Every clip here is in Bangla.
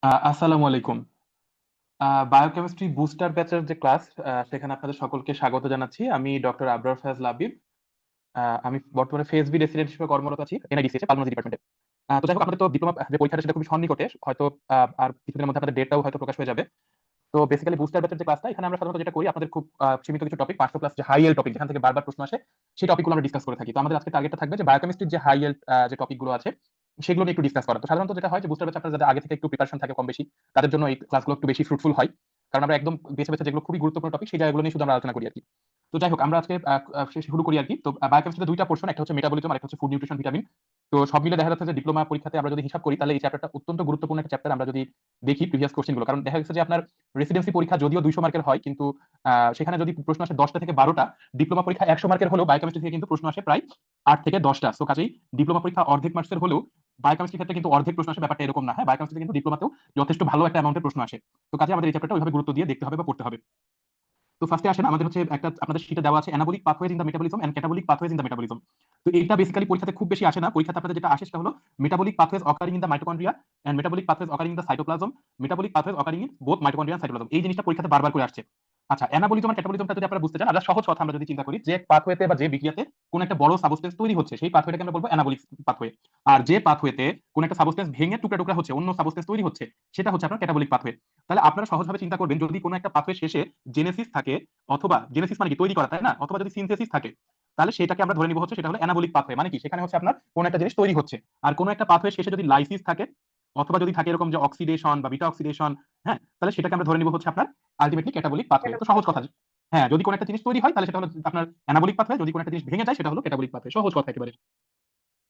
আসসালামু আলাইকুম। বায়োকেমিস্ট্রি বুস্টার ব্যাচের যে ক্লাস, সেখানে আপনাদের সকলকে স্বাগত জানাচ্ছি। আমি ডক্টর আবরার ফায়াজ লাবিব। আমি বর্তমানে ফেসবি রেসিডেন্ট হিসেবে কর্মরত আছি এনআইডিসি পাবনা ডিপার্টমেন্টে। তো যাই হোক, আমাদের তো ডিপ্লোমা যে পরীক্ষাটা সেটা খুবই সন্নিকটে, হয়তো আর কিছুদিনের মধ্যে আপনাদের ডেটটাও হয়তো প্রকাশ হয়ে যাবে। তো বেসিক্যালি বুস্টার ব্যাচের যে ক্লাসটা, এখানে আমরা সাধারণত যেটা করি, আপনাদের খুব সীমিত কিছু টপিক, 500 প্লাস যে হাই এল টপিক যেখান থেকে বারবার প্রশ্ন আসে, সেই টপিকগুলো আমরা ডিসকাস করে থাকি। তো আমাদের আজকে টার্গেটটা থাকবে যে বায়োকেমিস্ট্রির যে হাই এল যে টপিকগুলো আছে সেগুলো নিয়ে একটু ডিসকাস করা। তো সাধারণত যেটা হয় যে বুস্টার ব্যাচ আপনারা যাদের আগে থেকে একটু প্রিপারেশন থাকে কম বেশি, তাদের জন্য এই ক্লাসগুলো একটু বেশি ফ্রুটফুল হয়, কারণ আমরা একদম বেছে বেছে যেগুলো খুবই গুরুত্বপূর্ণ টপিক সেই জায়গাগুলো নিয়ে শুধু আমরা আলোচনা করি আর কি। তো যাই হোক, আমরা আজকে শুরু করি আর কি। তো বায়োকেমিস্ট্রিতে দুইটা পোর্শন, একটা হচ্ছে মেটাবলিজম আর একটা হচ্ছে ফুড নিউট্রিশন ভিটামিন। তো সব মিলে দেখা যাচ্ছে যে ডিপ্লোমা পরীক্ষাতে আমরা যদি হিসাব করি তাহলে এই চ্যাপ্টারটা অত্যন্ত গুরুত্বপূর্ণ একটা চ্যাপ্টার। আমরা যদি দেখি প্রিভিয়াস কোশ্চেন গুলো, কারণ দেখা গেছে যে আপনার রেসিডেন্সি পরীক্ষা যদিও 200 মার্কের হয়, কিন্তু সেখানে যদি প্রশ্ন আসে 10টা থেকে 12টা, ডিপ্লোমা পরীক্ষা 100 মার্কের হলেও বায়োকেমিস্ট্রি থেকে কিন্তু প্রশ্ন আসে প্রায় 8 থেকে 10টা। সো কাজেই ডিপ্লোমা পরীক্ষা অর্ধেক মার্কসের হলেও বায়োকেমিস্ট্রির ক্ষেত্রে কিন্তু অর্ধেক প্রশ্ন আসে, ব্যাপারটা এরকম না। হ্যাঁ, বায়োকেমিস্ট্রি কিন্তু ডিপ্লোমাতেও যথেষ্ট ভালো একটা অ্যামাউন্টের প্রশ্ন আসে। তো কাজে আমাদের এই চ্যাপ্টারটা ওইভাবে গুরুত্ব দিয়ে দেখতে হবে বা পড়তে হবে। তো ফার্স্টে আসেন, আমাদের হচ্ছে একটা আপনাদের শীটে দেওয়া আছে anabolic pathways in the metabolism and catabolic pathways in the metabolism. তো এটা বেসিক্যালি পরীক্ষাতে খুব বেশি আসে না। পরীক্ষাতে আপনাদের যেটা আসে সেটা হলো metabolic pathways occurring in the mitochondria and metabolic pathways occurring in the cytoplasm, metabolic pathways occurring in both mitochondria and cytoplasm. এই জিনিসটা পরীক্ষাতে বারবার করে আসছে। আচ্ছা, অ্যানাবলিজম আর ক্যাটাবলিজমটা যদি আপনারা বুঝতে চান, আমরা সহজ কথা আমরা যদি চিন্তা করি, যে পাথওয়েতে বা যে বিক্রিয়াতে কোন একটা বড় সাবস্টেন্স তৈরি হচ্ছে সেই পাথওয়েটাকে আমরা বলবো অ্যানাবলিক পাথওয়ে। আর যে পাথওয়েতে কোন একটা সাবস্টেন্স ভেঙে টুকরা টুকরা হচ্ছে, অন্য সাবস্টেন্স তৈরি হচ্ছে, সেটা হচ্ছে আপনার ক্যাটাবলিক পাথওয়ে। তাহলে আপনারা সহজভাবে চিন্তা করবেন, যদি কোনো একটা পাথওয়ে শেষে জেনেসিস থাকে, অথবা জেনেসিস মানে কি তৈরি করা, তাই না, অথবা যদি সিনথেসিস থাকে, তাহলে সেটাকে আমরা ধরে নিব হচ্ছে সেটা হলো অ্যানাবলিক পাথওয়ে। মানে কি, সেখানে হচ্ছে আপনার কোন একটা জিনিস তৈরি হচ্ছে। আর কোন একটা পাথওয়ে শেষে যদি লাইসিস থাকে, অথবা যদি থাকে এরকম যে অক্সিডেশন বা বিটা অক্সিডেশন, হ্যাঁ, তাহলে সেটাকে আমরা ধরে নিব হচ্ছে আপনার আলটিমেটলি ক্যাটাবলিক পাথওয়ে। তো সহজ কথা। হ্যাঁ, যদি কোন একটা জিনিস তৈরি হয় তাহলে সেটা হলো আপনার অ্যানাবলিক পাথওয়ে, যদি কোন একটা জিনিস ভেঙে যায় সেটা হলো ক্যাটাবলিক পাথওয়ে। সহজ কথা একেবারে।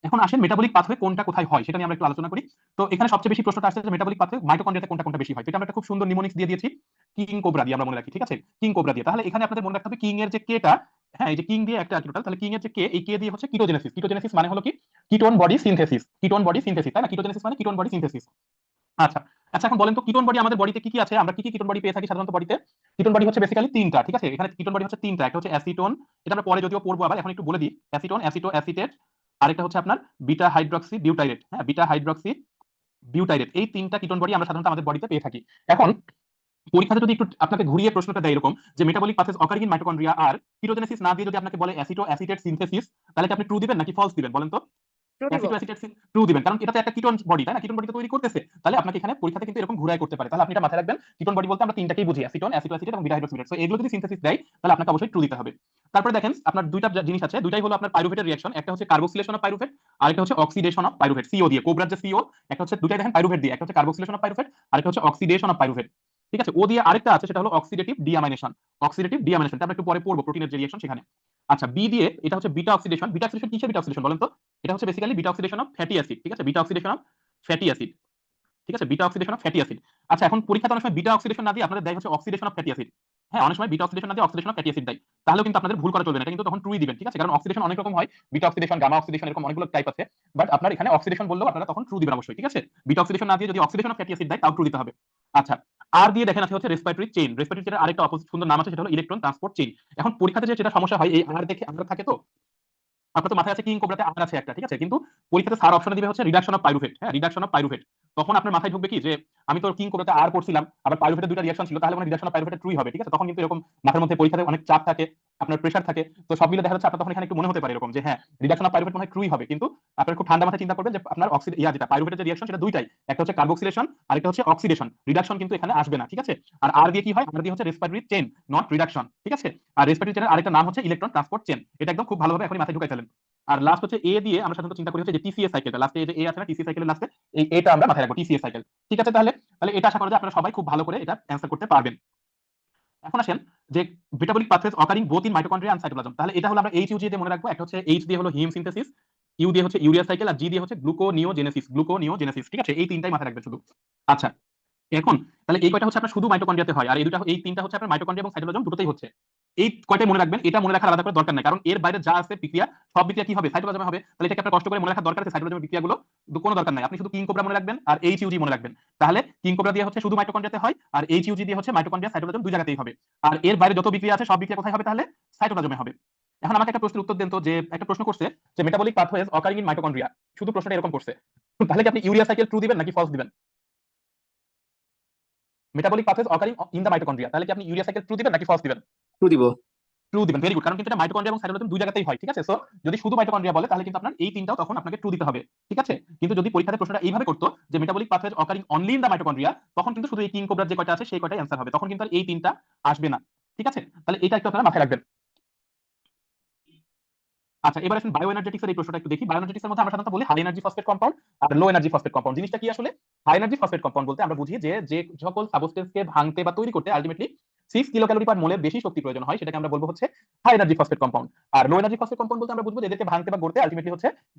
এখন আসেন মেটাবলিক পাথওয়ে কোনটা কোথায় হয় সেটা নিয়ে আমরা একটু আলোচনা করি। তো এখানে সবচেয়ে বেশি প্রশ্নটা আসছে যে মেটাবলিক পাথওয়ে মাইটোকন্ড্রিয়াতে কোনটা কোনটা বেশি হয়। তো এটা আমরা একটা খুব সুন্দর নিমোনিক্স দিয়ে দিয়েছি, কিং কোবরা দিয়ে আমরা মনে রাখি, ঠিক আছে, কিং কোবরা দিয়ে। তাহলে এখানে আপনাদের মনে রাখতে হবে কিং এর যে কেটা, হ্যাঁ, এই যে কিং দিয়ে একটা টোটাল, তাহলে কিং এর যে কে, এই কে দিয়ে হচ্ছে কিটোজেনেসিস। কিটোজেনেসিস মানে হলো কি, ketone body synthesis. Ketone body synthesis, তাই না, কিটোজেনেসিস মানে কিটোন বডি সিনথেসিস। আচ্ছা। আচ্ছা, এখন বলেন তো কিটোন বডি আমাদের বডিতে কি কি আছে, আমরা কি কি কিটোন বডি পেয়ে থাকি সাধারণত বডিতে। কিটোন বডি হচ্ছে বেসিক্যালি তিনটা, ঠিক আছে, এখানে কিটোন বডি হচ্ছে তিনটা। একটা হচ্ছে অ্যাসিটোন, এটা আমরা পরে যদিও পড়বো, আবার এখন একটু বলে দিই। অ্যাসিটোন, অ্যাসিটো অ্যাসিটেট, আরেকটা হচ্ছে আপনার বিটা হাইড্রক্সি বিউটাইরেট। হ্যাঁ, বিটা হাইড্রক্সি বিউটাইরেট, এই তিনটা কিটোন বডি আমরা সাধারণত আমাদের বডিতে পেয়ে থাকি। এখন পরীক্ষাতে যদি একটু আপনাকে ঘুরিয়ে প্রশ্নটা দেয় এরকম, যে metabolic pathways occurring in mitochondria আর কিটোজেনেসিস না দিয়ে যদি আপনাকে বলে অ্যাসিটো অ্যাসিটেট সিনথেসিস, তাহলে কি আপনি ট্রু দিবেন নাকি ফলস দিবেন বলেন তো। ট্রু দিব। অ্যাসিটো অ্যাসিটেট ট্রু দিবেন, কারণ এটা তো একটা কিটোন বডি, তাই না, কিটোন বডি তৈরি করতেছে। তাহলে আপনাকে এখানে পরীক্ষাতে কিন্তু এরকম ঘুরায় করতে পারে। তাহলে আপনি এটা মাথায় রাখবেন, কিটোন বডি বলতে আমরা তিনটাকেই বুঝি, অ্যাসিটোন, অ্যাসিটো অ্যাসিটেট এবং বিটা হাইড্রোক্সিলেট। সো এগুলো যদি সিনথেসিস দেয় তাহলে আপনাকে অবশ্যই ট্রু দিতে হবে। তারপরে দেখেন আপনার দুইটা জিনিস আছে, দুইটাই হলো আপনার পাইরুভেটের রিঅ্যাকশন। একটা হচ্ছে কার্বক্সিলেশন অফ পাইরুভেট, আরেকটা হচ্ছে অক্সিডেশন অফ পাইরুভেট, সিও দিয়ে, কোবরার যে সিও, একটা হচ্ছে দুইটাই দেখেন পাইরুভেট দিয়ে, একটা হচ্ছে কার্বক্সিলেশন অফ পাইরুভেট, আরেকটা হচ্ছে অক্সিডেশন অফ পাইরুভেট। ঠিক আছে, ও দিয়ে আরেকটা আছে সেটা হলো অক্সিডেটিভ ডিঅ্যামাইনেশন। অক্সিডেটিভ ডিঅ্যামাইনেশন আমরা একটু পরে পড়বো, প্রোটিনের যে রিঅ্যাকশন সেখানে। আচ্ছা, বি দিয়ে এটা হচ্ছে বিটা অক্সিডেশন। বিটা অক্সিডেশন কিসের বিটা অক্সিডেশন বলেন তো। এটা হচ্ছে basically beta oxidation of fatty acid, ঠিক আছে, beta oxidation of fatty acid. ঠিক আছে, beta oxidation of fatty acid. আচ্ছা, এখন পরীক্ষাতে অনেক সময় বিটা অক্সিডেশন না দিয়ে আপনাদের দেয় হচ্ছে অক্সিডেশন অফ ফ্যাটি অ্যাসিড। হ্যাঁ, অনেক সময় বিটা অক্সিডেশন না দিয়ে অক্সিডেশন অফ ফ্যাটি অ্যাসিড দেয়। তাহলেও কিন্তু আপনাদের ভুল করা চলবে না, এটা কিন্তু তখন ট্রুই দিবেন, ঠিক আছে, কারণ অক্সিডেশন অনেক রকম হয়, বিটা অক্সিডেশন, গামা অক্সিডেশন, এরকম অনেকগুলো টাইপ আছে। বাট আপনার এখানে অক্সিডেশন বললেও আপনারা তখন ট্রু দিবেন অবশ্যই, ঠিক আছে। বিটা অক্সিডেশন না দিয়ে যদি অক্সিডেশন অফ ফ্যাটি অ্যাসিড দেয় তাও ট্রু দিতে হবে। আচ্ছা, আর দিয়ে দেখেন আছে হচ্ছে রেসপিরেটরি চেইন। রেসপিরেটরি চেইনের আরেকটা অপোজিট সুন্দর নাম আছে সেটা হলো ইলেকট্রন ট্রান্সপোর্ট চেইন। এখন পরীক্ষাতে যেটা সমস্যা হয়, এই আর দেখে আমরা থাকে তো, আপনার তো মাথায় আছে কিং কোবরাতে আর আছে একটা, ঠিক আছে, কিন্তু পরীক্ষাতে স্যার অপশনে দিবে হচ্ছে রিডাকশন অফ পাইরুভেট। হ্যাঁ, রিডাকশন অফ পাইরুভেট। তখন আপনার মাথায় ঢুকবে কি, যে আমি তো কিং কোবরাতে আর পড়ছিলাম, আবার পাইরুভেটের দুইটা রিঅ্যাকশন ছিল, তাহলে মানে রিডাকশন অফ পাইরুভেট ট্রুই হবে, ঠিক আছে। তখন কিন্তু এরকম মাথার মধ্যে পরীক্ষাতে অনেক চাপ থাকে, আপনার প্রেশার থাকে, তো সব মিলে দেখা যাচ্ছে আপনার তখন এখানে একটু মনে হতে পারে এরকম যে হ্যাঁ, রিডাকশন অফ পাইরুভেট মনে হয় ট্রুই হবে, কিন্তু আপনার খুব ঠান্ডা মাথায় চিন্তা করবেন যে আপনার যেটা পাইরুভেটের যে রিঅ্যাকশন সেটা দুইটাই, একটা হচ্ছে কার্বক্সিলেশন আর একটা হচ্ছে অক্সিডেশন, রিডাকশন কিন্তু এখানে আসবে না, ঠিক আছে। আর দিয়ে কি হয়, আর দিয়ে হচ্ছে রেসপিরেটরি চেইন, নট রিডাকশন, ঠিক আছে। আর রেসপিরেটরি চেইনের আরেকটা নাম হচ্ছে ইলেকট্রন ট্রান্সপোর্ট চেইন। এটা একদম খুব ভালোভাবে এখনই মাথায় ঢুকাই ফেলেন। আর লাস্ট হচ্ছে এ দিয়ে আমরা সাধারণত চিন্তা করি হচ্ছে যে টিসিএস সাইকেলটা, লাস্টে এই যে এ আছে না, টিসিএস সাইকেলের লাস্টে এই এটা আমরা মাথায় রাখবো, টিসিএস সাইকেল। ঠিক আছে, তাহলে তাহলে এটা আশা করা যায় আপনারা সবাই খুব ভালো করে এটা অ্যান্সার করতে পারবেন। এখন আসেন যে metabolic pathways occurring both in mitochondria and cytoplasm, তাহলে এটা হলো আমরা এইচ ইউ জি দিয়ে মনে রাখবো। একটা হচ্ছে এইচ দিয়ে হলো হিম সিনথেসিস, ইউ দিয়ে হচ্ছে ইউরিয়া সাইকেল, আর জি দিয়ে হচ্ছে গ্লুকোনিওজেনেসিস। গ্লুকোনিওজেনেসিস, ঠিক আছে, এই তিনটাই মাথায় রাখবেন শুধু। আচ্ছা, এখন তাহলে এই কয়টা হচ্ছে আপনার শুধু মাইটোকন্ড্রিয়াতে হয়, আর এই দুটো এই তিনটা হচ্ছে আপনার মাইটোকন্ড্রিয়া এবং সাইটোপ্লাজম দুটোতেই হচ্ছে। এই কয়টাই মনে রাখবেন, এটা মনে রাখার আলাদা করে দরকার নাই, কারণ এর বাইরে যা আছে বিক্রিয়া, সব বিক্রিয়া কি হবে, সাইটোপ্লাজমে হবে। তাহলে এটাকে আপনার কষ্ট করে মনে রাখার দরকার আছে, সাইটোপ্লাজমের বিক্রিয়াগুলো কোনো দরকার নাই, আপনি শুধু কিং কোবরা মনে রাখবেন আর এইচ ইউজি মনে রাখবেন। তাহলে কিং কোবরা দিয়ে হচ্ছে শুধু মাইটোকন্ড্রিয়াতে হয়, আর এইচ ইউজি দিয়ে হচ্ছে মাইটোকন্ড্রিয়া সাইটোপ্লাজম দুই জায়গাতেই হবে। আর এর বাইরে যত বিক্রিয়া আছে সব বিক্রিয়া কোথায় হবে, তাহলে সাইটোপ্লাজমে হবে। এখন আমাকে একটা প্রশ্নের উত্তর দেন তো, যে একটা প্রশ্ন করছে যে metabolic pathways occurring in mitochondria, শুধু প্রশ্নটা এরকম করছে, তাহলে কি আপনি ইউরিয়া সাইকেল ট্রু দিবেন নাকি ফলস দিবেন। Metabolic pathways occurring in the mitochondria, তাহলে কি আপনি ইউরিয়া সাইকেল ট্রু দিবেন নাকি ফলস দিবেন? ট্রু দিব। ট্রু দিবেন, ভেরি গুড, কারণ কিন্তু এটা মাইটোকন্ড্রিয়া এবং সাইটোপ্লাজম দুই জায়গাতেই হয়, ঠিক আছে? সো যদি শুধু মাইটোকন্ড্রিয়া বলে তাহলে কিন্তু আপনার এই তিনটাও তখন আপনাকে ট্রু দিতে হবে, ঠিক আছে? কিন্তু যদি পরীক্ষাতে প্রশ্নটা এইভাবে করতো যে metabolic pathways occurring only in the mitochondria, তখন কিন্তু শুধু এই কিং কোবরার যে কয়টা আছে সেই কয়টাই অ্যান্সার হবে, তখন কিন্তু আর এই তিনটা আসবে না, ঠিক আছে? তাহলে এটা একটু আপনারা মাথায় রাখবেন। আচ্ছা, এবার আসেন বায়ো এনার্জেটিক্স এর এই প্রশ্নটা একটু দেখি। বায়ো এনার্জেটিক্স এর মধ্যে আমরা সাধারণত বলি হাই এনার্জি ফসফেট কম্পাউন্ড আর লো এনার্জি ফসফেট কম্পাউন্ড। জিনিসটা কি আসলে? হাই এনার্জি ফসফেট কম্পাউন্ড বলতে আমরা বুঝি যে যে সকল সাবস্টেন্সকে ভাঙতে বা তৈরি করতে আলটিমেটলি 6 কিলো ক্যালোরি পার মোলের বেশি শক্তি প্রয়োজন হয়, সেটাকে আমরা বলবো হচ্ছে হাই এনার্জি ফসফেট কম্পাউন্ড। আর লো এনার্জি ফসফেট কম্পাউন্ড বলতে আমরা বুঝবো যে এদেরকে ভাঙতে বা গড়তে আলটিমেটলি হচ্ছে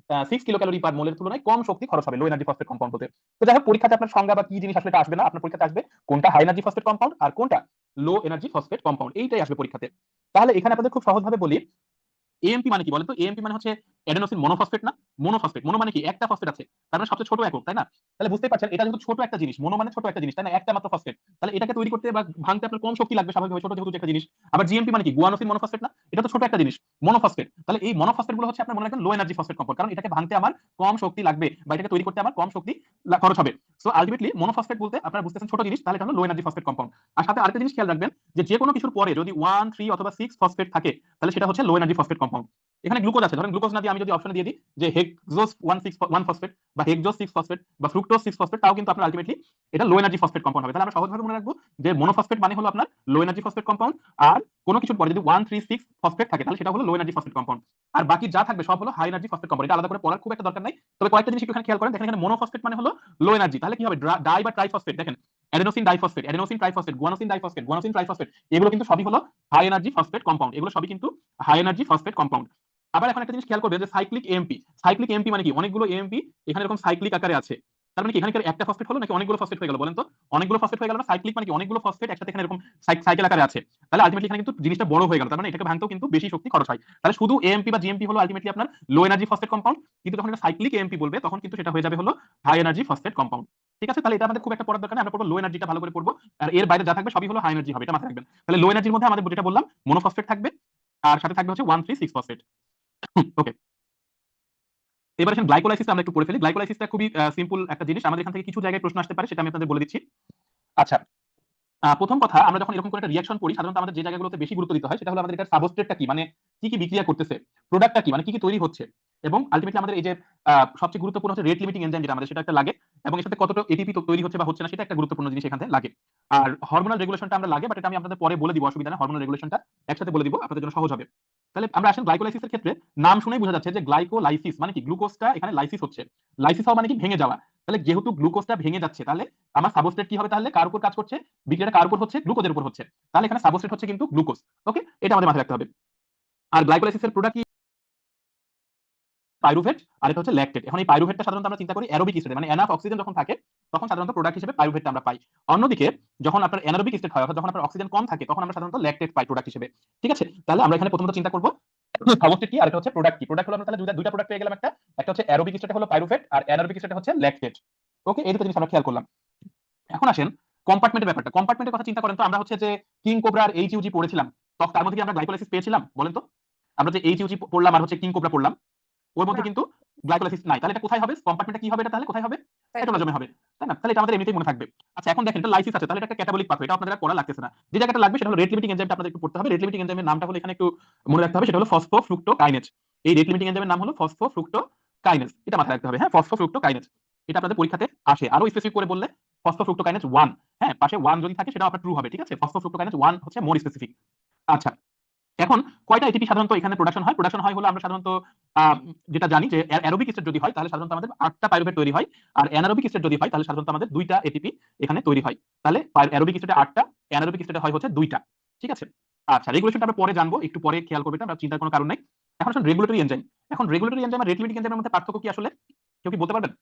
6 কিলো ক্যালোরি পার মোলের তুলনায় কম শক্তি খরচ হবে লো এনার্জি ফসফেট কম্পাউন্ড বলতে। তো যাই হোক, পরীক্ষাতে আপনার সংজ্ঞা বা কি জিনিস আসলে এটা আসবে না, আপনার পরীক্ষাতে আসবে কোনটা হাই এনার্জি ফসফেট কম্পাউন্ড আর কোনটা লো এনার্জি ফসফেট কম্পাউন্ড, এইটাই আসবে পরীক্ষাতে। তাহলে এখানে আপনাদের খুব সহজভাবে বলি, এএমপি মানে কি বলেন তো? এএমপি মানে হচ্ছে অ্যাডেনোসিন মনোফসফেট না? মনোফসফেট, মনো মানে কি? একটা ফসফেট আছে, তার মানে সবচেয়ে ছোট একক, তাই না? তাহলে বুঝতেই পারছেন এটা যেহেতু ছোট একটা জিনিস, মনো মানে ছোট একটা জিনিস, তাই না? একটা মাত্র ফসফেট, তাহলে এটাকে তৈরি করতে বা ভাঙতে আপনার কম শক্তি লাগবে স্বাভাবিকভাবে, ছোট যেহেতু একটা জিনিস। আবার জিএমপি মানে কি? গুয়ানোসিন মনোফসফেট না? এটা তো ছোট একটা জিনিস, মনোফসফেট। তাহলে এই মনোফসফেট গুলো হচ্ছে আপনার মনে রাখবেন লো এনার্জি ফসফেট কম্পাউন্ড, কারণ এটাকে ভাঙতে আমার কম শক্তি লাগবে বা এটাকে তৈরি করতে আমার কম শক্তি খরচ হবে। সো আলটিমেটলি মনোফসফেট বলতে আপনারা বুঝতেছেন ছোট জিনিস, তাহলে এটা হলো লো এনার্জি ফসফেট কম্পাউন্ড। আর সাথে আরেকটা জিনিস খেয়াল রাখবেন যে কোনো কিছুর পরে যদি 1, 3 অথবা 6 ফসফেট থাকে তাহলে সেটা হচ্ছে লো এনার্জি ফসফেট কম্পাউন্ড। এখানে গ্লুকোজ আছে, ধরেন গ্লুকোজ না দিয়ে আমি যদি অপশনে দিয়ে দিই যে হেক্সোজ 1 ফসফেট বা হেক্সোজ 6 ফসফেট বা ফ্রুক্টোজ 6 ফসফেট, তাও কিন্তু আপনার আলটিমেটলি এটা লো এনার্জি ফসফেট কম্পাউন্ড হবে। তাহলে আমরা সহজভাবে মনে রাখবো যে মনোফসফেট মানে হলো আপনার লো এনার্জি ফসফেট কম্পাউন্ড, আর কোনো কিছুর পরে যদি 1, 3, 6 ফসফেট থাকে তাহলে সেটা হলো লো এনার্জি ফসফেট কম্পাউন্ড। আর বাকি যা থাকবে সব হলো হাই এনার্জি ফসফেট কম্পাউন্ড। এটা আলাদা করে পড়ার খুব একটা দরকার নাই, তবে কয়েকটা জিনিস একটু এখানে খেয়াল করেন। দেখেন এখানে মনোফসফেট মানে হলো লো এনার্জি, তাহলে কি হবে? ডাই বা ট্রাইফসফেট, দেখেন adenosine diphosphate, adenosine triphosphate, guanosine diphosphate, guanosine triphosphate, এগুলো কিন্তু সবই হলো হাই এনার্জি ফসফেট কম্পাউন্ড, এগুলো সবই কিন্তু হাই এনার্জি ফসফেট কম্পাউন্ড। আবার এখন একটা জিনিস খেয়াল করবে যে সাইক্লিক এমপি, সাইক্লিক এমপি মানে কি? অনেকগুলো এমপি এখানে এরকম সাইক্লিক আকারে আছে, তার মানে কি এখানে একটা ফসফেট হলো নাকি অনেকগুলো ফসফেট হয়ে গেল বলেন তো? অনেকগুলো ফসফেট হয়ে গেল না? সাইক্লিক মানে কি অনেকগুলো ফসফেট একসাথে এখানে এরকম সাইকেল আকারে আছে, তাহলে আলটিমেটলি এখানে কিন্তু জিনিসটা বড় হয়ে গেল, তার মানে এটাকে ভাঙতেও কিন্তু বেশি শক্তি খরচ হয়। তাহলে শুধু এএমপি বা জিএমপি হলো আলটিমেটলি আপনার লো এনার্জি ফসফেট কম্পাউন্ড, কিন্তু যখন এটা সাইক্লিক এএমপি বলবে তখন কিন্তু সেটা হয়ে যাবে হলো হাই এনার্জি ফসফেট কম্পাউন্ড, ঠিক আছে? তাহলে এটা আমাদের খুব একটা পড়ার দরকার নেই, আমরা পড়বো লো এনার্জিটা ভালো করে পড়বো, আর এর বাইরে যা থাকবে সবই হলো হাই এনার্জি হবে, এটা মাথায় রাখবেন। তাহলে লো এনার্জির মধ্যে আমাদের যেটা বললাম মনোফসফেট থাকবে, আর সাথে থাকবে হচ্ছে 1, 3, 6 ফসফেট। ওকে, এবার আসেন গ্লাইকোলাইসিস আমরা একটু পড়ে ফেলি। গ্লাইকোলাইসিসটা খুবই সিম্পল একটা জিনিস, আমাদের এখান থেকে কিছু জায়গায় প্রশ্ন আসতে পারে, সেটা আমি আপনাদের বলে দিচ্ছি। আচ্ছা, প্রথম কথা, আমরা যখন এরকম করে একটা রিঅ্যাকশন করি সাধারণত আমাদের যে জায়গাগুলোতে বেশি গুরুত্ব দিতে হয় সেটা হলো আমাদের এটার সাবস্ট্রেটটা কি, মানে কি কি বিক্রিয়া করতেছে, প্রোডাক্টটা কি, মানে কি কি তৈরি হচ্ছে, এবং আলটিমেটলি আমাদের এই যে সবচেয়ে গুরুত্বপূর্ণ হচ্ছে রেট লিমিটিং এনজাইম, যেটা আমাদের সেটা একটা লাগে, এবং এর সাথে কতটা এটিপি তৈরি হচ্ছে বা হচ্ছে না সেটা একটা গুরুত্বপূর্ণ জিনিস এখান থেকে লাগে। আর হরমোনাল রেগুলেশনটা আমরা লাগে, বাট এটা আমি আপনাদের পরে বলে দিব, অসুবিধা নেই, হরমোনাল রেগুলেশনটা একসাথে বলে দিব, আপনাদের জন্য সহজ হবে। তাহলে আমরা আসেন গ্লাইকোলাইসিসের ক্ষেত্রে, নাম শুনেই বোঝা যাচ্ছে যে গ্লাইকোলাইসিস মানে কি গ্লুকোজটা এখানে লাইসিস হচ্ছে, লাইসিস হওয়া মানে কি ভেঙে যাওয়া। তাহলে যেহেতু গ্লুকোজটা ভেঙে যাচ্ছে তাহলে আমার সাবস্ট্রেট কি হবে? তাহলে কার উপর কাজ করছে? বিক্রিয়াটা কার উপর হচ্ছে? গ্লুকোজের উপর হচ্ছে, তাহলে এখানে সাবস্ট্রেট হচ্ছে কিন্তু গ্লুকোজ। ওকে, এটা আমাদের মাথায় রাখতে হবে। আর গ্লাইকোলাইসিসের প্রোডাক্ট কি? পাইরুভেট, আর এটা হচ্ছে ল্যাকটেট। এখন এই পাইরুভেটটা সাধারণত আমরা চিন্তা করি অ্যারোবিক স্টেটে, মানে এনাফ অক্সিজেন যখন থাকে তখন সাধারণত প্রোডাক্ট হিসেবে পাইরুভেটটা আমরা পাই। অন্যদিকে যখন আপনার অ্যানারোবিক স্টেট হয়, অর্থাৎ যখন আপনার অক্সিজেন কম থাকে, তখন আমরা সাধারণত ল্যাকটেট পাই প্রোডাক্ট হিসেবে, ঠিক আছে? তাহলে আমরা এখানে প্রথমত চিন্তা করব সাবস্ট্রেট কি আর এটা হচ্ছে প্রোডাক্ট কি। প্রোডাক্ট হলো আমরা তাহলে দুইটা প্রোডাক্ট পেয়ে গেলাম, একটা একটা হচ্ছে অ্যারোবিক স্টেটে হলো পাইরুভেট, আর অ্যানারোবিক স্টেটে হচ্ছে ল্যাকটেট। ওকে, এই দুটো জিনিস আমরা খেয়াল করলাম। এখন আসেন কম্পার্টমেন্টের ব্যাপারটা। কম্পার্টমেন্টের কথা চিন্তা করেন তো, আমরা হচ্ছে যে কিং কোবরা আর এইচইউজি পড়েছিলাম, তখন তার মধ্যে কি আমরা গ্লাইকোলাইসিস পেয়েছিলাম বলেন তো? আমরা যে এইচইউজি পড়লাম আর হচ্ছে কিং কোবরা পড়লাম, ওর মধ্যে কিন্তু গ্লাইকোলাইসিস নাই, তাহলে এটা কোথায় হবে? কম্পার্টমেন্টে কি হবে? এটা তাহলে কোথায় হবে? সাইটোপ্লাজমে হবে, তাই না? তাহলে এটা আমাদের এমনিতেই মনে থাকবে। আচ্ছা, এখন দেখেন এটা লাইসিস আছে, তাহলে এটা একটা ক্যাটাবলিক পাথওয়ে, এটা আপনাদের পড়া লাগতেছে না। যে জায়গাটা লাগবে সেটা হলো রেট লিমিটিং এনজাইমটা আপনাদের একটু পড়তে হবে। রেট লিমিটিং এনজাইমের নামটা হলো এখানে একটু মনে রাখতে হবে, সেটা হলো ফসফোফ্রুক্টোকাইনেজ। এই রেট লিমিটিং এনজাইমের নাম হলো ফসফোফ্রুক্টোকাইনেজ, এটা মাথায় রাখতে হবে। হ্যাঁ, ফসফোফ্রুক্টোকাইনেজ, এটা আপনাদের পরীক্ষাতে আসে, আরো স্পেসিফিক করে বললে ফসফোফ্রুক্টোকাইনেজ 1, হ্যাঁ পাশে 1 যদি থাকে সেটাও আপনার ট্রু হবে, ঠিক আছে? ফসফোফ্রুক্টোকাইনেজ 1 হচ্ছে মোর স্পেসিফিক। আচ্ছা, এখন কয়টা এটিপি সাধারণত এখানে প্রোডাকশন হয়? প্রোডাকশন হয় হলো আমরা সাধারণত যেটা জানি যে অ্যারোবিক স্টেট যদি হয় তাহলে সাধারণত আমাদের 8টা পাইরুভেট তৈরি হয়, আর অ্যানারোবিক স্টেট যদি হয় তাহলে সাধারণত আমাদের 2টা এটিপি এখানে তৈরি হয়। তাহলে অ্যারোবিক স্টেটে 8টা, অ্যানারোবিক স্টেটে হয় হচ্ছে 2টা, ঠিক আছে? আচ্ছা, রেগুলেশনটা আমরা পরে জানবো, একটু পরে খেয়াল করবে, এটা আমরা চিন্তার কোনো কারণ নাই। এখন আসলে রেগুলেটরি এনজাইম। এখন রেগুলেটরি এনজাইম আর রেট লিমিটিং এনজাইমের মধ্যে পার্থক্য কি আসলে কেউ কি বলতে পারবেন?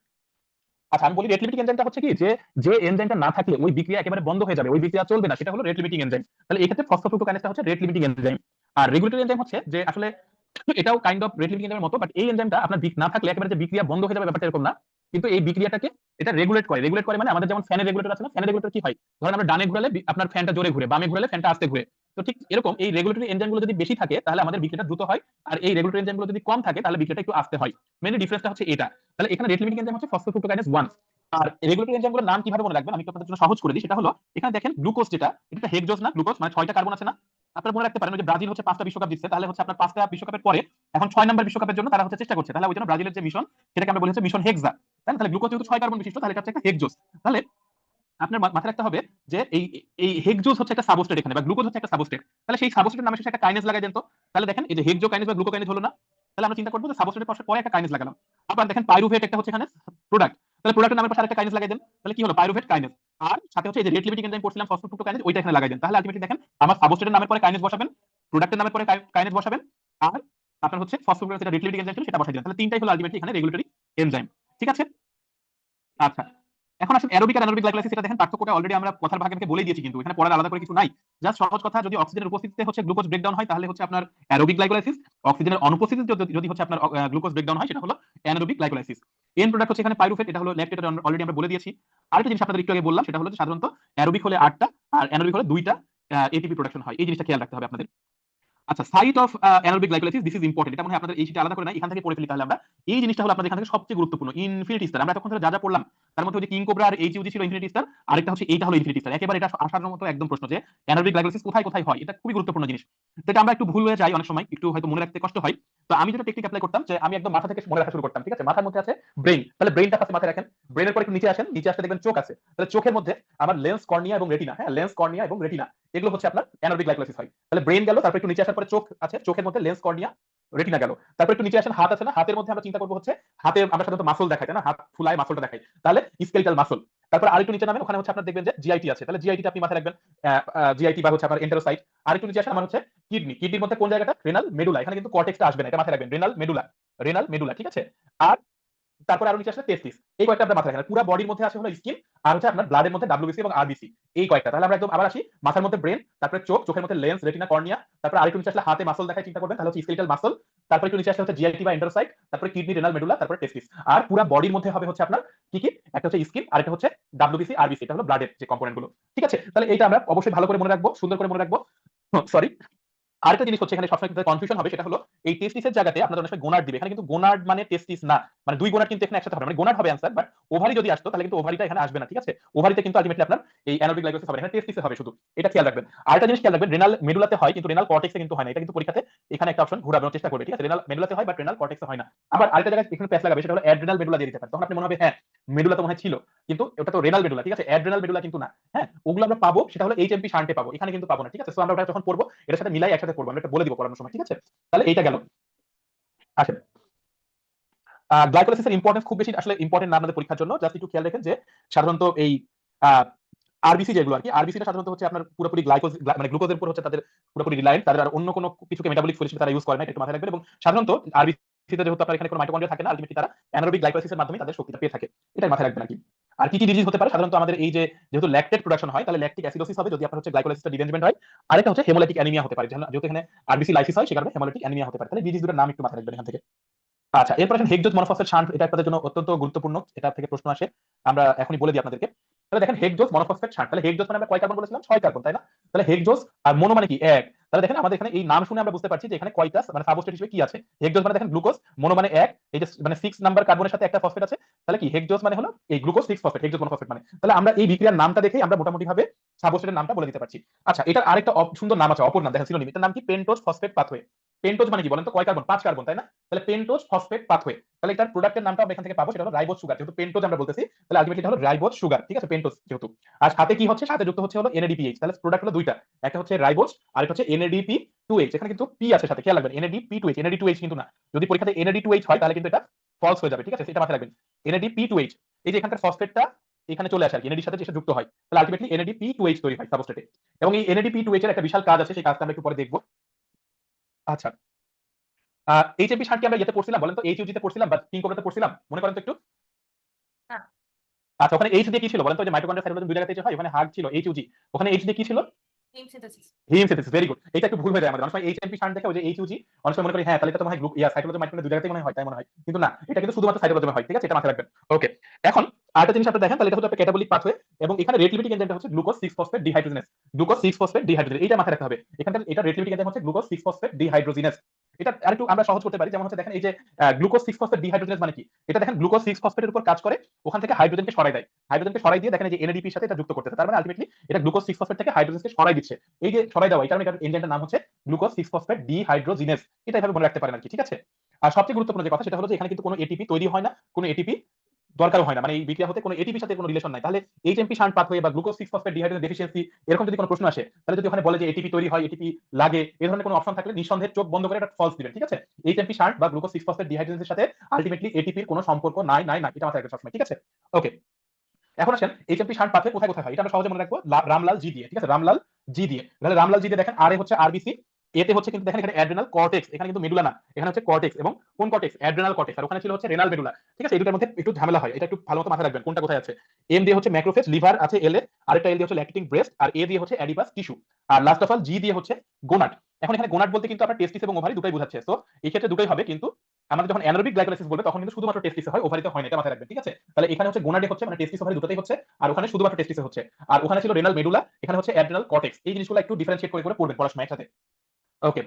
আচ্ছা, আমি বলি রেট লিমিটিং এনজাইমটা হচ্ছে কি, যে যে এনজাইমটা না থাকলে ওই বিক্রিয়া একেবারে বন্ধ হয়ে যাবে, ওই বিক্রিয়া চলবে না, সেটা হলো রেট লিমিটিং এনজাইম। তাহলে এই ক্ষেত্রে ফসফোফ্রুক্টোকাইনেজটা হচ্ছে রেট লিমিটিং এনজাইম। আর রেগুলেটরি এনজাইম হচ্ছে যে আসলে এটাও কাইন্ড অফ রেট লিমিটিং এনজাইমের মতো, বাট এই এনজাইমটা আপনার না থাকলে একেবারে যে বিক্রিয়া বন্ধ হয়ে যাবে ব্যাপারটা এরকম না, কিন্তু এই বিক্রিয়াটাকে এটা রেগুলেট করে। রেগুলেট করে মানে আমাদের যেমন ফ্যানের রেগুলেটর আছে না, ফ্যানের রেগুলেটর কি হয়? ধরেন আমরা ডানে ঘুরালে আপনার ফ্যানটা জোরে ঘুরে, বামে ঘুরালে ফ্যানটা আস্তে ঘুরে। তো ঠিক এরকম এই রেগুলেটরি এনজাইমগুলো যদি বেশি থাকে তাহলে আমাদের বিক্রিয়াটা দ্রুত হয়, আর এই রেগুলেটরি এনজাইমগুলো যদি কম থাকে তাহলে বিক্রিয়াটা একটু আস্তে হয়। মেইনলি ডিফারেন্সটা হচ্ছে এটা। তাহলে এখানে রেট লিমিটিং এনজাইম হচ্ছে ফসফোফ্রুক্টোকাইনেজ 1, আর রেগুলেটরি এনজাইমগুলোর নাম কিভাবে মনে রাখবেন আমি একটু আপনাদের জন্য সহজ করে দিই। সেটা হলো এখানে দেখেন গ্লুকোজ যেটা, এটা হেক্সোজ না, গ্লুকোজ মানে 6টা কার্বন আছে না। আপনারা মনে রাখতে পারেন যে ব্রাজিল হচ্ছে 5টা বিশ্বকাপ জিতছে, তাহলে হচ্ছে আপনার 5টা বিশ্বকাপের পরে এখন 6 নম্বর বিশ্বকাপের জন্য তারা হচ্ছে চেষ্টা করছে, তাহলে ওই জন্য ব্রাজিলের যে মিশন সেটাকে আমরা বলি হচ্ছে মিশন হেক্সা, তাই না? তাহলে গ্লুকোজ যেহেতু 6 কার্বন বিশিষ্ট, তাহলে এটা হচ্ছে একটা হেক্সোজ। তাহলে আপনার মাথায় রাখতে হবে যে এই এই হেক্সোজ হচ্ছে একটা সাবস্ট্রেট এখানে, বা গ্লুকোজ হচ্ছে একটা সাবস্ট্রেট। তাহলে সেই সাবস্ট্রেটের নামে শেষে একটা কাইনেজ লাগাই দেন তো। তাহলে দেখেন এই যে হেক্সোকাইনেজ বা গ্লুকোকাইনেজ হলো না। তাহলে আমরা চিন্তা করবো যে সাবস্ট্রেটের পাশে পরে একটা কাইনেজ লাগালাম। আবার দেখেন পাইরুভেট একটা হচ্ছে এখানে প্রোডাক্ট, তাহলে প্রোডাক্টের নামের পাশে আরেকটা কাইনেজ লাগাই দেন। তাহলে কি হলো? Pyruvate kinase. আর সাথে হচ্ছে এই যে রেট লিমিটিং এনজাইম পড়ছিলাম ফসফোফ্রুক্টোকাইনেজ, ওইটা এখানে লাগাই দেন। তাহলে আলটিমেটলি দেখেন আমার সাবস্ট্রেটের নামের পরে কাইনেজ বসাবেন, প্রোডাক্টের নামের পরে কাইনেজ বসাবেন, আর আপনার হচ্ছে ফসফোফ্রুক্টোকাইনেজ যেটা রেট লিমিটিং এনজাইম ছিল সেটা বসাই দিবেন। তাহলে তিনটাই হলো আলটিমেটলি এখানে রেগুলেটরি এনজাইম। ঠিক আছে? আচ্ছা, এখন আসুন অ্যারোবিক আর অ্যানারোবিক গ্লাইকোলাইসিস। এটা দেখেন পার্থক্যটা অলরেডি আমরা কথার ভাগে ভাগে বলে দিয়েছি, কিন্তু এখানে পড়ার আলাদা করে কিছু নাই। জাস্ট সহজ কথা, যদি অক্সিজেনের উপস্থিতিতে হচ্ছে গ্লুকোজ ব্রেকডাউন হয় তাহলে হচ্ছে আপনার অ্যারোবিক গ্লাইকোলাইসিস, অক্সিজেনের অনুপস্থিতিতে যদি হচ্ছে আপনার গ্লুকোজ ব্রেকডাউন হয় সেটা হলো অ্যানারোবিক গ্লাইকোলাইসিস। এন প্রোডাক্ট হচ্ছে এখানে পাইরুভেট, এটা হলো ল্যাকটেট, অলরেডি আমরা বলে দিয়েছি। আরেকটা জিনিস আপনাদের একটু আগে বললাম, সেটা হলো যে সাধারণত অ্যারোবিক হলে 8টা আর অ্যানারোবিক হলে 2টা এটিপি প্রোডাকশন হয়। এই জিনিসটা খেয়াল রাখতে হবে আপনাদের। আচ্ছা, site of anaerobic glycolysis, this is important. এটা মনে হয় আপনাদের এই শীটে আলাদা করে নাই, এখান থেকে পড়ে ফেলি তাহলে আমরা। এই জিনিসটা হলো আপনাদের এখান থেকে সবচেয়ে গুরুত্বপূর্ণ, ইনফিনিটি স্টার। আমরা তখন ধরে যা যা পড়লাম তার মধ্যে ওই যে কিং কোবরা আর এইচইউজি ছিল ইনফিনিটি স্টার, আরেকটা হচ্ছে এইটা হলো ইনফিনিটি স্টার। একেবারে এটা আসার মতো একদম প্রশ্ন যে অ্যানারোবিক গ্লাইকোলাইসিস কোথায় কোথায় হয়, এটা খুবই গুরুত্বপূর্ণ জিনিস। তো এটা আমরা একটু ভুল হয়ে যাই অনেক সময়, একটু হয়তো মনে রাখতে কষ্ট হয়। তো আমি যেটা টেকনিক অ্যাপ্লাই করতাম যে আমি একদম মাথা থেকে মনে রাখা শুরু করতাম। ঠিক আছে? মাথার মধ্যে আছে ব্রেইন, তাহলে ব্রেইনটা ফার্স্টে মাথায় রাখেন। ব্রেইনের পরে একটু নিচে আসেন, নিচে আসলে দেখবেন চোখ আছে, তাহলে চোখের মধ্যে আমার লেন্স, কর্নিয়া এবং রেটিনা। হ্যাঁ, লেন্স, কর্নিয়া এবং রেটিনা, এগুলো হচ্ছে আপনার অ্যানারোবিক গ্লাইকোলাইসিস হয়। তাহলে ব্রেন গেল, তারপর একটু নিচে আসার পরে চোখ আছে, চোখের মধ্যে লেন্স, কর্নিয়া, রেটিনা গেল। তারপর একটু নিচে আসেন, হাত আছে না, হাতের মধ্যে আমরা চিন্তা করবো হচ্ছে হাতে আমরা সাধারণত মাসল দেখাই, তাই না? হাত ফুলায় মাসলটা দেখাই, তাহলে স্কেলিটাল মাসল। তারপর আরেকটু নিচে নামেন, ওখানে হচ্ছে আপনার দেখবেন যে জিআইটি আছে, তাহলে জিআইটি আপনি মাথায় রাখবেন, জিআইটি বা হচ্ছে আপনার এন্টেরোসাইট। আরেকটু নিচে আসেন আমার হচ্ছে কিডনি, কিডনির মধ্যে কোন জায়গাটা? Renal medulla. এখানে কিন্তু কর্টেক্সটা আসবে না, এটা মাথায় রাখবেন, রেনাল মেডুলা, রেনাল মেডুলা। ঠিক আছে? আর তারপরে আরো নিচে আসলে টেস্টিস। এই কয়েকটা আপনার মাথায় রাখেন। পুরো বডির মধ্যে আছে হলো স্কিন, আর হচ্ছে আপনার ব্লাডের মধ্যে ডাব্লিউবিসি এবং আরবিসি, এই কয়েকটা। তাহলে আমরা একদম আবার আসি, মাথার মধ্যে ব্রেন, তারপরে চোখ, চোখের মধ্যে লেন্স, রেটিনা, কর্নিয়া, তারপর আরেকটু নিচে আসলে হাতে মাসল দেখায় চিন্তা করবেন, তাহলে হচ্ছে স্কেলিটাল মাসল। তারপরে একটু নিচে আসলে হচ্ছে জিআইটি বা এন্ডোসাইট, তারপরে কিডনি, রেনাল মেডুলা, তারপরে টেস্টিস। আর পুরো বডির মধ্যে হবে হচ্ছে আপনার কি কি? একটা হচ্ছে স্কিন, আর একটা হচ্ছে ডাব্লিউবিসি, আরবিসি, এটা হলো ব্লাডের যে কম্পোনেন্ট গুলো। ঠিক আছে? তাহলে এইটা আমরা অবশ্যই ভালো করে মনে রাখবো, সুন্দর করে মনে রাখবো। সরি, আরেকটা জিনিস হচ্ছে এখানে সবসময় কনফিউশন হবে, সেটা হলো এই টেস্টিসের জায়গাতে আপনারা অনেক সময় গোনাড দিবে। এখানে কিন্তু গোনাড মানে টেস্টিস না, মানে দুই গোনাড কিন্তু এখানে একসাথে হবে, মানে গোনাড হবে অ্যান্সার, বাট ওভারি যদি আসতো তাহলে কিন্তু ওভারিটা এখানে আসবে না। ঠিক আছে? ওভারিতে কিন্তু আলটিমেটলি আপনার এই অ্যানারোবিক গ্লাইকোলাইসিস হবে, এখানে টেস্টিসে হবে শুধু। এটা খেয়াল রাখবেন। আরেকটা জিনিস খেয়াল রাখবেন, রেনাল মেডুলাতে হয় কিন্তু রেনাল কর্টেক্সে কিন্তু হয় না। এটা কিন্তু পরীক্ষাতে এখানে একটা অপশন ঘোরানোর চেষ্টা করবে। ঠিক আছে? রেনাল মেডুলাতে হয় বাট রেনাল কর্টেক্সে হয় না। আবার আরেকটা জায়গায় এখানে প্যাচ লাগাবে, সেটা হলো অ্যাড্রেনাল মেডুলা দিয়ে দিতে পারে। তখন আপনি মনে হবে হ্যাঁ মেডুলা তো মনে হয় ছিল, কিন্তু ওটা তো রেনাল মেডুলা। ঠিক আছে? অ্যাড্রেনাল মেডুলা কিন্তু না। হ্যাঁ, ওগুলো আমরা পাবো সেটা হলো এইচএমপি শান্টে পাবো, এখানে কিন্তু পাবো না। ঠিক আছে? সো আমরা ওটা যখন পড়বো এটার সাথে মিলাই একসাথে পড়বো, আমরা এটা বলে দিব পড়ানোর সময়। ঠিক আছে? তাহলে এইটা গেল। আসেন, গ্লাইকোলাইসিসের ইম্পর্টেন্স খুব বেশি আসলে ইম্পর্টেন্ট না আমাদের পরীক্ষার জন্য। জাস্ট একটু খেয়াল রাখেন যে সাধারণত এই আরবিসি যেগুলো আর কি, আরবিসিটা সাধারণত হচ্ছে আপনার পুরোপুরি গ্লাইকোজ মানে গ্লুকোজের উপর হচ্ছে তাদের পুরোপুরি রিলায়েন্ট, তাদের আর অন্য কোনো কিছুকে মেটাবলিক ফুল হিসেবে তারা ইউজ করে না, এটা একটু মাথায় রাখবেন। এবং সাধারণত আরবিসিতে যেহেতু আপনার এখানে কোনো মাইটোকন্ড্রিয়া থাকে না, আলটিমেটলি তারা অ্যানারোবিক গ্লাইকোলাইসিসের মাধ্যমে তাদের শক্তিটা পেয়ে থাকে। এটা মাথায় রাখবেন আর কি। আর কি কি ডিজিজ হতে পারে সাধারণত আমাদের এই যে যেহেতু ল্যাকটেট প্রোডাকশন হয়, তাহলে ল্যাকটিক অ্যাসিডোসিস হবে যদি আপনার হচ্ছে গ্লাইকোলাইসিসটা ডিরেঞ্জমেন্ট হয়। আরেকটা হচ্ছে হেমোলাইটিক অ্যানিমিয়া হতে পারে, যেহেতু এখানে আরবিসি লাইসিস হয় সে কারণে হেমোলাইটিক অ্যানিমিয়া হতে পারে। তাহলে ডিজিজ দুটোর নাম একটু মাথায় রাখবেন এখান থেকে। আচ্ছা, এরপর আসেন হেক্সোজ মনোফসফেট শান্ট, এটা আপনাদের জন্য অত্যন্ত গুরুত্বপূর্ণ, এটা থেকে প্রশ্ন আসে, আমরা এখনই বলে দিই আপনাদেরকে। তাহলে দেখেন হেক্সোজ মনোফসফেট শান্ট, তাহলে হেক্সোজ মানে আমরা কয় কার্বন বলেছিলাম? 6 কার্বন, তাই না? তাহলে হেক্সোজ আর মনো মানে কি? এক। তাহলে দেখেন আমাদের এখানে এই নাম শুনে আমরা বুঝতে পারছি যে এখানে কয়টা মানে সাবস্ট্রেট হিসেবে কি আছে। হেক্সোজ মানে দেখেন গ্লুকোজ, মনো মানে এক, এই যে মানে 6 নাম্বার কার্বনের সাথে একটা ফসফেট আছে, তাহলে কি হেক্সোজ মানে হলো এই গ্লুকোজ 6 ফসফেট, হেক্সোজ মনোফসফেট মানে। তাহলে আমরা এই বিক্রিয়ার নামটা দেখেই আমরা মোটামুটি ভাবে সাবস্ট্রেটের নামটা বলে দিতে পারছি। আচ্ছা, এটার আরেকটা সুন্দর নাম আছে, অপর নাম দেখেন সিনোনিম, এটার নাম কি? Pentose phosphate pathway. পেন্টোজ মানে কি বলেন তো? কয় কার্বন? 5 কার্বন, তাই না? তাহলে পেন্টোজ ফসফেট পাথওয়ে, তাহলে এটার প্রোডাক্টের নামটা আমরা এখান থেকে পাবো, সেটা হলো রাইবোজ সুগার। যেহেতু পেন্টোজ আমরা বলতেছি তাহলে আলটিমেটলি এটা হলো রাইবোজ সুগার। ঠিক আছে? পেন্টোজ যেহেতু। আর সাথে কি হচ্ছে? সাথে যুক্ত হচ্ছে হলো এনএডিপিএইচ। তাহলে প্রোডাক্ট হলো দুইটা, একটা হচ্ছে রাইবোজ আর একটা হচ্ছে এনএডিপি2এইচ। এখানে কিন্তু পি আছে সাথে, খেয়াল রাখবেন, এনএডিপি2এইচ, এনএডি2এইচ কিন্তু না। যদি পরীক্ষাতে এনএডি2এইচ হয় তাহলে কিন্তু এটা ফলস হয়ে যাবে। ঠিক আছে? এটা মাথায় রাখবেন, এনএডিপি2এইচ। এই যে এখানকার ফসফেটটা এখানে চলে আসে আর কি, এনএডির সাথে এসে যুক্ত হয়, তাহলে আলটিমেটলি এনএডিপি2এইচ তৈরি হয় সাবস্ট্রেটে। এবং এই এনএডিপি2এইচ এর একটা বিশাল কাজ আছে, সেই কাজটা আমরা একটু পরে দেখব। আচ্ছা, এইচএমপি শান্ট কি আমরা ইয়েতে পড়ছিলাম বলেন তো? এইচইউজি তে পড়ছিলাম বা কিংকোব্রাতে পড়ছিলাম? মনে করেন তো একটু। হ্যাঁ, আচ্ছা, ওখানে এইচ দিয়ে কি ছিল বলেন তো? যে মাইটোকন্ড্রিয়া সাইটোপ্লাজম দুই জায়গাতে হয়, ওখানে হাগ ছিল এইচইউজি, ওখানে এইচ দিয়ে কি ছিল? হিম সিনথেসিস। হিম সিনথেসিস, ভেরি গুড। এটা একটু ভুল হয়ে যায় আমাদের অনেক সময়, এইচএমপি শান্ট দেখে ওই যে এইচইউজি, অনেক সময় মনে করি হ্যাঁ তাহলে এটা তো মনে হয় সাইটোপ্লাজম মাইটোকন্ড্রিয়া দুই জায়গাতেই মনে হয়, তাই মনে হয়, কিন্তু না, এটা কিন্তু শুধুমাত্র সাইটোপ্লাজমে হয়। ঠিক আছে? এটা মাথায় রাখবেন। ওকে, এখন আরেকটা জিনিস আপনি দেখেন, তাহলে এটা হচ্ছে একটা ক্যাটাবলিক পাথওয়ে, এবং এখানে রেট লিমিটিং এনজাইমটা হচ্ছে glucose 6 phosphate dehydrogenase. Glucose 6 phosphate dehydrogenase, এটা মাথায় রাখতে হবে। এখানটা এটা রেট লিমিটিং এনজাইম হচ্ছে গ্লুকোজ 6 ফসফেট ডিহাইড্রোজিনেস। এটা আরেকটু আমরা সহজ করতে পারি, যেমন হচ্ছে দেখেন এই যে গ্লুকোজ 6 ফসফেট ডিহাইড্রোজিনেস মানে কি? এটা দেখেন গ্লুকোজ 6 ফসফেটের উপর কাজ করে, ওখান থেকে হাইড্রোজেনকে সরাই দেয়। হাইড্রোজেনকে সরাই দিয়ে দেখেন এই যে এনএডিপি এর সাথে এটা যুক্ত করতেছে, তার মানে আলটিমেটলি এটা গ্লুকোজ 6 ফসফেট থেকে হাইড্রোজেনকে সরাই দিচ্ছে। এই যে সরাই দেওয়া, এই কারণে এটা এনজাইমটার নাম হচ্ছে গ্লুকোজ 6 ফসফেট ডিহাইড্রোজিনেস। এটা এভাবে মনে রাখতে পারেন আর কি, ঠিক আছে? আর সবচেয়ে গুরুত্বপূর্ণ যে কথা সেটা হলো যে এখানে কিন্তু কোনো এটিপি তৈরি হয় না, কোনো এটিপি দরকারও হয় না, মানে এই বিক্রিয়া হতে কোনো এটিপির সাথে কোনো রিলেশন নাই। তাহলে এইচএমপি শান্ট পাথওয়ে বা গ্লুকোজ 6 ফসফেট ডিহাইড্রোজেনেস ডেফিসিয়েন্সি এরকম যদি কোনো প্রশ্ন আসে, তাহলে যদি ওখানে বলে যে এটিপি তৈরি হয়, এটিপি লাগে, এই ধরনের কোনো অপশন থাকলে নিঃসন্দেহে চোখ বন্ধ করে এটা ফলস দিবেন, ঠিক আছে? এইচএমপি শান্ট বা গ্লুকোজ 6 ফসফেট ডিহাইড্রোজেনেসের সাথে আলটিমেটলি এটিপির কোনো সম্পর্ক নাই নাই নাই, এটা মাথায় রাখবেন সবসময়, ঠিক আছে? ওকে, এখন আসেন এইচএমপি শান্ট পাথওয়ে কোথায় কোথায় হয়, এটা আমরা সহজে মনে রাখবো রামলাল জি দিয়ে, ঠিক আছে? রামলাল জি দিয়ে। তাহলে রামলাল জি দিয়ে দেখেন আর এ হচ্ছে আরবিসি, এতে হচ্ছে কিন্তু দেখেন এখানে অ্যাড্রেনাল কর্টেক্স, এখানে কিন্তু মেডুলা না, এখানে হচ্ছে কর্টেক্স, এবং কোন কর্টেক্স? অ্যাড্রেনাল কর্টেক্স, আর ওখানে ছিল হচ্ছে রেনাল মেডুলা, ঠিক আছে? এই দুটোর মধ্যে একটু ঝামেলা হয়, এটা একটু ভালো মতো মাথায় রাখবেন কোনটা কোথায় আছে। এম দিয়ে হচ্ছে ম্যাক্রোফেজ, লিভার আছে এল এ, আরেকটা এল দিয়ে হচ্ছে ল্যাকটিং ব্রেস্ট, আর এ দিয়ে হচ্ছে অ্যাডিপাস টিস্যু, আর লাস্ট অফ অল জি দিয়ে হচ্ছে গোনাড। এখন এখানে গোনাড বলতে কিন্তু আপনার টেস্টিস এবং ওভারি দুটোই বোঝাচ্ছে, তো এই ক্ষেত্রে দুটোই হবে, কিন্তু আমাদের যখন অ্যানারোবিক গ্লাইকোলাইসিস বলবে তখন কিন্তু শুধুমাত্র টেস্টিসে হয়, ওভারিতে হয় না, এটা মাথায় রাখবেন, ঠিক আছে? তাহলে এখানে হচ্ছে গোনাডে হচ্ছে মানে টেস্টিস ওভারি দুটোতেই হচ্ছে, আর ওখানে শুধুমাত্র টেস্টিসে হচ্ছে। আর ওখানে ছিল রেনাল মেডুলা, এখানে হচ্ছে অ্যাড্রেনাল কর্টেক্স। এই জিনিসগুলো একটু ডিফারেন্সিয়েট করে করে পড়বেন পড়ার সময় একসাথে। ওকে,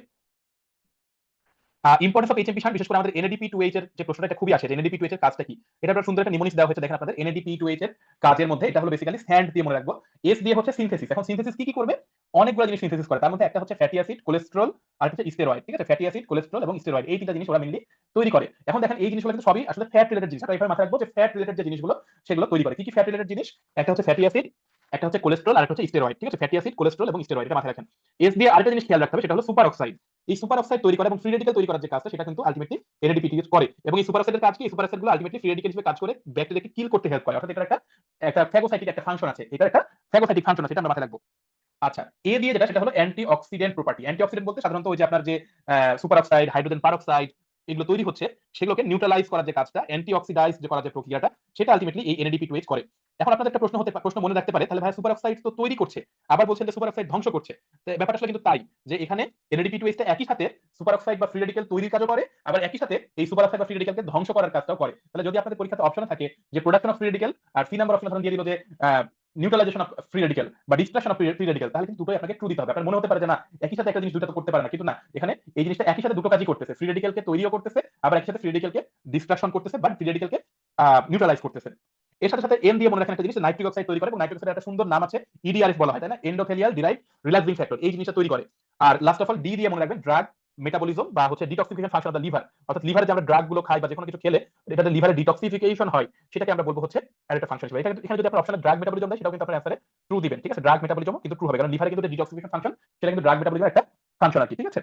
ইম্পর্টেন্স অফ এইচএমপি শান্ট, বিশেষ করে আমাদের এনএডিপি2এইচ এর যে প্রশ্নটা, এটা খুবই আসে যে এনএডিপি2এইচ এর কাজটা কি। এটা একটা সুন্দর একটা নিমোনিস দেওয়া হয়েছে, দেখেন আপনাদের এনএডিপি2এইচ এর কাজের মধ্যে এটা হলো বেসিক্যালি স্যান্ড দিয়ে মনে রাখবো, এস দিয়ে হচ্ছে সিনথেসিস। এখন সিনথেসিস কি কি করবে? অনেকগুলো জিনিস সিনথেসিস করে, তার মধ্যে একটা হচ্ছে ফ্যাটি অ্যাসিড, কোলেস্টেরল, আর হচ্ছে স্টেরয়েড, ঠিক আছে? ফ্যাটি অ্যাসিড, কোলেস্টেরল এবং স্টেরয়েড, এই তিনটা জিনিস ওরা মেইনলি তৈরি করে। এখন দেখেন এই জিনিসগুলো কিন্তু সবই আসলে ফ্যাট রিলেটেড জিনিস, আমরা এইভাবে মাথায় রাখবো যে ফ্যাট রিলেটেড যে জিনিসগুলো সেগুলো তৈরি করে। কি কি ফ্যাট রিলেটেড জিনিস? একটা হচ্ছে ফ্যাটি অ্যাসিড, একটা হচ্ছে কোলেস্টেরল, আর একটা হচ্ছে স্টেরয়েড, ঠিক আছে? ফ্যাটি অ্যাসিড, কোলেস্টেরল এবং স্টেরয়েড, এটা মাথায় রাখেন। এস দিয়ে আরেকটা জিনিস খেয়াল রাখতে হবে, সেটা হলো সুপার অক্সাইড। এই সুপার অক্সাইড তৈরি করে এবং ফ্রি রেডিক্যাল তৈরি করার যে কাজটা, সেটা কিন্তু আলটিমেটলি এনএডিপি2এইচ করে। এবং এই সুপার অক্সাইডের কাজ কি? এই সুপার অক্সাইডগুলো আলটিমেটলি ফ্রি রেডিক্যাল হিসেবে কাজ করে ব্যাকটেরিয়াকে কিল করতে হেল্প করে, অর্থাৎ এটা একটা একটা ফ্যাগোসাইটিক একটা ফাংশন আছে, এটা একটা ফ্যাগোসাইটিক ফাংশন আছে, এটা আমরা মাথায় রাখবো। আচ্ছা, এ দিয়ে যেটা সেটা হলো anti oxidant property. Anti oxidant বলতে সাধারণত ওই যে আপনার যে সুপার অক্সাইড, হাইড্রোজেন পারঅক্সাইড এগুলো তৈরি হচ্ছে, সেগুলোকে নিউট্রালাইজ করার যে কাজটা, অ্যান্টি অক্সিডাইজ যে করার যে প্রক্রিয়াটা, সেটা আলটিমেটলি এই এনএডিপি2এইচ করে। এখন আপনাদের একটা প্রশ্ন মনে রাখতে পারে, তাহলে ভাই সুপার অক্সাইড তো তৈরি করছে, আবার বলছেন যে সুপার অক্সাইড ধ্বংস করছে। তো ব্যাপারটা আসলে কিন্তু তাই, যে এখানে এনএডিপি2এইচ টা একই সাথে সুপার অক্সাইড বা ফ্রি রেডিক্যাল তৈরির কাজও করে, আবার একই সাথে এই সুপার অক্সাইড বা ফ্রি রেডিক্যালকে ধ্বংস করার কাজটাও করে। তাহলে যদি আপনাদের পরীক্ষাতে অপশনে থাকে যে প্রোডাকশন অফ ফ্রি রেডিক্যাল, আর সি নাম্বার অপশন ধরুন দিয়ে দিল যে নিউট্রালাইজেশন অফ ফ্রি রেডিক্যাল বা ডিস্ট্রাকশন অফ ফ্রি রেডিক্যাল, তাহলে কিন্তু দুটোই আপনাকে ট্রু দিতে হবে। আপনার মনে হতে পারে যে না একই সাথে একটা জিনিস দুটো তো করতে পারে না, কিন্তু না, এখানে এই জিনিসটা একই সাথে দুটো কাজই করতেছে, ফ্রি রেডিক্যালকে তৈরিও করতেছে, আবার একই সাথে ফ্রি রেডিক্যালকে ডিস্ট্রাকশন করতেছে বা ফ্রি রেডিক্যালকে নিউট্রালাইজ করতেছে। এর সাথে সাথে এন দিয়ে মনে রাখেন একটা জিনিস, নাইট্রিক অক্সাইড তৈরি করে, এবং নাইট্রিক অক্সাইডের একটা সুন্দর নাম আছে ইডিআরএফ বলা হয়, তাই না? এন্ডোথেলিয়াল ডিরাইভড রিল্যাক্সিং ফ্যাক্টর, এই জিনিসটা তৈরি করে। আর লাস্ট অফ অল ডি দিয়ে মনে রাখবেন ড্রাগ মেটাবলিজম বা হচ্ছে detoxification function of the liver, অর্থাৎ লিভারে যে আমরা ড্রাগ গুলো খাই বা যে কোনো কিছু খেলে এটাতে লিভারে ডিটক্সিফিকেশন হয়, সেটাকে আমরা বলবো হচ্ছে একটা ফাংশন হিসেবে। এখানে যদি আপনার অপশনে ড্রাগ মেটাবলিজম দেয়, সেটাও কিন্তু আপনার অ্যান্সারে ট্রু দিবেন, ঠিক আছে? ড্রাগ মেটাবলিজম কিন্তু ট্রু হবে, কারণ লিভারে কিন্তু ডিটক্সিফিকেশন ফাংশন, সেটা কিন্তু ড্রাগ মেটাবলিজমের একটা ফাংশন আর কি, ঠিক আছে?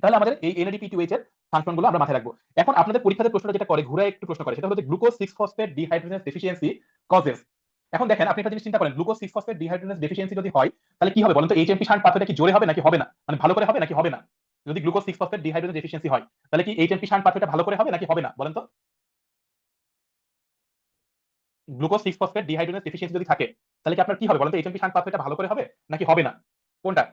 তাহলে আমাদের এই এনএডিপি2এইচ এর ফাংশন গুলো আমরা মাথায় রাখবো। এখন আপনাদের পরীক্ষাতে প্রশ্নটা যেটা করে, ঘুরে একটু প্রশ্ন করে, সেটা হলো যে glucose 6 phosphate dehydrogenase deficiency causes. এখন দেখেন আপনি একটা জিনিস চিন্তা করেন, গ্লুকোজ 6 ফসফেট ডিহাইড্রোজেনেস ডেফিসিয়েন্সি যদি হয়, তাহলে কি হবে বলেন তো? এইচএমপি শান্ট পাথওয়েটা কি জোরে হবে নাকি হবে না? মানে ভালো করে হবে নাকি হবে না? যদি গ্লুকোজ 6 ফসফেট ডিহাইড্রোজেনেস ডেফিসিয়েন্সি হয়, তাহলে কি এইচএমপি শান্ট পাথওয়েটা ভালো করে হবে নাকি হবে না বলেন তো? গ্লুকোজ 6 ফসফেট ডিহাইড্রোজেনেস ডেফিসিয়েন্সি যদি থাকে, তাহলে কি আপনার কি হবে বলেন তো? এইচএমপি শান্ট পাথওয়েটা ভালো করে হবে নাকি হবে না? কোনটা?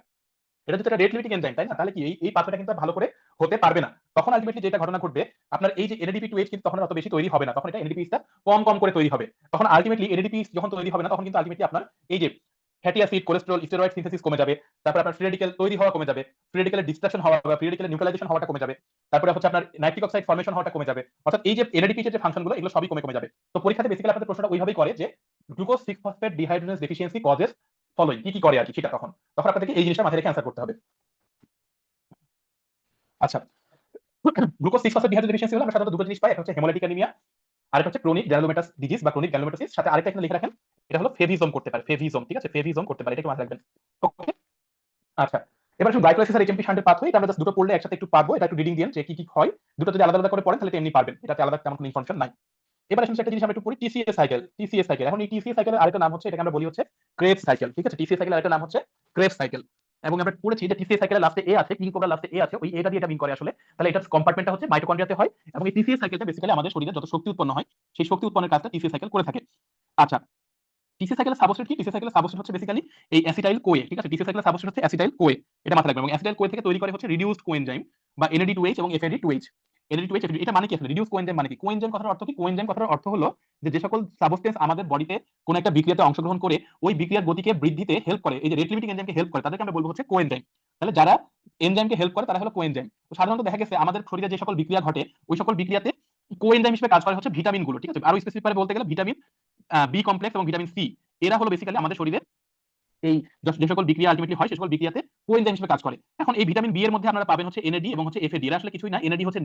এটা তো একটা রেট লিমিটিং এনজাইম, তাই না? তাহলে কি এই পাথওয়েটা কিন্তু ভালো করে হতে পারবে না। তখন আলটিমেটলি যেটা ঘটনা ঘটবে, আপনার এই যে এনএডিপি2এইচ কিন্তু তখন অত বেশি তৈরি হবে না, তখন এটা এনএডিপিএইচটা কম কম করে তৈরি হবে। তখন আলটিমেটলি এনএডিপি যখন তৈরি হবে না, তখন কিন্তু আলটিমেটলি আপনার এই যে fatty acid, cholesterol, steroid synthesis কমে যাবে, তারপর আপনার ফ্রি রেডিক্যাল তৈরি হওয়া কমে যাবে, ফ্রি রেডিক্যালের ডিস্ট্রাকশন হওয়া বা ফ্রি রেডিক্যালের নিউট্রালাইজেশন হওয়াটা কমে যাবে, তারপরে হচ্ছে আপনার নাইট্রিক অক্সাইড ফর্মেশন হওয়াটা কমে যাবে, অর্থাৎ এই যে এনএডিপি যে ফাংশনগুলো এগুলো সবই কমে কমে যাবে। তো পরীক্ষাতে বেসিক্যালি আপনাদের প্রশ্নটা ওইভাবেই করে যে glucose 6 phosphate dehydrogenase deficiency causes following, কি কি করে আর কি, সেটা তখন তখন আপনাদেরকে এই জিনিসটা মাথায় রেখে অ্যান্সার করতে হবে। আচ্ছা, গ্লুকোজ 6 ফসফেট ডিহাইড্রোজেনেস ডেফিসিয়েন্সি হলে আমরা সাধারণত দুটো জিনিস পাই, একটা হচ্ছে হেমোলাইটিক অ্যানিমিয়া, আরেকটা হচ্ছে ক্রনিক গ্র্যানুলোমেটাস ডিজিজ বা ক্রনিক গ্র্যানুলোমেটাসিস, সাথে আরেকটা এখানে লিখে রাখেন, এটা হলো ফেভিজম করতে পারে, ফেভিজম, ঠিক আছে? ফেভিজম করতে পারে, এটাকে মাথায় রাখবেন। ওকে, আচ্ছা, এবার শুধু গ্লাইকোলাইসিস আর এইচএমপি শান্টের পাথওয়ে, এটা আমরা জাস্ট দুটো পড়লে একসাথে একটু পারবো, এটা একটু রিডিং দিন যে কি কি হয়। দুটো যদি আলাদা আলাদা করে পড়েন তাহলে তো এমনি পারবেন, এটাতে আলাদা তেমন কোনো ইনফরমেশন নাই। এবার আসলে একটা জিনিস আমরা একটু পড়ি, টিসিএ সাইকেল। টিসিএ সাইকেল, এখন এই টিসিএ সাইকেলের আরেকটা নাম হচ্ছে, এটাকে আমরা বলি হচ্ছে ক্রেবস সাইকেল, ঠিক আছে? টিসিএ সাইকেলের আরেকটা নাম হচ্ছে ক্রেবস সাইকেল। এবং আমরা পড়েছি যে টিসিএ সাইকেলের লাস্টে এ আছে, কিং কোবরা লাস্টে এ আছে, ওই এটা দিয়ে এটা মিন করে আসলে। তাহলে এটার কম্পার্টমেন্টটা হচ্ছে মাইটোকন্ড্রিয়াতে হয়, এবং এই টিসিএ সাইকেলটা বেসিক্যালি আমাদের শরীরে যত শক্তি উৎপন্ন হয় সেই শক্তি উৎপন্নের কাজটা টিসিএ সাইকেল করে থাকে। আচ্ছা, টিসি সাইকেলের সাবস্ট্রেট কি? টিসি সাইকেলের সাবস্ট্রেট হচ্ছে বেসিক্যালি এই অ্যাসিটাইল কোয়ে, ঠিক আছে? টিসি সাইকেলের সাবস্ট্রেট হচ্ছে অ্যাসিটাইল কোয়ে, এটা মাথায় রাখবেন। এবং অ্যাসিটাইল কোয়ে থেকে তৈরি করে হচ্ছে রিডিউসড কোএনজাইম বা এনএডি2এইচ এবং এফএডি2এইচ। NAD2H FAD, এটা মানে কি আসলে রিডিউস কোএনজাইম মানে কি? কোএনজাইম কথার অর্থ কি? কোএনজাইম কথার অর্থ হলো যে সকল সাবস্টেন্স আমাদের বডিতে কোন একটা বিক্রিয়াতে অংশগ্রহণ করে ওই বিক্রিয়ার গতিকে বৃদ্ধিতে হেল্প করে, এই যে রেট লিমিটিং এনজাইমকে হেল্প করে, তাদেরকে আমরা বলবো হচ্ছে কোএনজাইম। তাহলে যারা এনজাইমকে হেল্প করে তারা হলো কোএনজাইম। তো সাধারণত দেখা গেছে আমাদের শরীরে যে সকল বিক্রিয়া ঘটে ওই সকল বিক্রিয়াতে কোএনজাইম হিসেবে কাজ করে হচ্ছে ভিটামিন গুলো, ঠিক আছে? আরো স্পেসিফিক ভাবে বলতে গেলে ভিটামিন বি কমপ্লেক্স এবং ভিটামিন সি, এরা হলো বেসিক্যালি আমাদের শরীরে এই যে সকল বিক্রিয়া আলটিমেটলি হয় সে সকল বিক্রিয়াতে কোএনজাইম হিসেবে কাজ করে। এখন এই ভিটামিন বি এর মধ্যে আপনারা পাবেন হচ্ছে এনএডি এবং হচ্ছে এফএডি। এরা আসলে কিছুই না, এনএডি হচ্ছে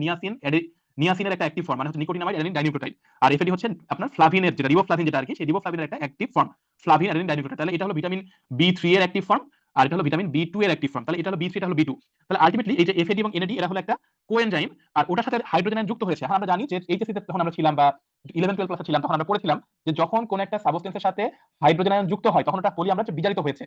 নিয়াসিনের একটা অ্যাক্টিভ ফর্ম, মানে হচ্ছে নিকোটিনামাইড অ্যাডেনিন ডাইনিউক্লিওটাইড, আর এফএডি হচ্ছে আপনার ফ্লাভিনের, যেটা রিবোফ্লাভিন যেটা আর কি, সেই রিবোফ্লাভিনের একটা active form, flavin adenine dinucleotide. তাহলে এটা হলো ভিটামিন বি3 এর অ্যাক্টিভ ফর্ম, আর এটা হলো ভিটামিন বি2 এর অ্যাক্টিভ ফর্ম। তাহলে এটা হলো বি3, এটা হলো বি2। তাহলে আলটিমেটলি এই যে এফএডি এবং এনএডি এরা হলো একটা কোএনজাইম, আর ওটার সাথে হাইড্রোজেন আয়ন যুক্ত হয়েছে। এখন আমরা জানি যে এইচএসসি তে যখন আমরা ছিলাম বা 11-12 ক্লাসে ছিলাম তখন আমরা পড়েছিলাম যে যখন কোন একটা সাবস্টেন্সের সাথে হাইড্রোজেন আয়ন যুক্ত হয় তখন ওটা বলি আমরা যে বিজারিত হয়েছে,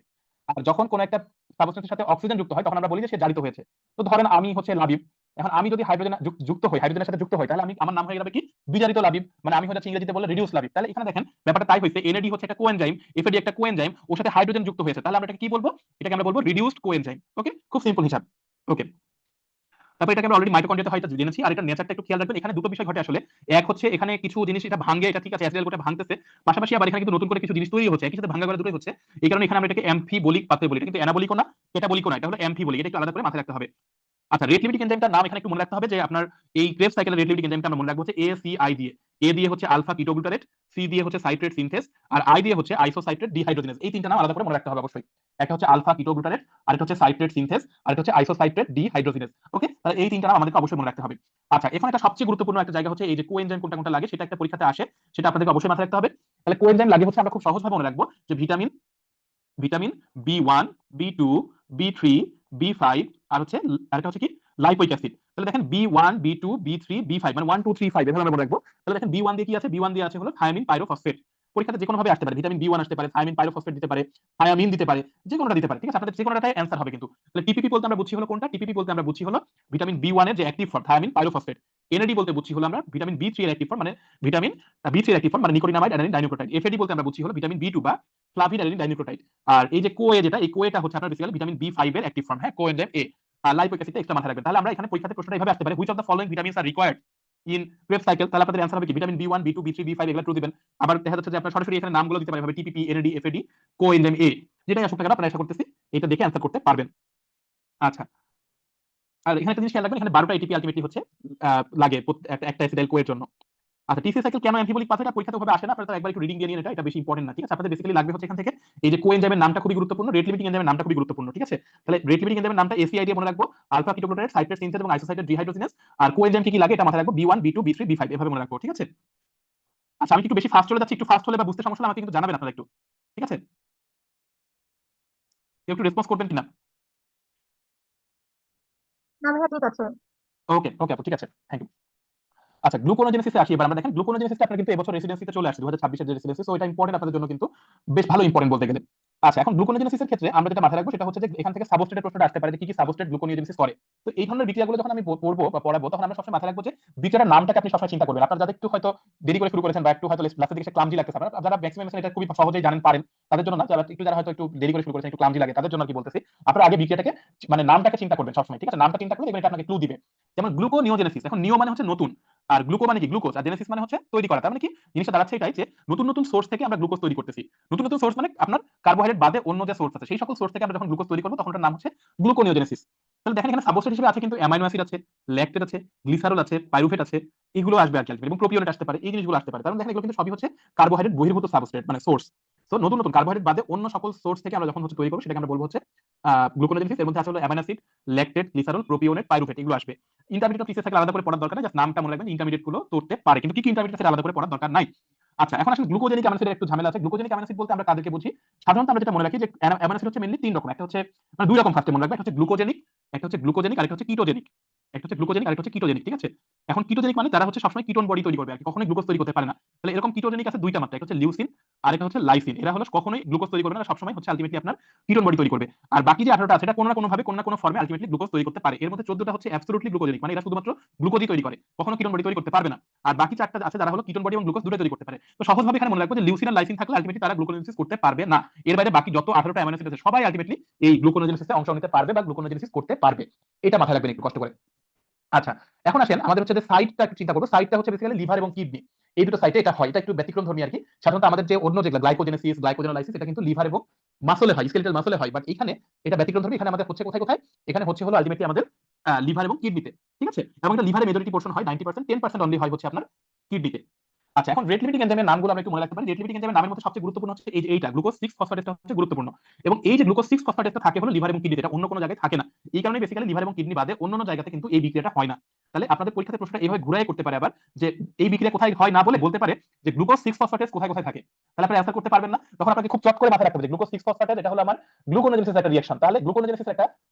আর যখন কোন একটা সাবস্টেন্সের সাথে অক্সিজেন যুক্ত হয় তখন আমরা বলি যে সে জারিত হয়েছে। তো ধরেন আমি হচ্ছে লাবিব, এখন আমি যদি হাইড্রোজেন যুক্ত হই, হাইড্রোজেনের সাথে যুক্ত হই, তাহলে আমি আমার নাম হয়ে যাবে কি বিজারিত লাবিব, মানে আমি হচ্ছে ইংরেজিতে বলে রিডিউস লাবিব। তাহলে এখানে দেখেন ব্যাপারটা তাই হয়েছে, এনএডি হচ্ছে একটা কোএনজাইম, এফএডি একটা কোএনজাইম, ওর সাথে হাইড্রোজেন যুক্ত হয়েছে, তাহলে আমরা এটাকে কি বলবো? এটাকে আমরা বলবো রিডিউসড কোএনজাইম। ওকে, খুব সিম্পল হিসাব। ওকে, তারপর এটাকে আমরা অলরেডি মাইটোকন্ড্রিয়াতে হয়তো জেনেছি। আর এটা নেচারটা একটু খেয়াল রাখবেন, এখানে দুটো বিষয় ঘটে আসলে। এক হচ্ছে এখানে কিছু জিনিস এটা ভাঙে, এটা ঠিক আছে অ্যাসিডাল কোটে ভাঙতেছে, পাশাপাশি আবার এখানে কিন্তু নতুন করে কিছু জিনিস তৈরি হচ্ছে, একই সাথে ভাঙা করা দুটোই হচ্ছে। এই কারণে এখানে আমরা এটাকে অ্যাম্ফিবোলিক পাথওয়ে বলি, এটা কিন্তু অ্যানাবলিকও না ক্যাটাবলিকও না, এটা হলো অ্যাম্ফিবোলিক, এটা একটু আলাদা করে মাথায় রাখতে হবে। আচ্ছা, রেট লিমিটিং এনজাইমটার নাম এখানে একটু মনে রাখতে হবে যে আপনার এই ক্রেবস সাইকেলের রেট লিমিটিং এনজাইমটা আমরা মনে রাখবো হচ্ছে ACI দিয়ে। এ দিয়ে হচ্ছে আলফা কিটোগ্লুটারেট, সি দিয়ে হচ্ছে সাইট্রেট সিনথেস, আর আই দিয়ে হচ্ছে আইসোসাইট্রেট ডিহাইড্রোজেনেজ। এই তিনটা নাম আলাদা করে মনে রাখতে হবে অবশ্যই। একটা হচ্ছে আলফা কিটোগ্লুটারেট, আরেকটা হচ্ছে সাইট্রেট সিনথেস, আরেকটা হচ্ছে আইসোসাইট্রেট ডিহাইড্রোজেনেজ। ওকে, তাহলে এই তিনটা নাম আমাদেরকে অবশ্যই মনে রাখতে হবে। আচ্ছা, এখন একটা সবচেয়ে গুরুত্বপূর্ণ একটা জায়গা হচ্ছে এই যে কোএনজাইম কোনটা কোনটা লাগে, সেটা একটা পরীক্ষাতে আসে, সেটা আপনাদেরকে অবশ্যই মাথায় রাখতে হবে। তাহলে কোএনজাইম লাগে হচ্ছে আমরা খুব সহজভাবে মনে রাখবো যে ভিটামিন ভিটামিন বি1, বি2, বি3, বি5, আর হচ্ছে আরেকটা হচ্ছে কি লাইপোইক অ্যাসিড। তাহলে দেখেন বি1, বি2, বি3, বি5, মানে 1 2 3 5 এভাবে আমরা মনে রাখবো। তাহলে দেখেন বি1 দিয়ে কি আছে? বি1 দিয়ে আছে হলো থায়ামিন পাইরোফসফেট। পরীক্ষাতে যে কোনো ভাবে আসতে পারে, ভিটামিন বি1 আসতে পারে, থায়ামিন পাইরোফসফেট দিতে পারে, থায়ামিন দিতে পারে, যে কোনোটা দিতে পারে, ঠিক আছে? আপনাদের যে কোনোটাই অ্যান্সার হবে কিন্তু। তাহলে টিপিপি বলতে আমরা বুঝি হলো কোনটা? টিপিপি বলতে আমরা বুঝি হলো ভিটামিন বি1 এর যে active form thymine pyrophosphate. NAD বলতে বুঝি হলো আমরা ভিটামিন বি3 এর অ্যাক্টিভ ফর্ম, মানে ভিটামিন বি3 এর অ্যাক্টিভ ফর্ম মানে নিকোটিনামাইড অ্যাডেনিন ডাইনিউক্লিওটাইড। এফএডি বলতে আমরা বুঝি হলো ভিটামিন বি2 বা ফ্লাভিন অ্যাডেনিন ডাইনিউক্লিওটাইড। আর এই যে কোএ যেটা, এই কোএটা হচ্ছে আপনার বেসিক্যালি ভিটামিন বি5 এর অ্যাক্টিভ ফর্ম, হ্যাঁ, কোএনজাইম এ। আর লাইপোইক অ্যাসিডটা এক্সট্রা মাথায় রাখবেন। তাহলে আমরা এখানে পরীক্ষাতে প্রশ্নটা এইভাবে আসতে পারে, which of the following vitamins R required in Krebs cycle. তাহলে আপনাদের অ্যান্সার হবে কি ভিটামিন বি1, বি2, বি3, বি5 এগুলো ট্রু দিবেন। আবার দেখা যাচ্ছে যে আপনার সরাসরি এখানে নামগুলো দিতে পারে, টিপিপি, এনএডি, এফএডি, কোএনজাইম এ, যেটাই আসুক না কেন আপনারা আশা করতেছি এটা দেখে অ্যান্সার করতে পারবেন। আচ্ছা, আর এখানে একটা জিনিস খেয়াল রাখবেন, এখানে 12টা এটিপি আলটিমেটলি হচ্ছে লাগে একটা অ্যাসিডাইল কোয়ের জন্য। আচ্ছা, টিসি সাইকেল কেন অ্যান্টিবলিক পাথওয়েটা পরীক্ষাতে ওভাবে আসে না, আপনারা একবার একটু রিডিং দিয়ে নিন, এটা বেশি ইম্পর্টেন্ট না, ঠিক আছে? আপনাদের বেসিক্যালি লাগবে হচ্ছে এখান থেকে এই যে কোএনজাইমের নামটা খুবই গুরুত্বপূর্ণ, রেট লিমিটিং এনজাইমের নামটা খুবই গুরুত্বপূর্ণ, ঠিক আছে? তাহলে রেট লিমিটিং এনজাইমের নামটা এসিআই দিয়ে মনে রাখবো, আলফা কিটোগ্লুটারেট, সাইট্রেট সিনথেস এবং আইসোসাইট্রেট ডিহাইড্রোজিনেজ। আর কোএনজাইম কি কি লাগে এটা মাথায় রাখবো, বি1, বি2, বি3, বি5 এভাবে মনে রাখবো, ঠিক আছে? আচ্ছা, আমি একটু বেশি ফাস্ট চলে যাচ্ছি, একটু ফাস্ট হলে বা বুঝতে সমস্যা হলে আমাকে কিন্তু জানাবেন আপনারা একটু, ঠিক আছে? কেউ একটু রেসপন্স করবেন কিনা? না ভাইয়া, ঠিক আছে। ওকে ওকে আপু, ঠিক আছে, থ্যাংক ইউ। আচ্ছা, গ্লুকোনোজেনেসিসে আসি এবার আমরা। দেখেন গ্লুকোনোজেনেসিসটা আপনার কিন্তু এবছর রেসিডেন্সিতে চলে আসছে, 2026 এর যে রেসিডেন্সি, সো এটা ইম্পর্টেন্ট আপনাদের জন্য, কিন্তু বেশ ভালো ইম্পর্টেন্ট বলতে গেলে। আচ্ছা, এখন গ্লুকোনোজেনেসিসের ক্ষেত্রে আমরা যেটা মাথায় রাখবো সেটা হচ্ছে যে এখান থেকে সাবস্ট্রেটের প্রশ্নটা আসতে পারে যে কি কি সাবস্ট্রেট গ্লুকোনোজেনেসিস করে। তো এই ধরনের বিক্রিয়াগুলো যখন আমি পড়বো বা পড়াবো তখন আমরা সবসময় মাথায় রাখবো যে বিক্রিয়ার নামটাকে আপনি সবসময় চিন্তা করবেন। আপনারা যাদের একটু হয়তো দেরি করে শুরু করেছেন বা একটু হয়তো লাস্টের দিকে ক্লামজি লাগতেছে, আপনারা যারা ম্যাক্সিমাম এটা খুবই সহজেই জানেন পারেন, তাদের জন্য না, যারা হয়তো একটু দেরি করে শুরু করেছেন, একটু ক্লামজি লাগে, তাদের জন্য কি বলতেছি, আপনারা আগে বিক্রিয়াটাকে মানে নামটাকে চিন্তা করবেন সবসময়, ঠিক আছে? নামটা চিন্তা করলে এটা আপনাকে ক্লু দিবে। যেমন গ্লুকোনিওজেনেসিস, এখন নিও মানে হচ্ছে নতুন, আর গ্লুকো মানে কি গ্লুকোজ, আর জেনেসিস মানে হচ্ছে তৈরি করা। তার মানে কি জিনিসটা দাঁড়াচ্ছে এটাই যে নতুন নতুন সোর্স থেকে আমরা গ্লুকোজ তৈরি করতেছি। নতুন নতুন সোর্স মানে আপনার কার্বোহাইড্রেট বাদে অন্য যে সোর্স আছে সেই সকল সোর্স থেকে আমরা যখন গ্লুকোজ তৈরি করবো তখন ওটার নাম হচ্ছে গ্লুকোনিওজেনেসিস। তাহলে দেখেন এখানে সাবস্ট্রেট হিসেবে আছে কিন্তু অ্যামাইনো অ্যাসিড আছে, ল্যাকটেট আছে, গ্লিসারল আছে, পাইরুভেট আছে, এগুলো আসবে আর কি, এবং প্রোপিওনেট আসতে পারে, এই জিনিসগুলো আসতে পারে। কারণ দেখেন এগুলো কিন্তু সবই হচ্ছে কার্বোহাইড্রেট বহির্ভূত সাবস্ট্রেট মানে সোর্স। তো নতুন নতুন কার্বোহাইড্রেট বাদে অন্য সকল সোর্স থেকে আমরা যখন হচ্ছে তৈরি করবো সেটাকে আমরা বলবো হচ্ছে গ্লুকোনোজেনেসিস। এর মধ্যে আছে হলো amino acid, lactate, glycerol, propionate, pyruvate, এগুলো আসবে। ইন্টারমিডিয়েট পিসে থাকলে আলাদা করে পড়ার দরকার নেই, জাস্ট নামটা মনে রাখবেন, ইন্টারমিডিয়েট গুলো করতে পারে, কিন্তু কি কি ইন্টারমিডিয়েট সেটা আলাদা করে পড়ার দরকার নাই। আচ্ছা, এখন আসলে গ্লুকোজেনিক অ্যামিনো অ্যাসিডের একটু ঝামেলা আছে। গ্লুকোজেনিক অ্যামিনো অ্যাসিড বলতে আমরা কাদেরকে বুঝি? সাধারণত আমরা যেটা মনে রাখি যে অ্যামিনো অ্যাসিড হচ্ছে মেইনলি তিন রকম, একটা হচ্ছে মানে দুই রকম ফার্স্টে মনে রাখবে, একটা হচ্ছে গ্লুকোজেনিক, একটা হচ্ছে গ্লুকোজেনিক, আর একটা হচ্ছে কিটোজেনিক। একটা হচ্ছে গ্লুকোজেনিক আর একটা হচ্ছে কিটোজেনিক, ঠিক আছে? এখন কিটোজেনিক মানে তারা হচ্ছে সবসময় কিটোন বডি তৈরি করবে আর কি, কখনোই গ্লুকোজ তৈরি করতে পারে না। তাহলে এরকম কিটোজেনিক আছে দুইটা মাত্রা, একটা হচ্ছে লিউসিন আর একটা হচ্ছে লাইসিন। এরা হলো কখনোই গ্লুকোজ তৈরি করবে না, সবসময় হচ্ছে আলটিমেটলি আপনার কিটোন বডি তৈরি করবে। আর বাকি যে 18টা আছে এটা কোনো না কোনো ভাবে কোনো না কোনো ফর্মে আলটিমেটলি গ্লুকোজ তৈরি করতে পারে। এর মধ্যে 14টা হচ্ছে অ্যাবসলিউটলি গ্লুকোজেনিক, মানে এরা শুধুমাত্র গ্লুকোজই তৈরি করে, কখনো কিটোন বডি তৈরি করতে পারবে না। আর বাকি 4টা আছে যারা হলো কিটোন বডি এবং গ্লুকোজ দুটোই তৈরি করতে পারে। তো সহজভাবে এখানে মনে রাখবো যে লিউসিন আর লাইসিন থাকলে আলটিমেটলি তারা গ্লুকোনোজেনেসিস করতে পারবে না। এর বাইরে বাকি যত 18টা অ্যামিনো অ্যাসিড আছে সবাই আলটিমেটলি এই গ্লুকোনোজেনেসিসে অংশ নিতে পারবে বা গ্লুকোনোজেনেসিস করতে পারবে। এটা মাথায় রাখবেন একটু কষ্ট করে। আচ্ছা, এখন আসেন আমাদের হচ্ছে যে সাইটটা একটু চিন্তা করবো। সাইটটা হচ্ছে বেসিক্যালি লিভার এবং কিডনি, এই দুটো সাইটে এটা হয়। এটা একটু ব্যতিক্রম ধর্মী আর কি। সাধারণত আমাদের যে অন্য যেগুলো গ্লাইকোজেনেসিস, গ্লাইকোজেনোলাইসিস, এটা কিন্তু লিভার এবং মাসলে হয়, স্কেলেটাল মাসলে হয়। বাট এখানে এটা ব্যতিক্রম ধর্মী। এখানে আমাদের হচ্ছে কোথায় কোথায়, এখানে হচ্ছে হলো আলটিমেটলি আমাদের লিভার এবং কিডনিতে, ঠিক আছে। এবং এটা লিভারে মেজরিটি পোর্শন হয় 90%, 10% অনলি হয় হচ্ছে আপনার কিডনিতে। আচ্ছা, এখন রেট লিমিটিং এনজাইমের নামগুলো আমরা একটু মনে রাখতে পারি। রেট লিমিটিং এনজাইমের নামের মধ্যে সবচেয়ে গুরুত্বপূর্ণ হচ্ছে এই যে এইটা গ্লুকোজ 6 ফসফেটেসটা হচ্ছে গুরুত্বপূর্ণ। এবং এই যে গ্লুকোজ 6 ফসফেটেসটা থাকে হলো লিভার এবং কিডনিতে, এটা অন্য কোনো জায়গায় থাকে না। এই কারণে বেসিক্যালি লিভার এবং কিডনি বাদে অন্যান্য জায়গাতে কিন্তু এই বিক্রিয়াটা হয় না। তাহলে আপনাদের পরীক্ষাতে প্রশ্নটা এইভাবে ঘুরাই করতে পারে আবার, যে এই বিক্রিয়া কোথায় হয় না বলে বলতে পারে যে গ্লুকোজ 6 ফসফেটেস কোথায় কোথায় থাকে। তাহলে আপনি অ্যান্সার করতে পারবেন না। তখন আপনাকে খুব চট করে মাথায় রাখতে হবে যে গ্লুকোজ 6 ফসফেটেস এটা হলো আমার গ্লুকোনোজেনেসিস একটা রিঅ্যাকশন। তাহলে গ্লুকোনোজেনেসিস একটা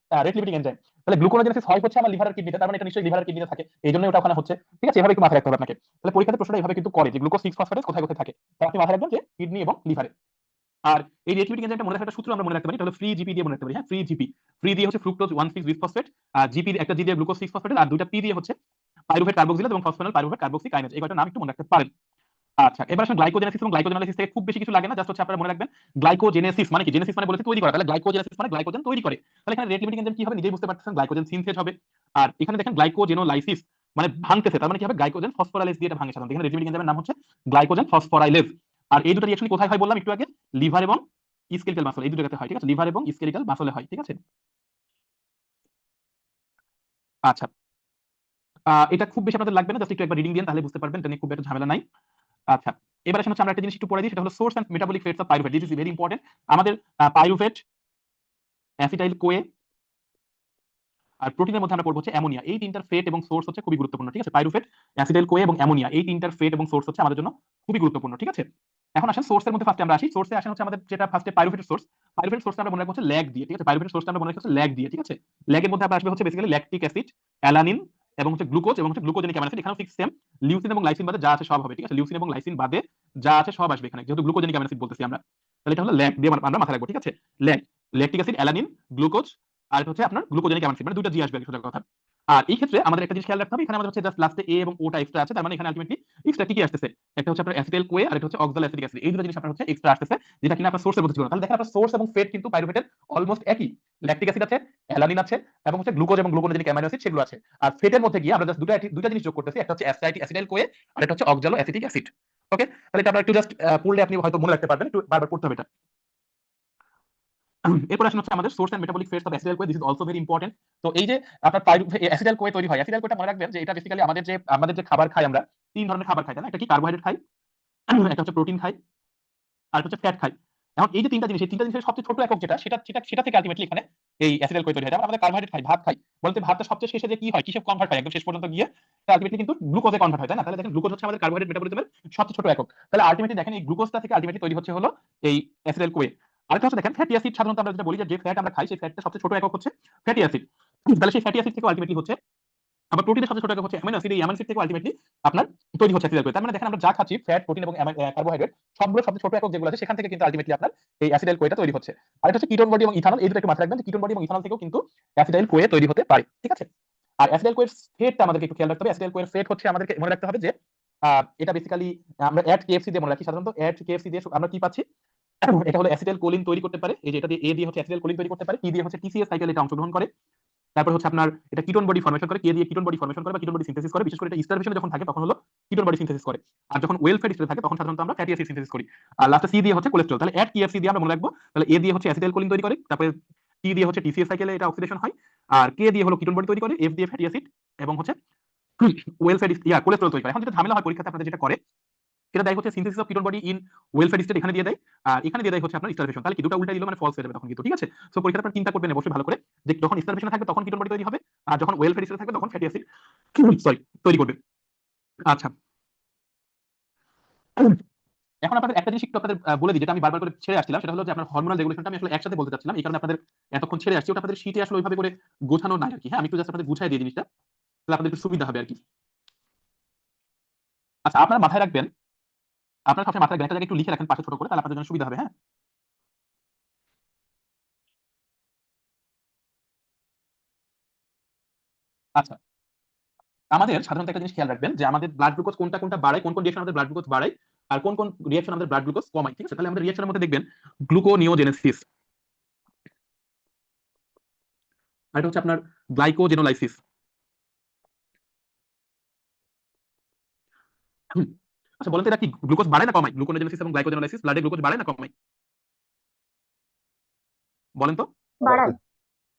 রেট লিমিটিং এনজাইম। তাহলে গ্লুকোনোজেনেসিস হয় হচ্ছে আমার লিভার আর কিডনিতে, তার মানে এটা নিশ্চয়ই লিভার আর কিডনিতে থাকে, এই জন্য ওটা ওখানে হচ্ছে। ঠিক আছে, এভাবে একটু মাথায় রাখতে হবে আপনাকে। তাহলে পরীক্ষাতে প্রশ্নটা এইভাবে কিন্তু করে যে গ্লুকোজ 6 ফসফেটেস কোথায় কোথায় থাকে। তাহলে আপনি মাথায় রাখবেন যে কিডনি এবং লিভারে। আর এই রেট লিমিটিং এনজাইমটা মনে রাখার একটা সূত্র আমরা মনে রাখতে পারি, এটা হলো ফ্রি জিপি দিয়ে মনে রাখতে পারি। হ্যাঁ, ফ্রি জিপি। ফ্রি দিয়ে হচ্ছে ফ্রুক্টোজ 1,6 বিসফসফেট, আর জিপি একটা জি দিয়ে গ্লুকোজ 6 ফসফেট, আর দুইটা পি দিয়ে হচ্ছে পাইরুভেট কার্বক্সিলেজ এবং ফসফেনল পাইরুভেট কার্বক্সি কাইনেজ। এই কয়টা নাম একটু মনে রাখতে পারেন। আচ্ছা, এবার আসলে গ্লাইকোজেনেসিস এবং গ্লাইকোজেনোলাইসিস থেকে খুব বেশি কিছু লাগে না, জাস্ট হচ্ছে আপনারা মনে রাখবেন গ্লাইকোজেনেসিস মানে কি, জেনেসিস মানে বলেছে তৈরি করা, তাহলে গ্লাইকোজেনেসিস মানে গ্লাইকোজেন তৈরি করে। তাহলে এখানে রেট লিমিটিং এনজাইম কি হবে নিজেই বুঝতে পারতেছেন, গ্লাইকোজেন সিনথেজ হবে। আর এখানে দেখেন গ্লাইকোজেনোলাইসিস মানে ভাঙতেছে, তার মানে কি হবে গ্লাইকোজেন ফসফোরাইলেজ দিয়ে এটা ভাঙে। সাধারণত এখানে রেট লিমিটিং এনজাইমের নাম হচ্ছে গ্লাইকোজেন ফসফোরাইলেজ। আর এই দুটো রিঅ্যাকশন কোথায় হয় বললাম একটু আগে, লিভার এবং স্কেলিটাল মাসল, এই দুটো জায়গাতে হয়। ঠিক আছে, লিভার এবং স্কেলিটাল মাসলে হয়। ঠিক আছে। আচ্ছা, এটা খুব বেশি আপনাদের লাগবে না, জাস্ট একটু একবার রিডিং দিন তাহলে বুঝতে পারবেন, এটা নিয়ে খুব একটা ঝামেলা নাই। আচ্ছা, এবার আসলে হচ্ছে আমরা একটা জিনিস একটু পড়ে দিই, সেটা হলো source and metabolic fates of pyruvate. This is very important. আমাদের পাইরুভেট, অ্যাসিটাইল কোয়ে আর প্রোটিনের মধ্যে আমরা পড়বো হচ্ছে অ্যামোনিয়া। এই তিনটার ফেট এবং সোর্স হচ্ছে খুবই গুরুত্বপূর্ণ। ঠিক আছে, পাইরুভেট, অ্যাসিটাইল কোয়ে এবং অ্যামোনিয়া, এই তিনটার ফেট এবং সোর্স হচ্ছে আমাদের জন্য খুবই গুরুত্বপূর্ণ। ঠিক আছে, এখন আসেন সোর্সের মধ্যে ফার্স্টে আমরা আসি। সোর্সে আসেন হচ্ছে আমাদের যেটা ফার্স্টে পাইরুভেটের সোর্স। পাইরুভেটের সোর্সটা আমরা মনে রাখবো হচ্ছে ল্যাগ দিয়ে। ঠিক আছে, পাইরুভেটের সোর্সটা আমরা মনে রাখবো হচ্ছে ল্যাগ দিয়ে। ঠিক আছে, ল্যাগের মধ্যে আবার আসবে হচ্ছে বেসিক্যালি ল্যাকটিক অ্যাসিড, অ্যালানিন এবং হচ্ছে গ্লুকোজ এবং হচ্ছে গ্লুকোজেনিক অ্যামাইনো অ্যাসিড। এখানেও ঠিক সেম, লিউসিন এবং লাইসিন বাদে যা আছে সব হবে। ঠিক আছে, লিউসিন এবং লাইসিন বাদে যা আছে সব আসবে এখানে, যেহেতু গ্লুকোজেনিক অ্যামাইনো অ্যাসিড বলতেছি আমরা। তাহলে এটা হলো ল্যাগ দিয়ে আমরা মাথায় রাখবো। ঠিক আছে, ল্যাগ, ল্যাকটিক অ্যাসিড, অ্যালানিন, গ্লুকোজ, আর এটা হচ্ছে আপনার গ্লুকোজেনিক অ্যামাইনো অ্যাসিড, মানে দুটো জি আসবে সোজা কথা। আর এই ক্ষেত্রে আমাদের একটা জিনিস খেয়াল রাখতে হবে, এখানে আমাদের হচ্ছে জাস্ট লাস্টে এ এবং ওটা এক্সট্রা আছে, তার মানে এখানে আলটিমেটলি এক্সট্রা কি কি আসতেছে, একটা হচ্ছে আপনার অ্যাসিটাইল কোয়ে আর একটা হচ্ছে অক্সাল অ্যাসিটিক অ্যাসিড। এই দুটো জিনিস আপনার হচ্ছে এক্সট্রা আসতেছে, যেটা কিনা আপনার সোর্সের মধ্যে ছিল না। তাহলে দেখেন আপনার সোর্স এবং ফেট কিন্তু পাইরুভেটের অলমোস্ট একই। ল্যাকটিক অ্যাসিড আছে, অ্যালানিন আছে এবং হচ্ছে গ্লুকোজ এবং গ্লুকোজেনিক অ্যামাইনো অ্যাসিড সেগুলো আছে। আর ফেটের মধ্যে গিয়ে আমরা জাস্ট দুটো জিনিস যোগ করতেছি, একটা হচ্ছে অ্যাসিটাইল কোয়ে আর একটা হচ্ছে অক্সালো অ্যাসিটিক অ্যাসিড। ওকে, তাহলে এটা আপনারা একটু জাস্ট পড়লে আপনি হয়তো মনে রাখতে পারবেন, একটু বারবার পড়তে হবে এটা। এরপর আসলে হচ্ছে আমাদের source and metabolic fates of acetyl CoA. This is also very important. তো এই যে আপনার অ্যাসিটাইল কোয়ে তৈরি হয়, অ্যাসিটাইল কোয়েটা মনে রাখবেন যে এটা বেসিক্যালি আমাদের যে খাবার খাই আমরা, তিন ধরনের খাবার খাই, তাই না? একটা কি কার্বোহাইড্রেট খাই, একটা হচ্ছে প্রোটিন খাই, আর একটা হচ্ছে ফ্যাট খাই। এখন এই যে তিনটা জিনিস, এই তিনটা জিনিসের সবচেয়ে ছোট একক যেটা, সেটা থেকে আলটিমেটলি এখানে এই অ্যাসিটাইল কোয়ে তৈরি হয়। যেমন আমাদের কার্বোহাইড্রেট খাই, ভাত খাই, বলতে ভাতটা সবচেয়ে শেষে যে কি হয়, কিসে কনভার্ট হয় একদম শেষ পর্যন্ত গিয়ে, আলটিমেটলি কিন্তু গ্লুকোজে কনভার্ট হয়, তাই না? তাহলে দেখেন গ্লুকোজ হচ্ছে আমাদের কার্বোহাইড্রেট মেটাবলিজমের সবচেয়ে ছোট একক। তাহলে আলটিমেটলি দেখেন এই গ্লুকোজটা থেকে আলটিমেটলি তৈরি হচ্ছে হলো এই অ্যাসিটাইল কোয়ে। আরেকটা হচ্ছে দেখেন ফ্যাটি অ্যাসিড। সাধারণত আমরা যেটা বলি যে ফ্যাট আমরা খাই, সেই ফ্যাটটা সবচেয়ে ছোট একক হচ্ছে ফ্যাটি অ্যাসিড। তাহলে সেই ফ্যাটি অ্যাসিড থেকে আলটিমেটলি হচ্ছে আবার প্রোটিনের সবচেয়ে ছোট একক হচ্ছে অ্যামিনো অ্যাসিড। এই অ্যামিনো অ্যাসিড থেকে আলটিমেটলি আপনার তৈরি হচ্ছে অ্যাসিটাইল কোয়ে। তার মানে দেখেন আমরা যা খাচ্ছি, ফ্যাট, প্রোটিন এবং কার্বোহাইড্রেট, সবগুলো সবচেয়ে ছোট একক যেগুলো আছে সেখান থেকে কিন্তু আলটিমেটলি আপনার এই অ্যাসিটাইল কোয়েটা তৈরি হচ্ছে। আর এটা হচ্ছে কিটোন বডি এবং ইথানল, এই দুটো একটু মাথায় রাখবেন যে কিটোন বডি এবং ইথানল থেকেও কিন্তু অ্যাসিটাইল কোয়ে তৈরি হতে পারে। ঠিক আছে, আর অ্যাসিটাইল কোয়ের ফেটটা আমাদেরকে একটু খেয়াল রাখতে হবে। অ্যাসিটাইল কোয়ের ফেট হচ্ছে আমাদেরকে মনে রাখতে হবে যে এটা বেসিক্যালি আমরা অ্যাট কেএফসি দিয়ে মনে রাখি। সাধারণত অ্যাট কেএফসি দিয়ে আমরা কি পাচ্ছি, এটা হলো অ্যাসিটাইল কোলিন তৈরি করতে পারে। এই যে এটা দিয়ে এ দিয়ে হচ্ছে অ্যাসিটাইল কোলিন তৈরি করতে পারে, টি দিয়ে হচ্ছে টিসিএস সাইকেল এটা অংশগ্রহণ করে। তারপর হচ্ছে আপনার এটা কিটোন বডি ফর্মেশন করে, কে দিয়ে কিটোন বডি ফর্মেশন করে বা কিটোন বডি সিনথেসিস করে। বিশেষ করে এটা স্টারভেশনে যখন থাকে তখন হলো কিটোন বডি সিনথেসিস করে। আর যখন ওয়েল ফেড স্টেটে থাকে তখন সাধারণত আমরা ফ্যাটি অ্যাসিড সিনথেসিস করি। আর লাস্টে সি দিয়ে হচ্ছে কোলেস্টেরল। তাহলে এট কিএফসি দিয়ে আমরা মনে রাখবো। তাহলে এ দিয়ে হচ্ছে অ্যাসিটাইল কোলিন তৈরি করে, তারপরে টি দিয়ে হচ্ছে টিসিএস সাইকেলে এটা অক্সিডেশন হয়, আর কে দিয়ে হলো কিটোন বডি তৈরি করে, এফ দিয়ে ফ্যাটি অ্যাসিড এবং হচ্ছে ওয়েল ফেড কোলেস্টেরল তৈরি করে। এখন যেটা ঝামেলা হয় পরীক্ষাতে আপনাদের যেটা করে, সেটা দেয় হচ্ছে synthesis of ketone body in welfare state, এখানে দিয়ে দেয়। আর এখানে দিয়ে দেয় হচ্ছে আপনার স্টারভেশন। তাহলে কি দুটো উল্টা দিল মানে ফলস হয়ে যাবে তখন কিন্তু। ঠিক আছে, সো পরীক্ষাটা আপনারা চিন্তা করবেন অবশ্যই ভালো করে, যে যখন স্টারভেশন থাকবে তখন কিটোন বডি তৈরি হবে, আর যখন ওয়েলফেয়ার স্টেটে থাকবে তখন ফ্যাটি অ্যাসিড সরি তৈরি করবে। আচ্ছা, এখন আপনাদের একটা জিনিস একটু আপনাদের বলে দিই, যেটা আমি বারবার করে ছেড়ে আসছিলাম, সেটা হলো যে আপনার হরমোনাল রেগুলেশনটা আমি আসলে একসাথে বলতে চাচ্ছিলাম, এই কারণে আপনাদের এতক্ষণ ছেড়ে আসছি। ওটা আপনাদের শীটে আসলে ওইভাবে করে গোছানো নাই আর কি। হ্যাঁ, আমি একটু জাস্ট আপনাদের গুছাই দিই জিনিসটা, তাহলে আপনাদের একটু সুবিধা হবে আর কি। আচ্ছা, আপনারা মাথায় রাখবেন, আপনারা সবসময় মাথায় রাখবেন, একটা জায়গায় একটু লিখে রাখেন পাশে ছোট করে, তাহলে আপনাদের জন্য সুবিধা হবে। হ্যাঁ, আচ্ছা, আমাদের সাধারণত একটা জিনিস খেয়াল রাখবেন যে আমাদের ব্লাড গ্লুকোজ কোনটা কোনটা বাড়ায়, কোন কোন রিঅ্যাকশন আমাদের ব্লাড গ্লুকোজ বাড়ায়, আর কোন কোন রিঅ্যাকশন আমাদের ব্লাড গ্লুকোজ কমায়। ঠিক আছে, তাহলে আমাদের রিঅ্যাকশনের মধ্যে দেখবেন গ্লুকোনিওজেনেসিস, আর এটা হচ্ছে আপনার গ্লাইকোজেনোলাইসিস, হুম। আচ্ছা বলেন তো এটা কি গ্লুকোজ বাড়ায় না কমায়? গ্লুকোনেজেনেসিস এবং গ্লাইকোজেনোলাইসিস ব্লাডে গ্লুকোজ বাড়ায় না কমায়? বলেন তো। বাড়ায়।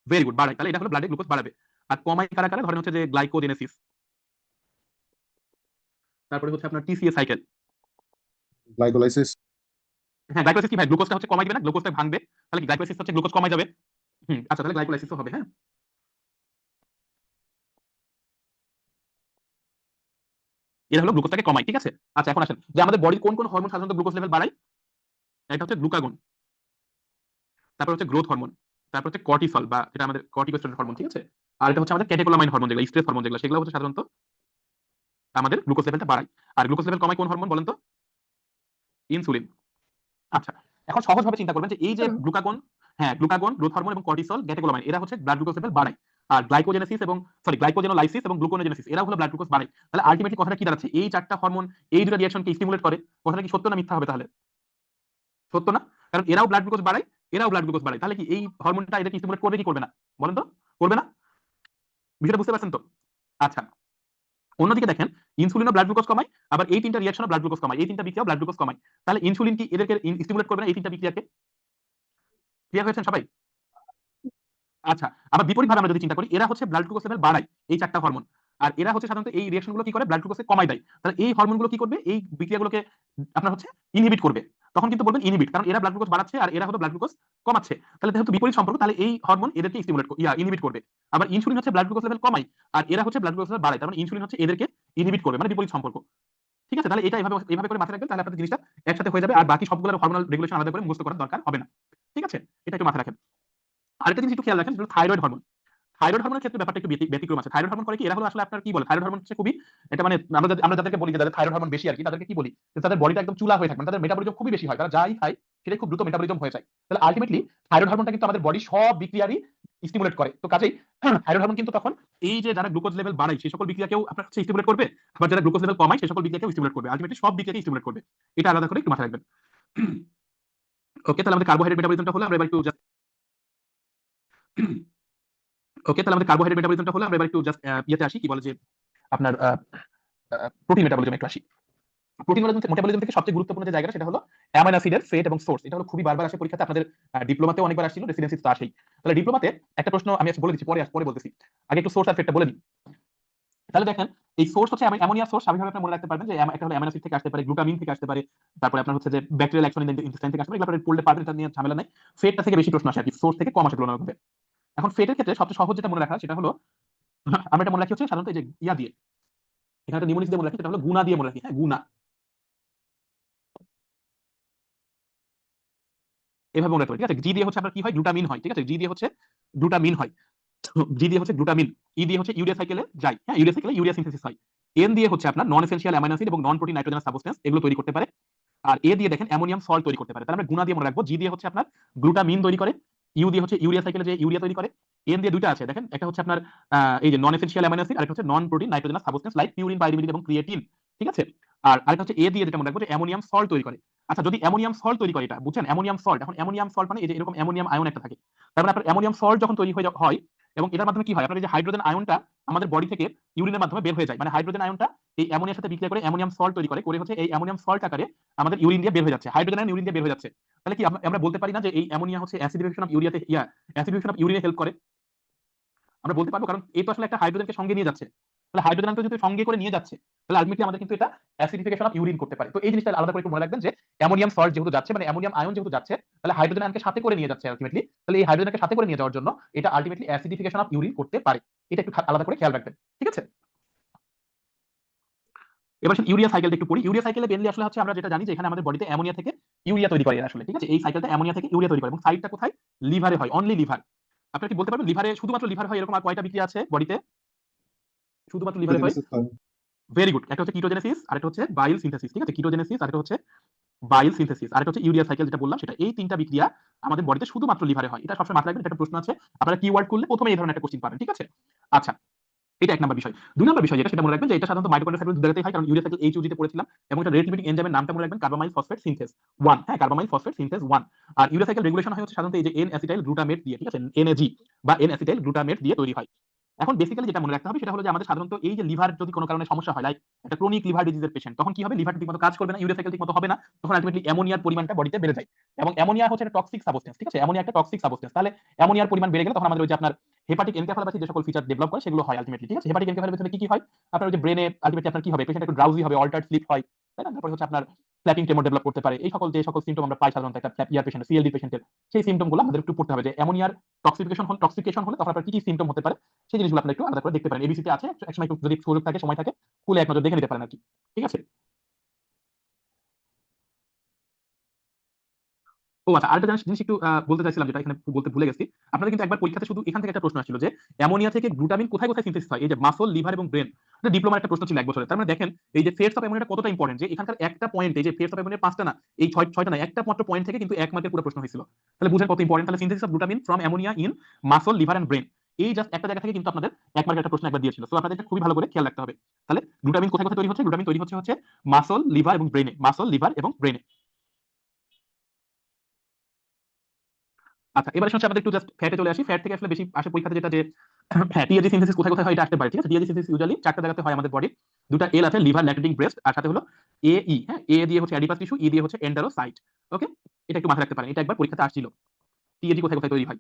ভেরি গুড, বাড়ায়। তাহলে এটা হলো ব্লাডে গ্লুকোজ বাড়াবে। আর কমায় কারা কারা? ধরেন হচ্ছে যে গ্লাইকোজেনেসিস, তারপরে হচ্ছে আপনার টিসিএ সাইকেল। গ্লাইকোলাইসিস। হ্যাঁ, গ্লাইকোলাইসিস কি ভাই গ্লুকোজটা হচ্ছে কমাই দিবে না, গ্লুকোজটা ভাঙবে, তাহলে কি গ্লাইকোলাইসিস হচ্ছে গ্লুকোজ কমাই যাবে? আচ্ছা তাহলে গ্লাইকোলাইসিসও হবে। হ্যাঁ, এটা হলো গ্লুকোজটাকে কমাই, ঠিক আছে। আচ্ছা এখন আসেন যে আমাদের বডির কোন কোন হরমোন সাধারণত গ্লুকোজ লেভেল বাড়ায়। এটা হচ্ছে গ্লুকাগন, তারপর হচ্ছে গ্রোথ হরমোন, তারপর হচ্ছে কর্টিসল বা যেটা আমাদের কর্টিকোস্টেরয়েড হরমোন, ঠিক আছে। আর এটা হচ্ছে আমাদের ক্যাটেকোলামাইন হরমোন, যেগুলো স্ট্রেস হরমোন, যেগুলো সেগুলো হচ্ছে সাধারণত আমাদের গ্লুকোজ লেভেলটা বাড়ায়। আর গ্লুকোজ লেভেল কমায় কোন হরমোন বলেন তো? ইনসুলিন। আচ্ছা, এখন সহজভাবে চিন্তা করবেন যে এই যে গ্লুকাগন, হ্যাঁ গ্লুকাগন, গ্রোথ হরমোন এবং কর্টিসল, গ্যাটেকোলামাইন, এরা হচ্ছে ব্লাড গ্লুকোজ লেভেল বাড়ায়। আর গ্লাইকোজেনেসিস এবং গ্লাইকোজেনোলাইসিস এবং গ্লুকোনেজেনেসিস এরা হলো ব্লাড গ্লুকোজ বাড়ায়। তাহলে আলটিমেটলি কথাটা কি দাঁড়াচ্ছে? এই চারটা হরমোন এই দুটো রিঅ্যাকশনকে স্টিমুলেট করে। কথাটা কি সত্য না মিথ্যা হবে তাহলে? সত্য না? কারণ এরাও ব্লাড গ্লুকোজ বাড়ায়, এরাও ব্লাড গ্লুকোজ বাড়ায়। তাহলে কি এই হরমোনটা এদেরকে স্টিমুলেট করবে কি করবে না? বলেন তো। করবে না? বিষয়টা বুঝতে পারছেন তো? আচ্ছা, অন্যদিকে দেখেন ইনসুলিনও ব্লাড গ্লুকোজ কমায়, আবার এই তিনটা রিঅ্যাকশনও ব্লাড গ্লুকোজ কমায়, এই তিনটা বিক্রিয়াও ব্লাড গ্লুকোজ কমায়। তাহলে ইনসুলিন কি এদেরকে স্টিমুলেট করবে না এই তিনটা বিক্রিয়াকে? ক্লিয়ার হয়েছেন সবাই? আচ্ছা, আবার বিপরীতভাবে আমরা যদি চিন্তা করি, এরা হচ্ছে ব্লাড গ্লুকোজ লেভেল বাড়ায়, এই চারটা হরমোন। আর এরা হচ্ছে সাধারণত এই রিঅ্যাকশন গুলো কি করে? ব্লাড গ্লুকোজকে কমায় দেয়। তাহলে এই হরমোনগুলো কি করবে? এই বিক্রিয়াগুলোকে আপনার হচ্ছে ইনহিবিট করবে। তখন কিন্তু বলবেন ইনহিবিট, কারণ এরা ব্লাড গ্লুকোজ বাড়াচ্ছে আর এরা হলো ব্লাড গ্লুকোজ কমাচ্ছে। তাহলে যেহেতু বিপরীত সম্পর্ক, তাহলে এই হরমোন এদেরকে স্টিমুলেট ইনহিবিট করবে। আবার ইনসুলিন হচ্ছে ব্লাড গ্লুকোজ লেভেল কমায়, আর এরা হচ্ছে ব্লাড গ্লুকোজ লেভেল বাড়ায়, তার মানে ইনসুলিন হচ্ছে এদেরকে ইনহিবিট করবে, মানে বিপরীত সম্পর্ক। ঠিক আছে, তাহলে এটা এভাবে এভাবে করে মাথায় রাখবেন, তাহলে আপনাদের জিনিসটা একসাথে হয়ে যাবে, আর বাকি সবগুলোর হরমোনাল রেগুলেশন আলাদা করে মুখস্থ করার দরকার হবে না। ঠিক আছে, এটা একটু মাথায় রাখেন। আরেকটা জিনিস একটু খেয়াল রাখেন, সেটা থাইরয়েড হরমোন। থাইরয়েড হরমোনের ক্ষেত্রে ব্যাপারটা একটু ব্যতিক্রম আছে। থাইরয়েড হরমোন করে কি, এরা হলো আসলে আপনার কি বলে, থাইরয়েড হরমোন হচ্ছে খুবই, এটা মানে আমরা যাদেরকে বলি যে যাদের থাইরয়েড হরমোন বেশি আর কি, তাদেরকে কি বলি যে তাদের বডিটা একদম চুলা হয়ে থাকে, মানে তাদের মেটাবলিজম খুবই বেশি হয়, তারা যাই খায় সেটাই খুব দ্রুত মেটাবলিজম হয়ে যায়। তাহলে আলটিমেটলি থাইরয়েড হরমোনটা কিন্তু আমাদের বডি সব বিক্রিয়ারই স্টিমুলেট করে। তো কাজেই থাইরয়েড হরমোন কিন্তু তখন এই যে যারা গ্লুকোজ লেভেল বাড়ায় সেই সকল বিক্রিয়াকেও আপনার হচ্ছে স্টিমুলেট করবে, আবার যারা গ্লুকোজ লেভেল কমায় সেই সকল বিক্রিয়াকেও স্টিমুলেট করবে, আলটিমেটলি সব বিক্রিয়াকে স্টিমুলেট করবে। এটা আলাদা করে একটু মাথায় রাখবেন। ওকে, তাহলে আমাদের কার্বোহাইড্রেট মেটাবলিজমটা হলো, আমরা এবার একটু জাস্ট ওকে, তাহলে আমাদের কার্বোহাইড্রেট মেটাবলিজমটা হলো, আমরা এবার একটু জাস্ট ইয়েতে আসি, কি বলে যে আপনার প্রোটিন মেটাবলিজম একটু আসি। প্রোটিন মেটাবলিজম থেকে সবচেয়ে গুরুত্বপূর্ণ যে জায়গাটা সেটা হলো অ্যামাইনো অ্যাসিডের ফেট এবং সোর্স। এটা হলো খুবই বারবার আসে পরীক্ষাতে, আপনাদের ডিপ্লোমাতেও অনেকবার আসছিল, রেসিডেন্সি তো আসেই। তাহলে ডিপ্লোমাতে একটা প্রশ্ন আমি বলে দিচ্ছি, পরে বলতেছি, আগে একটু সোর্স আর ফেটটা বলে নিই। তাহলে দেখেন এই সোর্স হচ্ছে অ্যামোনিয়া সোর্স, স্বাভাবিকভাবে আপনি মনে রাখতে পারবেন যে একটা হলো অ্যামাইনো অ্যাসিড থেকে আসতে পারে, গ্লুটামিন থেকে আসতে পারে, তারপরে আপনার হচ্ছে যে ব্যাকটেরিয়াল অ্যাকশন ইন ইন্টেস্টাইন থেকে আসতে পারে, এগুলো পড়লে পারবেন, এটা নিয়ে ঝামেলা নাই। ফেটটা থেকে বেশি প্রশ্ন আসে আর কি, সোর্স থেকে কম আসে তুলনামূলকভাবে। এখন ফেটের ক্ষেত্রে সবচেয়ে সহজ যেটা মনে রাখা সেটা হলো আমরা এটা মনে রাখি হচ্ছে সাধারণত এই যে ইয়া দিয়ে, এখানে একটা নিউমোনিক্স দিয়ে মনে রাখি, সেটা হলো গুণা দিয়ে মনে রাখি। হ্যাঁ, গুণা এভাবে মনে রাখতে হবে, ঠিক আছে। জি দিয়ে হচ্ছে আপনার কি হয়? গ্লুটামিন হয়, ঠিক আছে। জি দিয়ে হচ্ছে গ্লুটামিন হয়, জি দিয়ে হচ্ছে গ্লুটামিন, ই দিয়ে হচ্ছে ইউরিয়া সাইকেলে যায়, হ্যাঁ ইউরিয়া সাইকেলে ইউরিয়া সিনথেসিস হয়। এন দিয়ে হচ্ছে আপনার নন এসেনশিয়াল অ্যামাইনো অ্যাসিড এবং নন প্রোটিন নাইট্রোজেনাস সাবস্টেন্স এগুলো তৈরি করতে পারে। আর এ দিয়ে দেখেন অ্যামোনিয়াম সল্ট তৈরি করতে পারে। তাহলে আমরা গুণা দিয়ে মনে রাখবো। জি দিয়ে হচ্ছে আপনার গ্লুটামিন তৈরি করে, ইউ দিয়ে হচ্ছে ইউরিয়া সাইকেলে যে ইউরিয়া তৈরি করে, এন দিয়ে দুইটা আছে দেখেন, একটা হচ্ছে আপনার এই যে নন এসেনশিয়াল অ্যামাইনো অ্যাসিড, আর একটা হচ্ছে non protein nitrogenous substance like purine, pyrimidine এবং ক্রিয়েটিন, ঠিক আছে। আর আরেকটা হচ্ছে এ দিয়ে যেটা মনে রাখবো যে অ্যামোনিয়াম সল্ট তৈরি করে। আচ্ছা, যদি অ্যামোনিয়াম সল্ট তৈরি করে, এটা বুঝছেন অ্যামোনিয়াম সল্ট, এখন অ্যামোনিয়াম সল্ট মানে এই যে এরকম অ্যামোনিয়াম আয়ন একটা থাকে, তার মানে আপনার অ্যামোনিয়াম সল্ট যখন তৈরি হয় এবং এটার মাধ্যমে কি হয়, আপনার এই যে হাইড্রোজেন আয়নটা আমাদের বডি থেকে ইউরিনের মাধ্যমে বের হয়ে যায়, মানে হাইড্রোজেন আয়নটা এই অ্যামোনিয়ার সাথে বিক্রিয়া করে অ্যামোনিয়াম সল্ট তৈরি করে হচ্ছে এই অ্যামোনিয়াম সল্ট আকারে আমাদের ইউরিন দিয়ে বের হয়ে যাচ্ছে, হাইড্রোজেন আয়ন ইউরিন দিয়ে বের হয়ে যাচ্ছে। তাহলে কি আমরা বলতে পারি না যে এই অ্যামোনিয়া হচ্ছে অ্যাসিডিফিকেশন অফ ইউরিয়াতে অ্যাসিডিফিকেশন অফ ইউরিনে হেল্প করে? আমরা বলতে পারবো, কারণ এই তো আসলে একটা হাইড্রোজেনকে সঙ্গে নিয়ে যাচ্ছে। তাহলে হাইড্রোজেন আয়নকে যদি সঙ্গে করে নিয়ে যাচ্ছে, তাহলে আলটিমেটলি আমাদের কিন্তু এটা অ্যাসিডিফিকেশন অফ ইউরিন করতে পারে। তো এই জিনিসটা আলাদা করে একটু মনে রাখবেন যে অ্যামোনিয়াম সল্ট যেহেতু যাচ্ছে, মানে অ্যামোনিয়াম আয়ন যেহেতু যাচ্ছে, তাহলে হাইড্রোজেন আয়নকে সাথে করে নিয়ে যাচ্ছে আলটিমেটলি, তাহলে এই হাইড্রোজেনকে সাথে করে নিয়ে যাওয়ার জন্য এটা আলটিমেটলি অ্যাসিডিফিকেশন অফ ইউরিন করতে পারে। এটা একটু আলাদা করে খেয়াল রাখবেন, ঠিক আছে। এবার ইউরিয়া সাইকেলটা একটু পড়ি। ইউরিয়া সাইকেলে মেইনলি আসলে হচ্ছে আমরা যেটা জানি যে এখানে আমাদের বডিতে অ্যামোনিয়া থেকে ইউরিয়া তৈরি করে এরা আসলে, ঠিক আছে। এই সাইকেলটা অ্যামোনিয়া থেকে ইউরিয়া তৈরি করে, এবং সাইডটা কোথায়? লিভারে হয়, অনলি লিভার। আপনারা কি বলতে পারবেন লিভারে, শুধুমাত্র লিভার হয় এরকম আর কয়টা বিক্রিয়া আছে বডিতে? শুধুমাত্র লিভারে হয়। ভেরি গুড, একটা হচ্ছে কিটোজেনেসিস, আরেকটা হচ্ছে বাইল সিনথেসিস, ঠিক আছে। কিটোজেনেসিস, আরেকটা হচ্ছে বাইল সিনথেসিস, আরেকটা হচ্ছে ইউরিয়া সাইকেল যেটা বললাম সেটা। এই তিনটা বিক্রিয়া আমাদের বডিতে শুধুমাত্র লিভারে হয়। এটা সবসময় মাথায় রাখবেন, এটা একটা প্রশ্ন আছে, আপনারা কিওয়ার্ড করলে প্রথমে এই ধরনের একটা কোশ্চেন পাবেন, ঠিক আছে। আচ্ছা, এটা এক নাম্বার বিষয়। দুই নাম্বার বিষয় যেটা, সেটা মনে রাখবেন যে এটা সাধারণত মাইটোকন্ড্রিয়াল সাইকেল দুটাতেই হয়, কারণ ইউরিয়া সাইকেল এইচওজি তে পড়েছিলাম, এবং এটা রেট লিমিটিং এনজাইমের নামটা মনে রাখবেন, কার্বামাইল ফসফেট সিনথেস 1। হ্যাঁ, কার্বামাইল ফসফেট সিনথেস 1। আর ইউরিয়া সাইকেল রেগুলেশন হয় হচ্ছে সাধারণত এই যে এন অ্যাসিটাইল গ্লুটামেট দিয়ে, ঠিক আছে, এনএজি বা এন অ্যাসিটাইল গ্লুটামেট দিয়ে তৈরি হয়। এখন বেসিক্যালি যেটা মনে রাখতে হবে সেটা হলো যে আমাদের সাধারণত এই যে লিভার যদি কোনো কারণে সমস্যা হয়, লাইক একটা ক্রনিক লিভার ডিজিজের পেশেন্ট, তখন কি হবে, লিভার ঠিকমতো কাজ করবে না, ইউরিয়া সাইকেল ঠিকমতো হবে না, তখন আলটিমেটলি অ্যামোনিয়ার পরিমাণটা বডিতে বেড়ে যায়। এবং অ্যামোনিয়া হচ্ছে একটা টক্সিক সাবস্টেন্স, ঠিক আছে, অ্যামোনিয়া একটা টক্সিক সাবস্টেন্স। তাহলে অ্যামোনিয়ার পরিমাণ বেড়ে গেলে তখন আমাদের ওই যে আপনার হেপাটিক এনকেফালোপ্যাথি যে সকল ফিচার ডেভেলপ করে সেগুলো হয় আলটিমেটলি, ঠিক আছে। হেপাটিক এনকেফালোপ্যাথিতে কি হয়, আপনার ওই যে ব্রেনে আলটিমেটলি আপনার কি হবে, পেশেন্ট একটু ড্রাউজি হবে, অল্টার্ড স্লিপ হয়, তাই না। তারপরে হচ্ছে আপনার ফ্ল্যাপিং ট্রেমর ডেভেলপ করতে পারে। এই সকল যে সকল সিম্পটম আমরা পাই সাধারণত একটা ইয়ার পেশেন্ট, সিএলডি পেশেন্টের, সেই সিম্পটমগুলো আমাদের একটু পড়তে হবে যে অ্যামোনিয়ার টক্সিফিকেশন হলে তখন আপনার কি কি সিম্পটম হতে পারে, সেই জিনিসগুলো আপনারা একটু আলাদা করে দেখতে পারেন। এবিসিতে আছে, একসময় একটু যদি সুযোগ থাকে, সময় থাকে, খুলে এক নজর দেখে নিতে পারেন আর কি, ঠিক আছে। ও আচ্ছা, আরেকটা জিনিস একটু বলতে চাইছিলাম, যেটা এখানে বলতে ভুলে গেছি। আপনাদের কিন্তু একবার পরীক্ষাতে শুধু এখান থেকে একটা প্রশ্ন আসছিল যে অ্যামোনিয়া থেকে গ্লুটামিন কোথায় কোথায় সিনথেসিস হয়, এই যে মাসল, লিভার এবং ব্রেন। এটা ডিপ্লোমার একটা প্রশ্ন ছিল এক বছরে। তার মানে দেখেন এই যে ফেটস অফ অ্যামোনিয়াটা কতটা ইম্পর্টেন্ট, যে এখানকার একটা পয়েন্ট, এই যে ফেটস অফ অ্যামোনিয়া পাঁচটা না, এই ছয়টা না, একটা মাত্র পয়েন্ট থেকে কিন্তু 1 মার্কের পুরো প্রশ্ন হয়েছিল। তাহলে বুঝেন কত ইম্পর্টেন্ট। তাহলে synthesis of glutamine from ammonia in muscle, liver and brain, এই জাস্ট একটা জায়গা থেকে কিন্তু আপনাদের 1 মার্কের একটা প্রশ্ন একবার দিয়েছিল। সো আপনাদের এটা খুবই ভালো করে খেয়াল রাখতে হবে। তাহলে গ্লুটামিন কোথায় কোথায় তৈরি হচ্ছে, গ্লুটামিন তৈরি হচ্ছে মাসল, লিভার এবং ব্রেনে, মাসল, লিভার এবং ব্রেনে। আচ্ছা, এবার হচ্ছে আমাদের একটু জাস্ট ফ্যাটে চলে আসি। ফ্যাট থেকে আসলে বেশি আসে পরীক্ষাতে যেটা, যে হ্যাঁ, টিএজি সিনথেসিস কোথায় কোথায় হয় এটা আসতে পারে, ঠিক আছে। টিএজি সিনথেসিস ইউজুয়ালি 4টা জায়গাতে হয় আমাদের বডি। দুটো এল আছে, লিভার, ল্যাক্টেটিং ব্রেস্ট, আর সাথে হলো এ ই, হ্যাঁ, এ দিয়ে হচ্ছে অ্যাডিপাস টিস্যু, ই দিয়ে হচ্ছে এন্ডারোসাইট। ওকে, এটা একটু মাথায় রাখতে পারেন, এটা একবার পরীক্ষাতে আসছিল, টিএজি কোথায় কোথায় তৈরি হয়।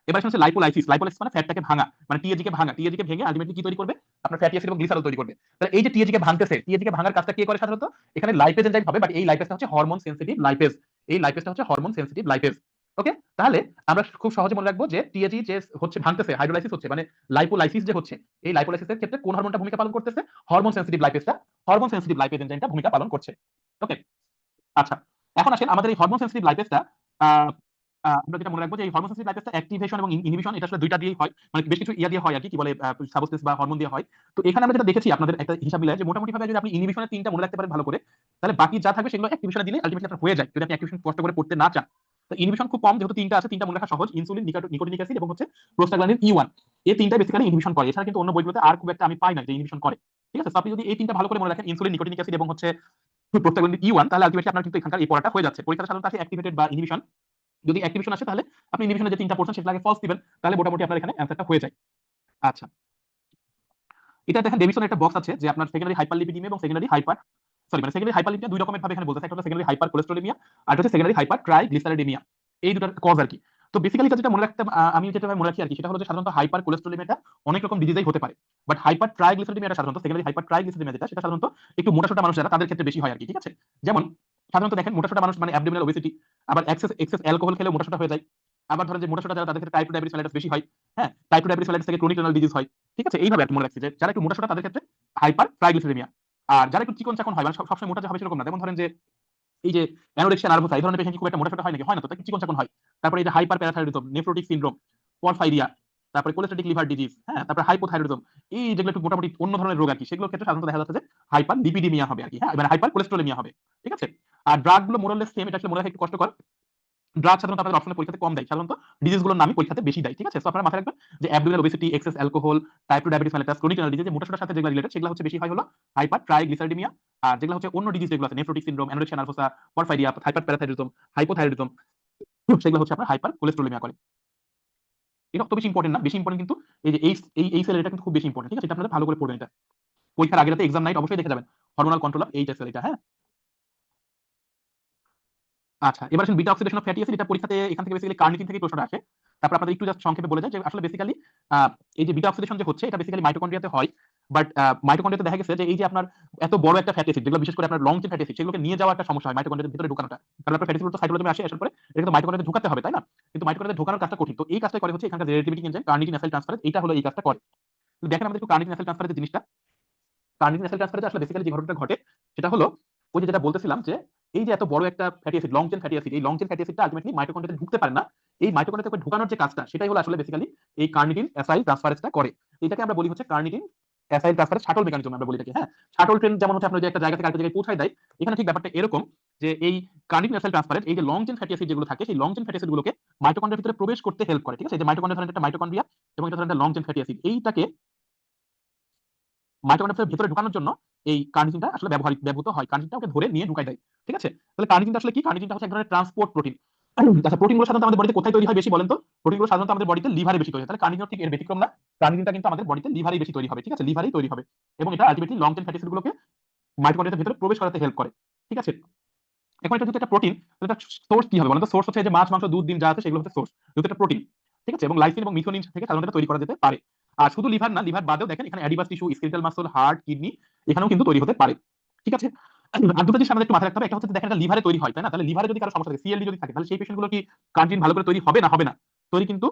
এবার হচ্ছে লাইপোলাইসিস। লাইপোলাইসিস মানে ফ্যাটটাকে ভাঙা, মানে টিএজি কে ভাঙা। টিএজি কে ভেঙে আলটিমেটলি কি তৈরি করবে, আপনার ফ্যাটি অ্যাসিড এবং গ্লিসারল তৈরি করবে। তাহলে এই যে টিএজি কে ভাঙতেছে, টিএজি কে ভাঙার কাজটা কে করে সাধারণত, এখানে লাইপেজ এনজাইম হবে, বাট এই লাইপেজটা হচ্ছে হরমোন সেনসিটিভ লাইপেজ। এই লাইপেজটা হচ্ছে হরমোন সেনসিটিভ লাইপেজ। ওকে, তাহলে আমরা খুব সহজে মনে রাখবো যে টিএজি যে হচ্ছে ভাঙতেছে, হাইড্রোলাইসিস হচ্ছে, মানে লাইপোলাইসিস যে হচ্ছে, এই লাইপোলাইসিসের ক্ষেত্রে কোন হরমোনটা ভূমিকা পালন করতেছে, হরমোন সেনসিটিভ লাইপেজটা, হরমোন সেনসিটিভ লাইপেজ এনজাইমটা ভূমিকা পালন করছে। ওকে, আচ্ছা, এখন আসেন আমাদের এই হরমোন সেনসিটিভ লাইপেজটা, আমরা যেটা মনে রাখবো যে এই হরমোন সেনসিটিভ লাইপেজটা অ্যাক্টিভেশন এবং ইনহিবিশন, এটা আসলে দুইটা দিয়েই হয়, মানে বেশ কিছু ইয়া দিয়ে হয় আর কি বলে, সাবস্টেন্স বা হরমোন দিয়ে হয়। তো এখানে আমরা যেটা দেখেছি আপনাদের একটা হিসাব মিলায়, যে মোটামুটি ভাবে যদি আপনি ইনহিবিশনের 3টা মনে রাখতে পারেন ভালো করে, তাহলে বাকি যা থাকবে সেগুলো অ্যাক্টিভেশনে দিলে আলটিমেটলি আপনার হয়ে যায়, যদি আপনি অ্যাক্টিভেশন কষ্ট করে পড়তে না চান। তো ইনহিবিশন খুব কম, যেহেতু 3টা আছে, 3টা মনে রাখা সহজ, ইনসুলিন, নিকোটিনিক অ্যাসিড এবং হচ্ছে প্রোস্টাগ্ল্যান্ডিন E1। এই 3টাই বেসিক্যালি ইনহিবিশন করে, এছাড়া কিন্তু অন্য বইগুলোতে আর খুব একটা আমি পাই না যে ইনহিবিশন করে, ঠিক আছে। তো আপনি যদি এই 3টা ভালো করে মনে রাখেন, ইনসুলিন, নিকোটিনিক অ্যাসিড এবং হচ্ছে প্রোস্টাগ্ল্যান্ডিন E1, তাহলে আলটিমেটলি আপনার কিন্তু এখানকার এই পড়াটা হয়ে যাচ্ছে। পরীক্ষাটা সাধারণত আসে অ্যাক্টিভেটেড বা ইনহিবিশন। যদি অ্যাক্টিভেশন আসে তাহলে আপনি ইনহিবিশনের যে 3টা পোরশন সেটা আগে ফলস দিবেন, তাহলে মোটামুটি আপনার এখানে অ্যান্সারটা হয়ে যায়। আচ্ছা, এটা দেখেন ডেভিসনের একটা বক্স আছে, যে আপনার সেকেন্ডারি হাইপারলিপিডিমিয়া এবং সেকেন্ডারি হাইপার, সরি মানে সেকেন্ডারি হাইপারলিপিডিমিয়া দুই রকমের ভাবে এখানে বলতেছে, একটা হলো সেকেন্ডারি হাইপার কোলেস্টেরোলেমিয়া, আর হচ্ছে সেকেন্ডারি হাইপার ট্রাইগ্লিসারিডেমিয়া। এই দুটার কজ আর কি। তো বেসিক্যালি যেটা মনে রাখতে, আমি যেটা মনে রাখি আর কি, সেটা হলো যে সাধারণত হাইপার কোলেস্টেরোলেমিয়াটা অনেক রকম ডিজিজেই হতে পারে, বাট হাইপার ট্রাইগ্লিসারিডেমিয়াটা সাধারণত, সেকেন্ডারি হাইপার ট্রাইগ্লিসারিডেমিয়া যেটা, সেটা সাধারণত একটু মোটাসোটা মানুষ যারা তাদের ক্ষেত্রে বেশি হয় আর কি, ঠিক আছে। যেমন সাধারণত দেখেন মোটাসোটা মানুষ মানে অ্যাবডোমিনাল ওবেসিটি, আবার এক্সেস অ্যালকোহল খেলে মোটাসোটা হয়ে যায়। আবার ধরেন যে মোটাসোটা যারা, তাদের ক্ষেত্রে টাইপ 2 ডায়াবেটিস মেলাইটাস বেশি হয়। হ্যাঁ, টাইপ 2 ডায়াবেটিস মেলাইটাস থেকে ক্রনিক রিনাল ডিজিজ হয়, ঠিক আছে। এইভাবে আপনি মনে রাখছি যে যারা একটু মোটাসোটা তাদের ক্ষেত্রে হাইপার ট্রাইগ্লিসারিডেমিয়া। আর যারা একটু চিকন চাকন হয়, মানে সবসময় মোটা যে হবে সেরকম না, যেমন ধরেন যে এই যে অ্যানোরেক্সিয়া নার্ভোসা, এই ধরনের পেশেন্ট কি খুব একটা মোটাসোটা হয় নাকি, হয় না তো, তাকে চিকন চাকন হয়। তারপরে এই যে hyper parathyroidism, nephrotic syndrome, porphyria, তারপরে কোলেস্টেটিক লিভার ডিজিজ, হ্যাঁ, তারপরে হাইপোথাইরয়েডিজম, এই যেগুলো একটু মোটামুটি অন্য ধরনের রোগ আর কি, সেগুলোর ক্ষেত্রে সাধারণত দেখা যাচ্ছে যে হাইপার লিপিডিমিয়া হবে আর কি, হ্যাঁ, মানে হাইপার কোলেস্টেরোলেমিয়া হবে, ঠিক আছে। আর ড্রাগ গুলো মোরালেস সেম, এটা আসলে মনে রাখা একটু কষ্টকর। ড্রাগ সাধারণত আপনাদের অপশনে পরীক্ষাতে কম দেয়, সাধারণত ডিজিজগুলোর নামই পরীক্ষাতে বেশি দেয়, ঠিক আছে। তো আপনারা মাথায় রাখবেন যে abdominal obesity, excess alcohol, type 2 diabetes mellitus, chronic renal disease, মোটাসোটার সাথে যেগুলো রিলেটেড সেগুলো হচ্ছে বেশি হয় হলো হাইপার ট্রাইগ্লিসারিডেমিয়া। আর যেগুলো হচ্ছে অন্য ডিজিজ যেগুলো আছে, nephrotic syndrome, anorexia nervosa, porphyria, hyperparathyroidism, hypothyroidism, সেগুলো হচ্ছে আপনার হাইপার কোলেস্টেরোলেমিয়া করে। এটা অত বেশি ইম্পর্টেন্ট না, বেশি ইম্পর্টেন্ট কিন্তু এই যে এই সেল, এটা কিন্তু খুব বেশি ইম্পর্টেন্ট, ঠিক আছে। এটা আপনারা ভালো করে পড়বেন, এটা পরীক্ষার আগের রাতে এক্সাম নাইট অবশ্যই দেখে যাবেন, হরমোনাল কন্ট্রোল অফ এইচএসএল, এটা, হ্যাঁ। আচ্ছা, এবার আসেন beta oxidation of fatty acid. এটা পরীক্ষাতে এখান থেকে বেসিক্যালি কার্নিটিন থেকে প্রশ্নটা আসে। তারপর আপনাদের একটু জাস্ট সংক্ষেপে বলে যায় যে আসলে বেসিক্যালি এই যে বিটা অক্সিডেশন যে হচ্ছে, এটা বেসিক্যালি মাইটোকন্ড্রিয়াতে হয়। বাট মাইটোকন্ড্রিয়াতে দেখা গেছে যে এই যে আপনার এত বড় একটা ফ্যাটি অ্যাসিড, যেগুলো বিশেষ করে আপনার লং চেইন ফ্যাটি অ্যাসিড, সেগুলোকে নিয়ে যাওয়া একটা সমস্যা হয় মাইটোকন্ড্রিয়ার ভিতরে ঢোকানোটা। কারণ আপনার ফ্যাটি অ্যাসিড তো সাইটোপ্লাজমে আসে, আসার পরে এটা কিন্তু মাইটোকন্ড্রিয়াতে ঢোকাতে হবে, তাই না। কিন্তু মাইটোকন্ড্রিয়াতে ঢোকানোর কাজটা কঠিন। তো এই কাজটা করে হচ্ছে এখানকার relativity enzyme carnitine acyl transferase, এটা হলো এই কাজটা করে। তো দেখেন আমাদের একটু কার্নিটিন অ্যাসাইল ট্রান্সফারেজ জিনিসটা, কার্নিটিন অ্যাসাইল ট্রান্সফারেজ আসলে বেসিক্যালি যে ঘটনাটা ঘটে সেটা হলো ওই যে যেটা বলতেছিলাম, যে এই যে এত বড় একটা fatty acid, long chain fatty acid, এই লং চেইন ফ্যাটি অ্যাসিডটা আলটিমেটলি মাইটোকন্ড্রিয়াতে ঢুকতে পারে না। এই মাইটোকন্ড্রিয়াতে ঢোকানোর যে কাজটা, সেটাই হলো আসলে বেসিক্যালি এই কার্নিটিন অ্যাসাইল ট্রান্সফারেজটা করে। এটাকে আমরা বলি হচ্ছে carnitine acyl transferase shuttle mechanism, আমরা বলি এটাকে, হ্যাঁ। শাটল ট্রেন যেমন হচ্ছে আপনার যে একটা জায়গা থেকে আরেকটা জায়গায় পৌঁছায় দেয়, এখানে ঠিক ব্যাপারটা এরকম, যে এই কার্নিটিন অ্যাসাইল ট্রান্সফারেজ এই যে লং চেইন ফ্যাটি অ্যাসিড যেগুলো থাকে, সেই লং চেইন ফ্যাটি অ্যাসিড গুলোকে মাইটোকন্ড্রিয়ার ভিতরে প্রবেশ করতে হেল্প করে, ঠিক আছে। এই যে মাইটোকন্ড্রিয়া ধরেন একটা মাইটোকন্ড্রিয়া এবং এটা ধরেন একটা লং চেইন ফ্যাটি অ্যাসিড, এইটাকে মাইটোকন্ড্রিয়ার ভেতরে ঢোকানোর জন্য এই কার্নিটিনটা আসলে ব্যবহৃত হয়, কার্নিটিনটা ওকে ধরে নিয়ে ঢুকাই দেয়, ঠিক আছে। তাহলে কার্নিটিনটা আসলে কি, কার্নিটিনটা হচ্ছে এক ধরনের ট্রান্সপোর্ট প্রোটিন। আচ্ছা, প্রোটিনগুলো সাধারণত আমাদের বডিতে কোথায় তৈরি হয় বেশি বলেন তো? প্রোটিনগুলো সাধারণত আমাদের বডিতে লিভারে বেশি তৈরি হয়। তাহলে কার্নিটিন ঠিক এর ব্যতিক্রম না। কার্নিটিনটা কিন্তু আমাদের বডিতে লিভারেই বেশি তৈরি হবে, ঠিক আছে? লিভারেই তৈরি হবে এবং এটা আলটিমেটলি লং চেইন ফ্যাটি অ্যাসিডগুলোকে মাইটোকন্ড্রিয়ার ভিতরে প্রবেশ করাতে হেল্প করে, ঠিক আছে? এখন এটা যেহেতু একটা প্রোটিন, এটা সোর্স কি হবে বলেন তো? সোর্স হচ্ছে এই যে মাছ, মাংস, দুধ, ডিম যা আছে সেগুলো হচ্ছে সোর্স, যেহেতু এটা প্রোটিন, ঠিক আছে? এবং লাইসিন এবং মিথিওনিন থেকে সাধারণত এটা তৈরি করা যেতে পারে। আর শুধু লিভার না, লিভার বাদেও দেখেন এখানে adipose tissue, skeletal muscle, heart, kidney এখানেও কিন্তু তৈরি হতে পারে, ঠিক আছে? আর দুটো জিনিস আমাদের একটু মাথায় রাখতে হবে, একটা হচ্ছে দেখেন এটা লিভারে তৈরি হয়, তাই না? তাহলে লিভারে যদি কারো সমস্যা থাকে, সিএলডি যদি থাকে, তাহলে সেই পেশেন্টগুলো কি কার্নিটিন ভালো করে তৈরি হবে না? হবে না, তৈরি কিন্তু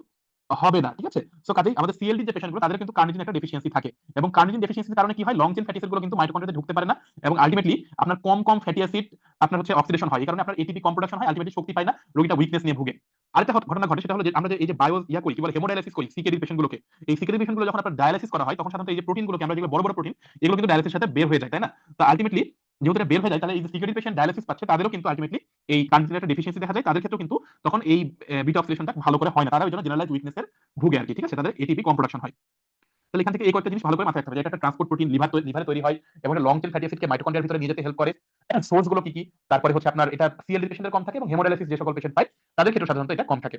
হবে না, ঠিক আছে? সো কাজেই আমাদের সিএলডি যে পেশেন্টগুলো তাদের কিন্তু কার্নিটিন একটা ডেফিসিয়েন্সি থাকে, এবং কার্নিটিন ডেফিসিয়েন্সির কারণে কি হয়, লং চেইন ফ্যাটি অ্যাসিডগুলো কিন্তু মাইটোকন্ড্রিয়াতে ঢুকতে পারে না, এবং আলটিমেটলি আপনার কম কম ফ্যাটি অ্যাসিড আপনার হচ্ছে অক্সিডেশন হয়, এই কারণে আপনার এটিপি কম প্রোডাকশন হয়, আলটিমেটলি শক্তি পায় না, রোগীটা উইকনেস নিয়ে ভুগে। আরেকটা ঘটনা ঘটে, সেটা হলো যে আমরা যে এই যে বায়ো ইয়া করি, কি বলে, হেমোডায়ালিসিস করি সিকেডি পেশেন্টগুলোকে, এই সিকেডি পেশেন্টগুলো যখন আপনার ডায়ালিসিস করা হয় তখন সাধারণত এই যে প্রোটিনগুলোকে আমরা যেগুলো বড় বড় প্রোটিন, এগুলো কিন্তু ডায়ালিসিসের সাথে বের হয়ে যায়, তাই না? তো আলটিমেটলি যেহেতু এটা বের হয়ে যায়, তাহলে এই যে সিকেডি পেশেন্ট ডায়ালিসিস পাচ্ছে তাদেরও কিন্তু আলটিমেটলি এই কার্নিটিনের একটা ডেফিসিয়েন্সি দেখা যায়, তাদের ক্ষেত্রেও কিন্তু তখন এই বিটা অক্সিডেশনটা ভালো করে হয় না, তারা ওই জন্য জেনারেলাইজ উইকনেসের ভুগে আর কি, ঠিক আছে? তাদের এটিপি কম প্রোডাকশন হয়। তাহলে এখান থেকে এই কয়েকটা জিনিস ভালো করে মাথায় রাখতে হবে, যে এটা একটা ট্রান্সপোর্ট প্রোটিন, লিভারে তৈরি হয় এবং এটা লং চেইন ফ্যাটি অ্যাসিডকে মাইটোকন্ড্রিয়ার ভিতরে নিয়ে যেতে হেল্প করে। সোর্স গুলো কি কি? তারপরে হচ্ছে আপনার এটা সিএলডি পেশেন্টের কম থাকে এবং হেমোডায়ালিসিস যে সকল পেশেন্ট পায় তাদের ক্ষেত্রে সাধারণত এটা কম থাকে।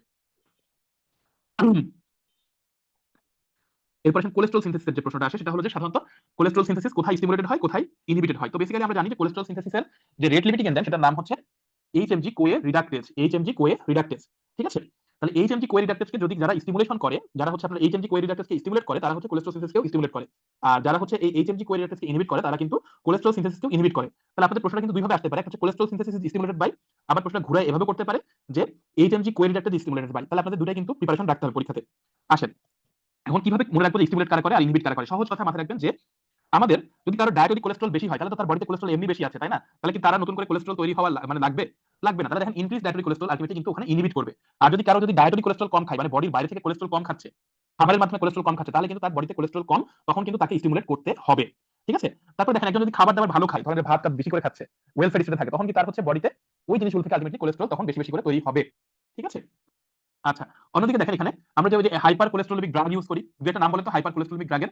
এরপর কোলেস্ট্রল সিনথেসিসের যে প্রশ্নটা আসে, সেটা হলো যে সাধারণত কোলেস্ট্রল সিনথেসিস কোথায় স্টিমুলেটেড হয়, কোথায় ইনহিবিটেড হয়? তো বেসিক্যালি আমরা জানি যে কোলেস্ট্রল সিনথেসিসের যে রেট লিমিটিং এনজাইম সেটার নাম হচ্ছে এইচএমজি কোয়ে রিডাকটেজ, এইচএমজি কোয়ে রিডাকটেজ, ঠিক আছে? তাহলে এইচএমজি কোয়ে রিডাকটেজকে যদি যারা স্টিমুলেশন করে, যারা হচ্ছে আপনার এইচএমজি কোয়ে রিডাকটেজকে স্টিমুলেট করে, তারা হচ্ছে কোলেস্ট্রল সিনথেসিসকেও স্টিমুলেট করে। আর যারা হচ্ছে এই এইচএমজি কোয়ে রিডাকটেজকে ইনহিবিট করে, তারা কিন্তু কোলেস্ট্রল সিনথেসিসকেও ইনহিবিট করে। তাহলে আপনাদের প্রশ্নটা কিন্তু দুই ভাবে আসতে পারে, একটা হচ্ছে cholesterol synthesis is stimulated by, আবার প্রশ্নটা ঘুরে এভাবে করতে পারে যে এইচএমজি কোয়ে রিডাকটেজ স্টিমুলেটেড বাই। তাহলে আপনাদের দুটাই কিন্তু প্রিপারেশন রাখতে হবে পরীক্ষাতে। আসেন, এখন কিভাবে মনে রাখবো যে স্টিমুলেট কারা করে আর ইনহিবিট কারা করে? সহজ কথা মাথায় রাখবেন যে আমাদের যদি কারো ডায়েটরি কোলেস্ট্রল বেশি হয়, তাহলে তো তার বডিতে কোলেস্ট্রল এমনি বেশি আছে, তাই না? তাহলে কি তারা নতুন করে কোলেস্ট্রল তৈরি হওয়া মানে লাগবে? লাগবে না। তাহলে দেখেন ইনক্রিজ ডায়েটরি কোলেস্ট্রল আলটিমেটলি কিন্তু ওখানে ইনহিবিট করবে। আর যদি কারো ডায়েটরি কোলেস্ট্রল কম খায়, মানে বডির বাইরে থেকে কোলেস্ট্রল কম খাচ্ছে, খাবারের মাধ্যমে কোলেস্ট্রল কম খাচ্ছে, তাহলে কিন্তু তার বডিতে কোলেস্ট্রল কম, তখন কিন্তু তাকে স্টিমুলেট করতে হবে, ঠিক আছে? তারপর দেখেন একজন যদি খাবার দাবার ভালো খায়, ধরেন যে ভাতটা বেশি করে খাচ্ছে, ওয়েল ফ্যাটিসে থাকে, তখন কি তার হচ্ছে বডিতে ওই জিনিসগুলো থেকে আলটিমেটলি কোলেস্ট্রল তখন বেশি বেশি করে তৈরি হবে, ঠিক আছে? আচ্ছা, অন্যদিকে দেখেন এখানে আমরা যে ওই যে হাইপার কোলেস্ট্রলিক ড্রাগ ইউজ করি, দুইটা নাম বলেন তো হাইপার কোলেস্ট্রলিক ড্রাগের।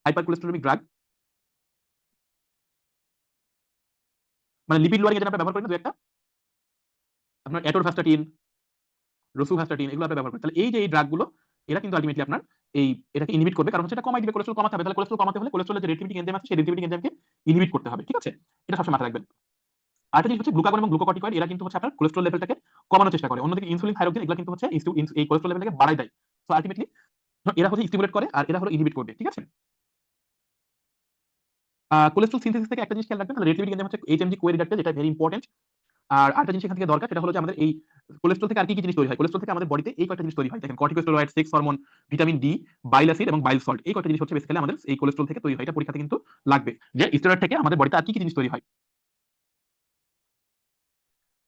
হাইপার কোলেস্ট্রলিক ড্রাগ মানে লিপিড লোয়ারিং এজেন্ট আমরা ব্যবহার করি না, দুই একটা, আপনার অ্যাটোরভাস্টাটিন, রোসুভাস্টাটিন, এগুলো আমরা ব্যবহার করি। তাহলে এই যে এই ড্রাগগুলো, এরা কিন্তু আলটিমেটলি আপনার এই এটাকে ইনহিবিট করবে, কারণ হচ্ছে এটা কমাই দিবে, কোলেস্ট্রল কমাতে হবে। তাহলে কোলেস্ট্রল কমাতে হলে কোলেস্ট্রলের যে রেট লিমিটিং এনজাইম আছে সেই রেট লিমিটিং এনজাইমকে ইনহিবিট করতে হবে, ঠিক আছে? এটা সবসময় মাথায় রাখবেন। আরেকটা জিনিস হচ্ছে গ্লুকাগন এবং গ্লুকোকর্টিকয়েড, এরা কিন্তু হচ্ছে আপনার কোলেস্ট্রল লেভেলটাকে কমানোর চেষ্টা করে। অন্যদিকে ইনসুলিন, থাইরোক্সিন এগুলো কিন্তু হচ্ছে এই কোলেস্ট্রল লেভেলটাকে বাড়ায় দেয়। সো আলটিমেটলি এরা হচ্ছে স্টিমুলেট করে আর এরা হলো ইনহিবিট করবে, ঠিক আছে? কোলেস্ট্রল সিনথেসিস থেকে একটা জিনিস খেয়াল রাখবেন, তাহলে রেট লিমিটিং এনজাইম হচ্ছে এইচএমজি কোয়ে রিডাকটেজ, এটা ভেরি ইম্পর্টেন্ট। আর আরেকটা জিনিস এখান থেকে দরকার, সেটা হলো যে আমাদের এই কোলেস্ট্রল থেকে আর কি কি জিনিস তৈরি হয়? কোলেস্ট্রল থেকে আমাদের বডিতে এই কয়েকটা জিনিস তৈরি হয়, দেখেন corticosteroid, sex hormone, vitamin D, বাইল অ্যাসিড এবং বাইল সল্ট, এই কয়েকটা জিনিস হচ্ছে বেসিক্যালি আমাদের এই কোলেস্ট্রল থেকে তৈরি হয়। এটা পরীক্ষাতে কিন্তু লাগবে যে স্টেরয়েড থেকে আমাদের বডিতে আর কি কি জিনিস তৈরি হয়।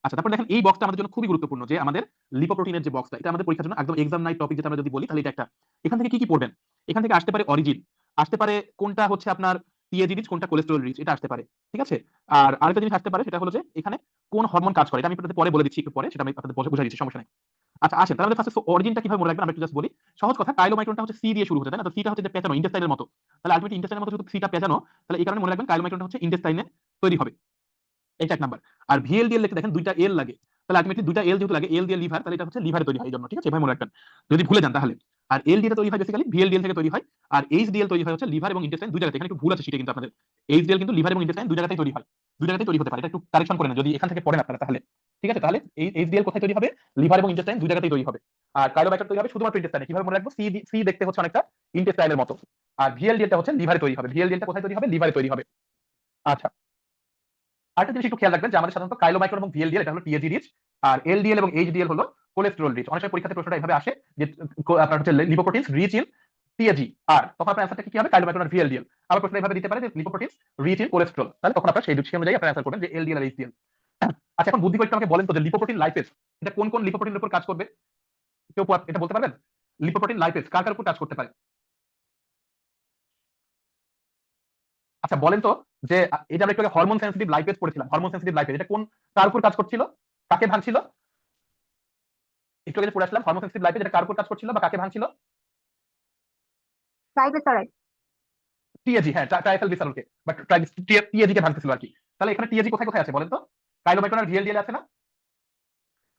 আচ্ছা, তারপর দেখেন এই বক্সটা আমাদের জন্য খুবই গুরুত্বপূর্ণ, যে আমাদের লিপোপ্রোটিনের যে বক্সটা, এটা আমাদের পরীক্ষার জন্য একদম এক্সাম নাইট টপিক যেটা আমরা যদি বলি, তাহলে এটা একটা। এখান থেকে কি কি পড়বেন? এখান থেকে আসতে পারে অরিজিন, আসতে পারে কোনটা হচ্ছে আপনার পিএজি রিচ, কোনটা কোলেস্টেরল রিচ, এটা আসতে পারে, ঠিক আছে? আর আরেকটা জিনিস আসতে পারে, সেটা হলো যে এখানে কোন হরমোন কাজ করে, এটা আমি আপনাদের পরে বলে দিচ্ছি, একটু পরে সেটা আমি আপনাদের বুঝাই দিচ্ছি, সমস্যা নাই। আচ্ছা আসেন, তাহলে ফার্স্টে অরিজিনটা কিভাবে মনে রাখবেন আমরা একটু জাস্ট বলি। সহজ কথা, কাইলোমাইক্রনটা হচ্ছে সি দিয়ে শুরু হচ্ছে, তাই না? তো সিটা হচ্ছে যে পেঁচানো, ইন্টেস্টাইনের মতো। তাহলে আলটিমেটলি ইন্টেস্টাইনের মতো যেহেতু সিটা পেঁচানো, তাহলে এই কারণে মনে রাখবেন কাইলোমাইক্রনটা হচ্ছে ইন্টেস্টাইনে তৈরি হবে, এটা এক নাম্বার। আর ভিএলডিএল লিখে দেখেন দুইটা এল লাগে, তাহলে আলটিমেটলি দুইটা এল যেহেতু লাগে, এল দিয়ে লিভার, তাহলে এটা হচ্ছে লিভারে তৈরি হয় এই জন্য, ঠিক আছে? এভাবে মনে রাখবেন যদি ভুলে যান তাহলে। আর এলডিএল তৈরি হয় বেসিক্যালি ভিএলডিএল থেকে তৈরি হয়, আর এইচডিএল তৈরি হয় হচ্ছে লিভার এবং ইন্টেস্টাইন দুই জায়গাতে। এখানে একটু ভুল আছে সেটা কিন্তু আপনাদের, এইচডিএল কিন্তু লিভার এবং ইন্টেস্টাইন দুই জায়গাতেই তৈরি হয়, দুই জায়গাতেই তৈরি হতে পারে, এটা একটু কারেকশন করে নেন যদি এখান থেকে পড়েন আপনারা, তাহলে ঠিক আছে? তাহলে এই এইচডিএল কোথায় তৈরি হবে? লিভার এবং ইন্টেস্টাইন দুই জায়গাতেই তৈরি হবে। আর কার্বোহাইড্রেট তৈরি হবে শুধুমাত্র ইন্টেস্টাইনে, কিভাবে মনে রাখবো? সি সি দেখতে হচ্ছে অনেকটা ইন্টেস্টাইনের মতো। আর ভিএলডিএলটা হচ্ছে লিভারে তৈরি হবে, ভিএলডিএলটা কোথায় তৈরি হবে? লিভারে তৈরি হবে। আচ্ছা, আরেকটা জিনিস একটু খেয়াল রাখবেন যে আমাদের সাধারণত কাইলোমাইক্রন এবং ভিএলডিএল এটা হলো টিএজি রিচ, আর এলডিএল এবং এইচডিএল হলো কোলেস্টেরল রিচ। অনেক সময় পরীক্ষাতে প্রশ্নটা এভাবে আসে যে আপনার হচ্ছে লিপোপ্রোটিনস রিচ ইন টিএজি, আর তখন আপনার অ্যান্সারটা কি হবে? কাইলোমাইক্রন আর ভিএলডিএল। আবার প্রশ্ন এভাবে দিতে পারে যে লিপোপ্রোটিনস রিচ ইন কোলেস্টেরল, তাহলে তখন আপনার সেই ডিসিশন অনুযায়ী আপনার অ্যান্সার করবেন যে এলডিএল আর এইচডিএল। আচ্ছা, এখন বুদ্ধি করে একটু আমাকে বলেন তো যে লিপোপ্রোটিন লাইপেজ এটা কোন কোন লিপোপ্রোটিনের উপর কাজ করবে? কেউ এটা বলতে পারবেন? লিপোপ্রোটিন লাইপেজ কার কার উপর কাজ করতে পারে? আচ্ছা বলেন তো যে এটা আমরা একটু আগে হরমোন সেনসিটিভ লাইপেজ পড়েছিলাম, হরমোন সেনসিটিভ লাইপেজ এটা কোন কার উপর কাজ করছিল, কাকে ভাঙছিল? একটু আগে যে পড়ে আসলাম হরমোন সেনসিটিভ লাইপেজ এটা কার উপর কাজ করছিল বা কাকে ভাঙছিল? ট্রাইগ্লিসারাইড। টিএজি, হ্যাঁ ট্রাইসালগ্লিসারলকে বা টিএজি কে ভাঙতেছিল আর কি। তাহলে এখানে টিএজি কোথায় কোথায় আছে বলেন তো? কাইলোমাইক্রন আর ভিএলডিএল আছে না?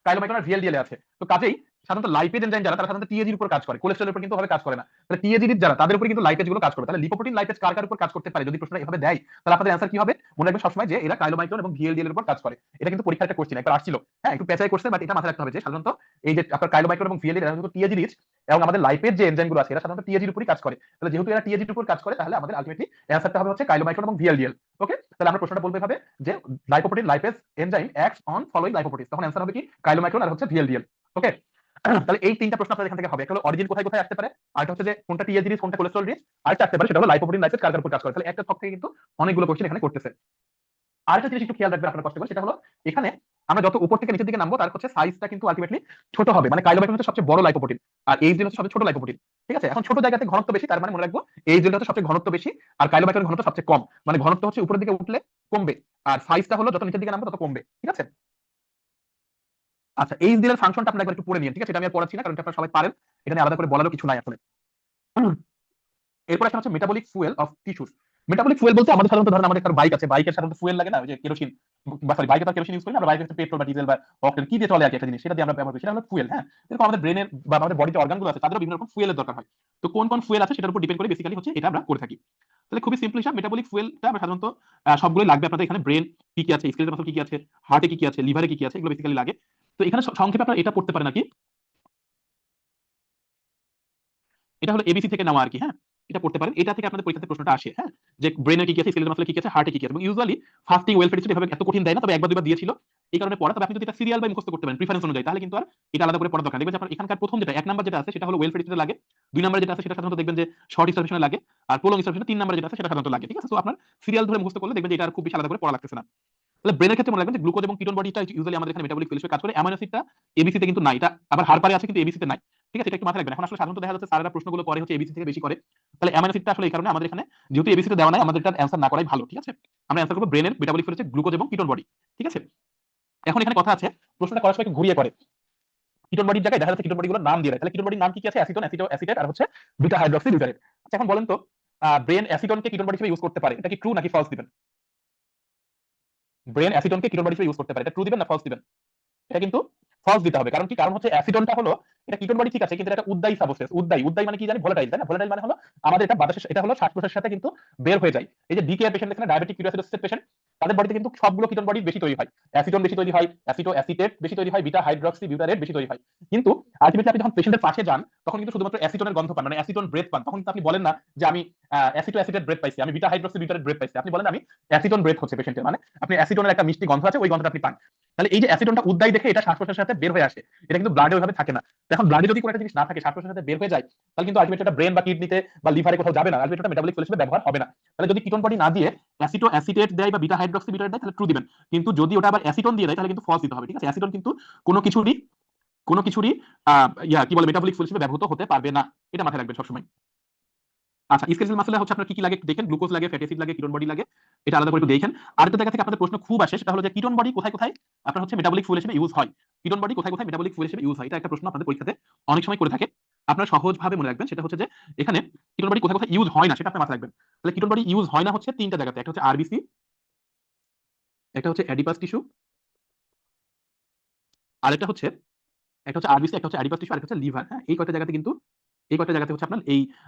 কাইলোমাইক্রন আর ভিএলডিএল আছে। তো কাজেই সাধারণত লাইপেজ এনজাইম যারা তারা সাধারণত টিএজির উপর কাজ করে, কোলেস্টেরলের উপর কিন্তু ভাবে কাজ করে না। তাহলে টিএজির যারা তাদের উপর কিন্তু লাইপেজ গুলো কাজ করে। তাহলে লিপোপ্রোটিন লাইপেজ কার কার উপর কাজ করতে পারে যদি প্রশ্নটা এভাবে দেয়, তাহলে আপনাদের অ্যান্সার কি হবে? মনে রাখবেন সবসময় যে এরা কাইলোমাইক্রন এবং ভিএলডিএল এর উপর কাজ করে। এটা কিন্তু পরীক্ষার একটা কোশ্চেন একবার আসছিল, হ্যাঁ একটু পেঁচাই করছে, বাট এটা মাথায় রাখতে হবে যে সাধারণত এই যে আপনার কাইলোমাইক্রন এবং ভিএলডিএল এরা কিন্তু টিএজি রিচ, এবং আমাদের লাইপেজ যে এনজাইম গুলো আছে এরা সাধারণত টিএজির উপরই কাজ করে। তাহলে যেহেতু এরা টিএজির উপর কাজ করে, তাহলে আমাদের আলটিমেটলি অ্যান্সারটা হবে হচ্ছে কাইলোমাইক্রন এবং ভিএলডিএল। ওকে, তাহলে আমরা প্রশ্নটা বলবো এভাবে যে lipoprotein lipase enzyme acts on following lipoproteins, তখন অ্যান্সার হবে কি কাইলোমাইক্রন আর হচ্ছে ভিএলডিএল। ওকে, তাহলে এই তিনটা প্রশ্ন আপনাদের এখান থেকে হবে। একটা হলো অরিজিন কোথায় কোথায় আসতে পারে, আরেকটা হচ্ছে যে কোনটা টিএজি রিচ কোনটা কোলেস্টেরল রিচ, আরেকটা আসতে পারে সেটা হলো লাইপোপ্রোটিন লাইপেজ কার কার উপর কাজ করে। তাহলে একটা ছক থেকে কিন্তু অনেকগুলো কোশ্চেন এখানে করতেছে। আরেকটা জিনিস একটু খেয়াল রাখবেন আপনারা কষ্ট করে, সেটা হলো এখানে আমরা যত উপর থেকে নিচের দিকে নামবো তার হচ্ছে সাইজটা কিন্তু আলটিমেটলি ছোট হবে। মানে কাইলোমাইক্রন হচ্ছে সবচেয়ে বড় লাইপোপ্রোটিন আর এইচডিএল হচ্ছে সবচেয়ে ছোট লাইপোপ্রোটিন। ঠিক আছে, এখন ছোট জায়গাতে ঘনত্ব বেশি, তার মানে মনে রাখবো এইচডিএল হচ্ছে সবচেয়ে ঘনত্ব বেশি আর কাইলোমাইক্রন ঘনত্ব সবচেয়ে কম। মানে ঘনত্ব হচ্ছে উপরের দিকে উঠলে কমবে আর সাইজটা হলো যত নিচের দিকে নামবো তত কমবে। ঠিক আছে, আচ্ছা এইচডিএল এর ফাংশনটা আপনারা একবার একটু পড়ে নিন। ঠিক আছে, এটা আমি আর পড়াচ্ছি না কারণ এটা আপনারা সবাই পারেন, এটা নিয়ে আলাদা করে বলারও কিছু নাই আসলে। এরপর একটা হচ্ছে metabolic fuel of tissues. Metabolic fuel বলতে আমাদের সাধারণত ধরেন আমাদের একটা বাইক আছে, বাইকের সাধারণত ফুয়েল লাগে না, ওই যে কেরোসিন বা সরি বাইকে তো কেরোসিন ইউজ করি না আমরা, বাইকে পেট্রোল বা ডিজেল বা অকটেন কি দিয়ে চলে আর কি একটা জিনিস, সেটা দিয়ে আমরা ব্যবহার করি, সেটা হলো ফুয়েল। হ্যাঁ, এরকম আমাদের ব্রেনের বা আমাদের বডিতে অর্গানগুলো আছে তাদেরও বিভিন্ন রকম ফুয়েলের দরকার হয়। তো কোন কোন ফুয়েল আছে সেটার উপর ডিপেন্ড করে বেসিক্যালি হচ্ছে এটা আমরা করে থাকি। তাহলে খুবই সিম্পল হিসাব, মেটাবলিক ফুয়েলটা আমরা সাধারণত সবগুলোই লাগবে আপনাদের এখানে। ব্রেন কি কি আছে, স্কেলেটাল মাসল কি কি আছে, হার্টে কি কি আছে, লিভারে কি কি আছে, এগুলো বেসিক্যালি লাগে। তো এখানে সংক্ষেপে আপনারা এটা পড়তে পারেন আর কি, এটা হলো এবিসি থেকে নেওয়া আর কি। হ্যাঁ, এটা পড়তে পারেন, এটা থেকে আপনাদের পরীক্ষাতে প্রশ্নটা আসে। হ্যাঁ, যে ব্রেনের কি কি আছে, স্কেলেটাল মাসলে কি কি আছে, হার্টে কি কি আছে। এবং ইউজুয়ালি ফাস্টিং ওয়েলফেয়ার এভাবে এত কঠিন দেয় না, তবে একবার দুইবার দিয়েছিল এই কারণে পড়া। তবে আপনি যদি এটা সিরিয়াল বা মুখস্থ করতে পারেন প্রিফারেন্স অনুযায়ী, তাহলে কিন্তু আর এটা আলাদা করে পড়া দরকার নেই। দেখবেন যে আপনার এখানকার প্রথম যেটা 1 নাম্বার যেটা আছে সেটা হলো ওয়েলফেয়ার লাগে, 2 নাম্বার যেটা আছে সেটা সাধারণত দেখবেন যে শর্ট স্টারভেশনে লাগে, আর প্রলং স্টারভেশনে 3 নাম্বার যেটা আছে সেটা সাধারণত লাগে। ঠিক আছে, তো আপনার সিরিয়াল ধরে মুখস্থ করলে দেখবেন যে এটা আর খুব বেশি আলাদা করে পড়া লাগতেছে না। তাহলে ব্রেনের ক্ষেত্রে মনে রাখবেন যে গ্লুকোজ এবং কিটোন বডিটা ইউজুয়ালি আমাদের এখানে মেটাবলিক ফুয়েল হিসেবে কাজ করে। অ্যামাইনো অ্যাসিডটা এবিসি তে কিন্তু নাই, এটা আবার হারপারে আছে কিন্তু এবিসি তে নাই। ঠিক আছে, এটা একটু মাথায় রাখবেন। এখন আসলে সাধারণত দেখা যাচ্ছে স্যারেরা প্রশ্নগুলো করে হচ্ছে এবিসি থেকে বেশি করে, তাহলে অ্যামাইনো অ্যাসিডটা আসলে এই কারণে আমাদের এখানে যেহেতু এবিসি তে দেওয়া নাই, আমাদের এটার অ্যান্সার না করাই ভালো। ঠিক আছে, আমরা অ্যান্সার করব ব্রেনের মেটাবলিক ফুয়েল হচ্ছে গ্লুকোজ এবং কিটোন বডি। ঠিক আছে, এখন এখানে কথা আছে, প্রশ্নটা করার সময় একটু ঘুরিয়ে করে। কিটোন বডির জায়গায় দেখা যাচ্ছে কিটোন বডিগুলোর নাম দিয়ে দেয়। তাহলে কিটোন বডির নাম কি কি আছে? অ্যাসিটন, অ্যাসিটেট আর হচ্ছে বিটা হাইড্রক্সি বিউটারেট। আচ্ছা এখন বলেন তো ব্রেন অ্যাসিটনকে কিটোন বডি হিসেবে ইউজ করতে পারে, এটা কি ট্রু নাকি ফলস দিবেন? ব্রেন অ্যাসিটনকে কিটোন বডি হিসেবে ইউজ করতে পারে, এটা ট্রু দিবেন না ফলস দিবেন? এটা কিন্তু ফলস দিতে হবে। কারণ কি? কারণ হচ্ছে অ্যাসিডনটা হলো এটা কিটোন বডি ঠিক আছে, কিন্তু এটা একটা উদ্দায়ী সাবস্টেন্স। উদ্দায়ী, উদ্দায়ী মানে কি জানি? ভোলাটাইল, তাই না? ভোলাটাইল মানে হলো আমাদের এটা বাতাসের, এটা হলো শ্বাস প্রশ্বাসের সাথে কিন্তু বের হয়ে যায়। এই যে ডিকেয়ার পেশেন্ট এখানে ডায়াবেটিক কিটোসিডোসিস পেশেন্ট, তাদের বডিতে কিন্তু সবগুলো কিটোন বডি বেশি তৈরি হয়, অ্যাসিটন বেশি তৈরি হয়, অ্যাসিটেট বেশি তৈরি হয়, বিটা হাইড্রক্সি বিউটারেট বেশি তৈরি হয়। কিন্তু আলটিমেটলি আপনি যখন পেশেন্টের পাশে যান তখন কিন্তু শুধুমাত্র অ্যাসিটনের গন্ধ পান, মানে অ্যাসিটন ব্রেথ পান। তখন কিন্তু আপনি বলেন না যে আমি অ্যাসিটেট ব্রেথ পাইছি, আমি বিটা হাইড্রক্সি বিউটারেট ব্রেথ পাইছি, আপনি বলেন আমি অ্যাসিটন ব্রেথ হচ্ছে পেশেন্টের, মানে আপনি অ্যাসিটনের একটা মিষ্টি গন্ধ আছে ওই গন্ধটা আপনি পান। তাহলে এই যে অ্যাসিটনটা উদ্দায়ী দেখে এটা শ্বাস প্রশ্বাসের সাথে বের হয়ে আসে, এটা কিন্তু ব্লাডে ওইভাবে থাকে না। এখন ব্লাডে যদি কোনো একটা জিনিস না থাকে, শ্বাস প্রশ্বাসের সাথে বের হয়ে যায়, তাহলে কিন্তু আলটিমেটলি এটা ব্রেন বা কিডনিতে বা লিভারে কোথাও যাবে না, আলটিমেটলি এটা মেটাবলিক ফুয়েল হিসেবে ব্যবহার হবে না। তাহলে যদি কিটোন বডি না দিয়ে অ্যাসিটেট দেয় বা বিটা হাইড্রক্সি বিউটারেট দেয় তাহলে ট্রু দিবেন, কিন্তু যদি ওটা আবার অ্যাসিটন দিয়ে দেয় তাহলে কিন্তু ফলস দিতে হবে। ঠিক আছে, অ্যাসিটন কিন্তু কোনো কিছুরই কি বলে মেটাবলিক ফুয়েল হিসেবে ব্যবহৃত হতে পারবে না, এটা মাথায় রাখবেন সবসময়। আচ্ছা, স্কেলেটাল মাসলে হচ্ছে আপনার কি কি লাগে দেখেন, গ্লুকোজ লাগে, ফ্যাটি অ্যাসিড লাগে, কিটোন বডি লাগে, এটা আলাদা করে একটু দেখেন। আরেকটা জায়গা থেকে আপনাদের প্রশ্ন খুব আসে, সেটা হলো যে কিটোন বডি কোথায় কোথায় আপনার হচ্ছে মেটাবলিক ফুয়েল হিসেবে ইউজ হয়। কিটোন বডি কোথায় কোথায় মেটাবলিক ফুয়েল হিসেবে ইউজ হয়, এটা একটা প্রশ্ন আপনাদের পরীক্ষাতে অনেক সময় করে থাকে। আপনারা সহজভাবে মনে রাখবেন সেটা হচ্ছে যে এখানে কিটোন বডি কোথায় কোথায় ইউজ হয় না সেটা আপনি মাথায় রাখবেন। তাহলে কিটোন বডি ইউজ হয় না হচ্ছে তিনটা জায়গাতে, একটা হচ্ছে আরবিসি, একটা হচ্ছে অ্যাডিপাস টিস্যু, আর একটা হচ্ছে আরবিসি, একটা হচ্ছে অ্যাডিপাস টিস্যু, আর একটা হচ্ছে লিভার। হ্যাঁ, এই কয়টা জায়গাতে হচ্ছে আপনার এই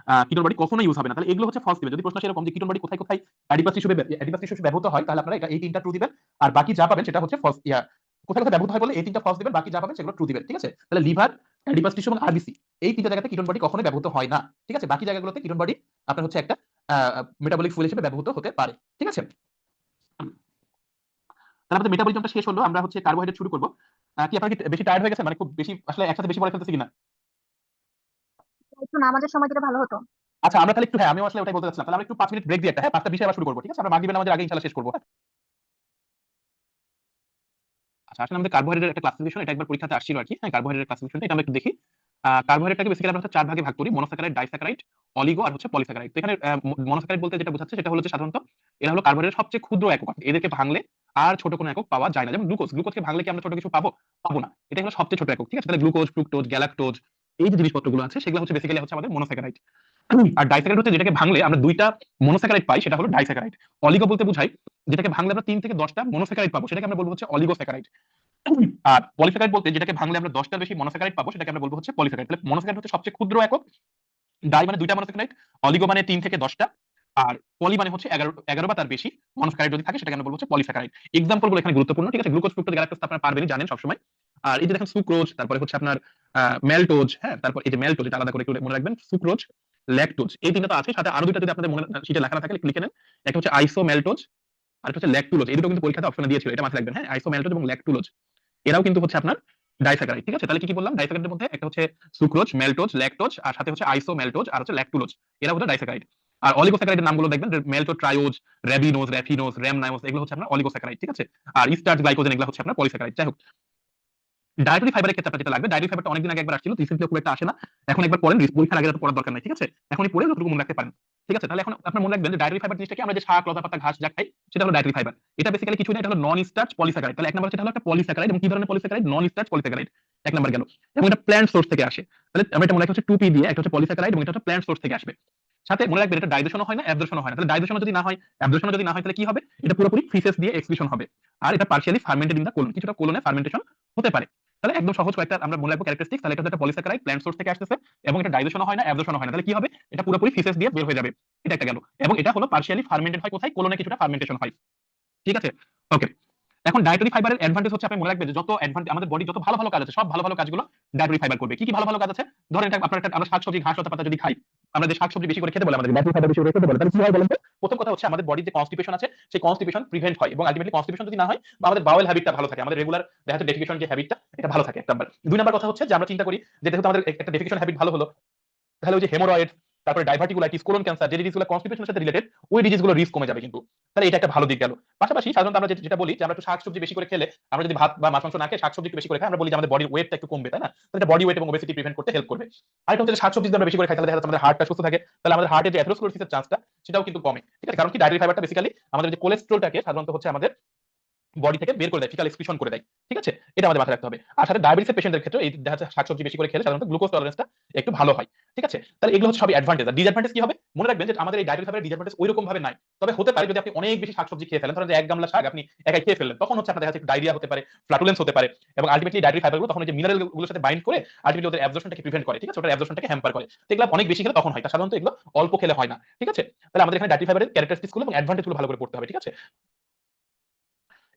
কিটোন বডি কখনো ইউজ হবে না। তাহলে এগুলো হচ্ছে ফলস দিবেন। যদি প্রশ্ন সেরকম যে কিটোন বডি কোথায় কোথায় অ্যাডিপাস টিস্যু ব্যবহৃত হয়, তাহলে আপনারা এই তিনটা ট্রু দিবেন, আর বাকি যা পাবেন সেটা হচ্ছে ফলস। কোথায় কোথায় ব্যবহৃত হয় বলে এই তিনটা ফলস দিবেন, বাকি যা পাবেন সেগুলো ট্রু দিবেন। ঠিক আছে, তাহলে লিভার, অ্যাডিপাস টিস্যু এবং আরবিসি এই তিনটা জায়গাতে কিটোন বডি কখনোই ব্যবহৃত হয় না। ঠিক আছে, বাকি জায়গাগুলোতে কিটোন বডি আপনার হচ্ছে একটা মেটাবলিক ফুয়েল হিসেবে ব্যবহৃত হতে পারে। ঠিক আছে, তাহলে আমাদের মেটাবলিজমটা শেষ হলো, আমরা হচ্ছে কার্বোহাইড্রেট শুরু করব। কি আপনারা কি বেশি টায়ার্ড হয়ে গেছেন, মানে খুব বেশি আসলে একসাথে বেশি পড়ে ফেলতেছি কিনা? একটু নামাজের সময় দিলে ভালো হতো। আচ্ছা আমরা তাহলে একটু, হ্যাঁ আমিও আসলে ওটাই বলতে চাচ্ছিলাম, তাহলে আমরা একটু 5 মিনিট ব্রেক দিয়ে একটা, হ্যাঁ 5টা বিষয় আবার শুরু করবো। ঠিক আছে, আমরা মাগরিবের নামাজের আগে ইনশাআল্লাহ শেষ করবো। হ্যাঁ, আচ্ছা আসলে আমাদের কার্বোহাইড্রেটের একটা ক্লাসিফিকেশন, এটা একবার পরীক্ষাতে আসছিল আর কি। হ্যাঁ, কার্বোহাইড্রেটের ক্লাসিফিকেশনটা এটা আমরা একটু দেখি। কার্বোহাইড্রেটটাকে বেসিক্যালি আমরা হচ্ছে 4 ভাগে ভাগ করি, মনোস্যাকারাইড, ডাইস্যাকারাইড, অলিগো আর হচ্ছে পলিস্যাকারাইড। তো এখানে মনোস্যাকারাইড বলতে যেটা বোঝাচ্ছে সেটা হলো যে সাধারণত এরা হলো কার্বোহাইড্রেটের সবচেয়ে ক্ষুদ্র একক, এদেরকে ভাঙলে আর ছোট কোনো একক পাওয়া যায় না। যেমন গ্লুকোজকে ভাঙলে কি আমরা ছোট কিছু পাবো না, এটা হলো সবচেয়ে ছোট একক। ঠিক আছে, তাহলে গ্লুকোজ, ফ্রুক্টোজ, গ্যালাক্টোজ এই যে জিনিসপত্রগুলো আছে সেগুলো হচ্ছে বেসিক্যালি হচ্ছে আমাদের মনোস্যাকারাইড। আর ডাইস্যাকারাইড হচ্ছে যেটাকে ভাঙলে আমরা দুইটা মনোস্যাকারাইড পাই, সেটা হলো ডাইস্যাকারাইড। অলিগো বলতে বোঝায় যেটাকে ভাঙলে আমরা 3 থেকে 10টা মনোস্যাকারাইড পাবো, সেটাকে আমরা বলবো হচ্ছে অলিগোস্যাকারাইড। আর পলিস্যাকারাইড বলতে যেটাকে ভাঙলে আমরা 10টার বেশি মনোস্যাকারাইড পাবো, সেটাকে আমরা বলবো হচ্ছে পলিস্যাকারাইড। তাহলে মনোস্যাকারাইড হচ্ছে সবচেয়ে ক্ষুদ্র একক, ডাই মানে দুইটা মনোস্যাকারাইড, অলিগো মানে 3 থেকে 10টা, আর পলি মানে হচ্ছে 11 বা তার বেশি মনোস্যাকারাইড যদি থাকে সেটাকে আমরা বলবো হচ্ছে পলিস্যাকারাইড। এক্সাম্পল গুলো এখানে গুরুত্বপূর্ণ, ঠিক আছে? গ্লুকোজ, ফ্রুক্টোজ, গ্যালাক্টোজ আপনারা পারবেনই, জানেন সবসময়। আর এই যে দেখেন সুক্রোজ, তারপরে হচ্ছে আপনার ম্যালটোজ, হ্যাঁ, তারপর এই যে ম্যালটোজ, এটা আলাদা করে একটু মনে রাখবেন, সুক্রোজ, ল্যাকটোজ, এই তিনটা তো আছে, সাথে আরো দুইটা যদি আপনাদের মনে শিটে লেখা না থাকে একটু লিখে নেন। একটা হচ্ছে আইসোম্যালটোজ, আর একটা হচ্ছে ল্যাকটুলোজ। এই দুটো কিন্তু পরীক্ষাতে অপশনে দিয়েছিল, এটা মাথায় রাখবেন, হ্যাঁ, আইসোম্যালটোজ এবং ল্যাকটুলোজ, এরাও কিন্তু হচ্ছে আপনার ডাইস্যাকারাইড, ঠিক আছে? তাহলে কি কি বললাম? ডাইস্যাকারাইডের মধ্যে একটা হচ্ছে সুক্রোজ, ম্যালটোজ, ল্যাকটোজ, আর সাথে হচ্ছে আইসোম্যালটোজ আর হচ্ছে ল্যাকটুলোজ, এরা হচ্ছে ডাইস্যাকারাইড। আর অলিগোস্যাকারাইডের নামগুলো দেখবেন, ম্যালটোট্রায়োজ, র্যাবিনোজ, র্যাফিনোজ, র্যামনায়োজ, এগুলো হচ্ছে আপনার অলিগোস্যাকারাইড, ঠিক আছে? আর স্টার্চ, গ্লাইকোজেন, এগুলো হচ্ছে আপনার পলিস্যাকারাইড। যাই হোক, ডায়েটরি ফাইবারের ক্ষেত্রে আপনার যেটা লাগবে, ডায়েটরি ফাইবারটা অনেকদিন আগে একবার আসছিল, রিসেন্টলি খুব একটা আসে না। এখন একবার পড়েন, পরীক্ষার আগে তো পড়ার দরকার নাই, ঠিক আছে? এখনই পড়ে যতটুকু মনে রাখতে পারেন, ঠিক আছে? তাহলে এখন আপনার মনে রাখবেন যে ডায়েটরি ফাইবার জিনিসটা কি, আমরা যে শাক, লতা পাতা, ঘাস যা খাই সেটা হলো ডায়েটরি ফাইবার। এটা বেসিক্যালি কিছু না, এটা হলো নন স্টার্চ পলিস্যাকারাইড। তাহলে এক নম্বর যেটা হলো একটা পলিস্যাকারাইড, এবং কি ধরনের পলিস্যাকারাইড? নন স্টার্চ পলিস্যাকারাইড, এক নম্বর গেল। এবং এটা প্ল্যান্ট সোর্স থেকে আসে। তাহলে আমরা এটা মনে রাখছি হচ্ছে 2p দিয়ে, একটা হচ্ছে পলিস্যাকারাইড এবং এটা হচ্ছে প্ল্যান্ট সোর্স থেকে আসবে। সাথে মনে রাখবেন এটা ডাইজেশনও হয় না, অ্যাবজর্পশনও হয় না। তাহলে ডাইজেশন যদি না হয়, অ্যাবজর্পশন যদি না হয়, তাহলে কি হবে? এটা পুরোপুরি ফিসেস দিয়ে এক্সক্রিশন হবে। আর এটা partially fermented in the colon, কিছুটা কোলনে ফার্মেন্টেশন হতে পারে। তাহলে একদম সহজ কয়েকটা আমরা মনে রাখবো ক্যারেক্টারিস্টিক। তাহলে এটা একটা পলিস্যাকারাইড, প্ল্যান্ট সোর্স থেকে আসতেছে, এবং এটা ডাইজেশনও হয় না, অ্যাবজর্পশনও হয় না। তাহলে কি হবে? এটা পুরোপুরি ফিসেস দিয়ে বের হয়ে যাবে। এটা একটা গেল। এবং এটা হলো পার্শিয়ালি ফার্মেন্টেড হয় কোথায়? কোলনে কিছুটা ফার্মেন্টেশন হয়, ঠিক আছে? ওকে। এখন ডায়েটরি ফাইবারের অ্যাডভান্টেজ হচ্ছে, আপনি মনে রাখবেন যে যত অ্যাডভান্টেজ আমাদের বডি, যত ভালো ভালো কাজ আছে, সব ভালো ভালো কাজগুলো ডায়েটরি ফাইবার করবে। কি কি ভালো ভালো কাজ আছে? ধরেন এটা আপনার একটা, আমরা শাকসবজি, ঘাস, লতা পাতা যদি খাই, আমরা যে শাকসবজি বেশি করে খেতে বলে, আমাদের ডায়েটরি ফাইবার বেশি করে খেতে বলে, তাহলে কি হয় বলেন তো? প্রথম কথা হচ্ছে আমাদের বডির যে কনস্টিপেশন আছে, সেই কনস্টিপেশন প্রিভেন্ট হয়, এবং আলটিমেটলি কনস্টিপেশন যদি না হয়, বা আমাদের বাওয়েল হ্যাবিটটা ভালো থাকে, আমাদের রেগুলার দেখা যাচ্ছে ডেফিকেশন যে হ্যাবিটটা, এটা ভালো থাকে, এক নাম্বার। দুই নাম্বার কথা হচ্ছে যে আমরা চিন্তা করি যে যেহেতু আমাদের একটা ডেফিকেশন হ্যাবিট ভালো হলো, তাহলে ওই যে হেমোরয়েড, তারপরে ডাইভার্টিকুলাইটিস, কোলন ক্যান্সার, যে ডিজিজগুলো কনস্টিপেশনের সাথে রিলেটেড, ওই ডিজিজগুলো রিস্ক কমে যাবে কিন্তু। তাহলে এটা একটা ভালো দিক গেল। পাশাপাশি সাধারণত আমরা যেটা বলি যে আমরা একটু শাকসবজি বেশি করে খেলে, আমরা যদি ভাত বা মাছ মাংস না খেয়ে শাকসবজি একটু বেশি করে খাই, আমরা বলি যে আমাদের বডির ওয়েটটা একটু কমবে, তাই না? তাহলে এটা বডি ওয়েট এবং ওবেসিটি প্রিভেন্ট করতে হেল্প করবে। আরেকটা হচ্ছে শাকসবজি যদি আমরা বেশি করে খাই, তাহলে দেখা যাচ্ছে আমাদের হার্টটা সুস্থ থাকে, তাহলে আমাদের হার্টের যে অ্যাথেরোস্ক্লেরোসিসের চান্সটা সেটাও কিন্তু কমে, ঠিক আছে? কারণ কি, ডায়েটরি ফাইবারটা বেসিক্যালি আমাদের যে কোলেস্টেরলটাকে সাধারণত হচ্ছে আমাদের বডি থেকে বের করে দেয়, ফিটাল এক্সক্রিশন করে দেয়, ঠিক আছে? এটা আমাদের মাথায় রাখতে হবে। আর সাথে ডায়াবেটিসের পেশেন্টদের ক্ষেত্রে এই দেখা যাচ্ছে শাকসবজি বেশি করে খেলে সাধারণত গ্লুকোজ টলারেন্সটা একটু ভালো হয়, ঠিক আছে? তাহলে এগুলো হচ্ছে সবই অ্যাডভান্টেজ। আর ডিসঅ্যাডভান্টেজ কি হবে? মনে রাখবেন যে আমাদের এই ডায়েটরি ফাইবারের ডিসঅ্যাডভান্টেজ ওইরকম ভাবে নাই। তবে হতে পারে যদি আপনি অনেক বেশি শাকসবজি খেয়ে ফেলেন, ধরেন যে এক গামলা শাক আপনি একাই খেয়ে ফেললেন, তখন হচ্ছে আপনার দেখা যাচ্ছে একটু ডায়রিয়া হতে পারে, ফ্লাটুলেন্স হতে পারে, এবং আলটিমেটলি ডায়েটরি ফাইবারগুলো তখন এই যে মিনারেল গুলোর সাথে বাইন্ড করে আলটিমেটলি ওদের অ্যাবজর্পশনটাকে প্রিভেন্ট করে, ঠিক আছে? ওটার অ্যাবজর্পশনটাকে হ্যাম্পার করে। তো এগুলো অনেক বেশি খেলে তখন হয়, তা সাধারণত এগুলো অল্প খেলে হয় না, ঠিক আছে? তাহলে আমাদের এখানে ডায়েটরি ফাইবারের ক্যারেক্টারিস্টিক্স গুলো এবং অ্যাডভান্টেজ গুলো ভালো করে পড়তে হবে, ঠিক আছে?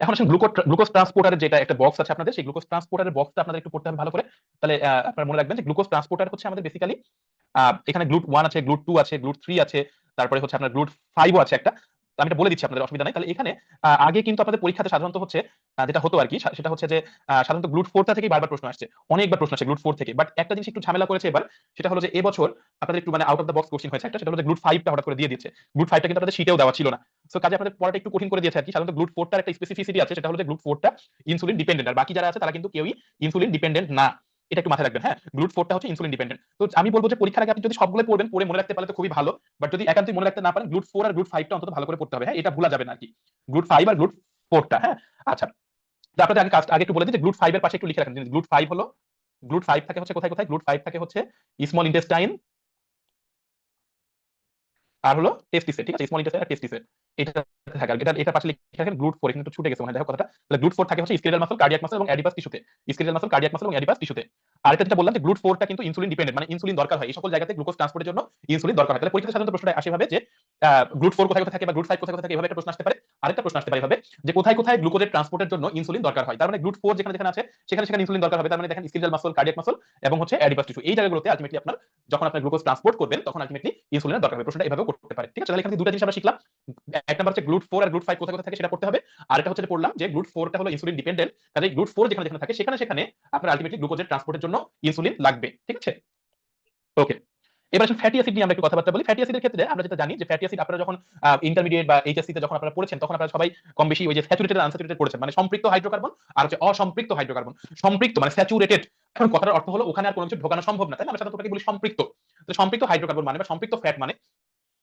এখন আসলে গ্লুকোজ ট্রান্সপোর্টারের যেটা একটা বক্স আছে আপনাদের, সেই গ্লুকোজ ট্রান্সপোর্টারের বক্সটা আপনাদের একটু পড়তে হবে ভালো করে। তাহলে আপনারা মনে রাখবেন যে গ্লুকোজ ট্রান্সপোর্টার হচ্ছে আমাদের বেসিক্যালি এখানে গ্লুট 1 আছে, গ্লুট 2 আছে, গ্লুট 3 আছে, তারপরে হচ্ছে আপনার গ্লুট 5 ও আছে একটা। তো আমি এটা বলে দিচ্ছি, আপনাদের অসুবিধা নাই। তাহলে এখানে আগে কিন্তু আপনাদের পরীক্ষাতে সাধারণত হচ্ছে যেটা হতো আরকি, সেটা হচ্ছে যে সাধারণত গ্লুট 4 টা থেকেই বারবার প্রশ্ন আসছে। অনেকবার প্রশ্ন আসছে গ্লুট 4 থেকে। বাট একটা জিনিস একটু ঝামেলা করেছে এবার, সেটা হলো যে এবছর আপনাদের একটু মানে out of the box question হয়েছে একটা, সেটা হলো যে গ্লুট 5 টা হঠাৎ করে দিয়ে দিয়েছে। গ্লুট 5 টা কিন্তু আপনাদের শীটেও দেওয়া ছিল না। সো কাজে আপনাদের পড়াটা একটু কঠিন করে দিয়েছে আরকি। সাধারণত গ্লুট 4 টার একটা স্পেসিফিসিটি আছে, সেটা হলো যে গ্লুট 4 টা ইনসুলিন ডিপেন্ডেন্ট, আর বাকি যারা আছে তারা কিন্তু কেউই ইনসুলিন ডিপেন্ডেন্ট না। এটা একটু মাথায় রাখবেন, হ্যাঁ? গ্লুট 4 টা হচ্ছে ইনসুলিন ডিপেন্ডেন্ট। তো আমি বলব যে পরীক্ষার আগে আপনি যদি সবগুলো পড়বেন, পড়ে মনে রাখতে পারলে তো খুবই ভালো। বাট যদি একান্তই মনে রাখতে না পারেন, গ্লুট 4 আর গ্লুট 5 টা অন্তত ভালো করে পড়তে হবে, হ্যাঁ? এটা ভুলা যাবে না আরকি। গ্লুট 5 আর গ্লুট 4 টা, হ্যাঁ? আচ্ছা। তো আপনাদের আগে একটু বলে দিই যে গ্লুট 5 এর পাশে একটু লিখে রাখেন। গ্লুট 5 হলো, গ্লুট 5 থাকে হচ্ছে কোথায় কোথায়? গ্লুট 5 থাকে হচ্ছে স্মল ইন্টেস্টাইন আর হলো টেস্টিসে, ঠিক আছে? স্মল ইন্টেস্টাইন আর টেস্টিসে এটা থাকে। আর এটা পাশে লিখে রাখেন গ্লুট 4, এখানে একটু ছুটে গেছে মনে হয় দেখো কথাটা। তাহলে গ্লুট 4 থাকে হচ্ছে স্কেলেটাল মাসল, কার্ডিয়াক মাসল এবং অ্যাডিপাস টিস্যুতে। স্কেলেটাল মাসল, কার্ডিয়াক মাসল এবং অ্যাডিপাস টিস্যুতে। আর এটা যেটা বললাম যে গ্লুট 4 টা কিন্তু ইনসুলিন ডিপেন্ডেন্ট, মানে ইনসুলিন দরকার হয় এই সকল জায়গাতে গ্লুকোজ ট্রান্সপোর্টের জন্য ইনসুলিন দরকার হয়। তাহলে পরীক্ষাতে সাধারণত প্রশ্নটা আসে ভাবে যে গ্লুট 4 কোথায় কোথায় থাকে বা গ্লুট 5 কোথায় কোথায় থাকে, এভাবে একটা প্রশ্ন আসতে পারে। আরেকটা প্রশ্ন আসতে পারে এভাবে যে কোথায় কোথায় গ্লুকোজের ট্রান্সপোর্টের জন্য ইনসুলিন দরকার হয়। তার মানে গ্লুট 4 যেখানে যেখানে আছে সেখানে সেখানে ইনসুলিন দরকার হবে। তার মানে দেখেন স্কেলেটাল মাসল, কার্ডিয়াক মাসল এবং হচ্ছে অ্যাডিপাস টিস্যু, এই জায়গাগুলোতে আলটিমেটলি আপনার যখন আপনি গ্লুকোজ ট্রান্সপোর্ট করবেন তখন আলটিমেটলি ইনসুলিনের দরকার হবে। প্রশ্নটা এভাবেও করতে পারে, ঠিক আছে? তাহলে এখানে দুটো জিনিস আমরা শিখলাম। এক নাম্বার হচ্ছে গ্লুট 4 আর গ্লুট 5 কোথায় কোথায় থাকে সেটা পড়তে হবে। আর এটা হচ্ছে যে পড়লাম যে গ্লুট 4 টা হলো ইনসুলিন ডিপেন্ডেন্ট, কাজে গ্লুট 4 যেখানে যেখানে থাকে সেখানে সেখানে আপনার আলটিমেটলি গ্লুকোজের ট্রান্সপোর্টের জন্য ইনসুলিন লাগবে, ঠিক আছে? ওকে। এবার আসলে ফ্যাটি অ্যাসিড নিয়ে আমরা একটু কথাবার্তা বলি। ফ্যাটি অ্যাসিডের ক্ষেত্রে আমরা যেটা জানি যে ফ্যাটি অ্যাসিড আপনারা যখন ইন্টারমিডিয়েট বা এইচএসসি তে যখন আপনারা পড়েছেন, তখন আপনারা সবাই কম বেশি ওই যে স্যাচুরেটেড আর আনস্যাচুরেটেড পড়েছেন, মানে সম্পৃক্ত হাইড্রোকার্বন আর হচ্ছে অসম্পৃক্ত হাইড্রোকার্বন। সম্পৃক্ত মানে স্যাচুরেটেড, এখন কথার অর্থ হলো ওখানে আর কোনো কিছু ঢোকানো সম্ভব না, তাই না? আমরা সাধারণত ওটাকে বলি সম্পৃক্ত। তো সম্পৃক্ত হাইড্রোকার্বন মানে বা সম্পৃক্ত ফ্যাট মানে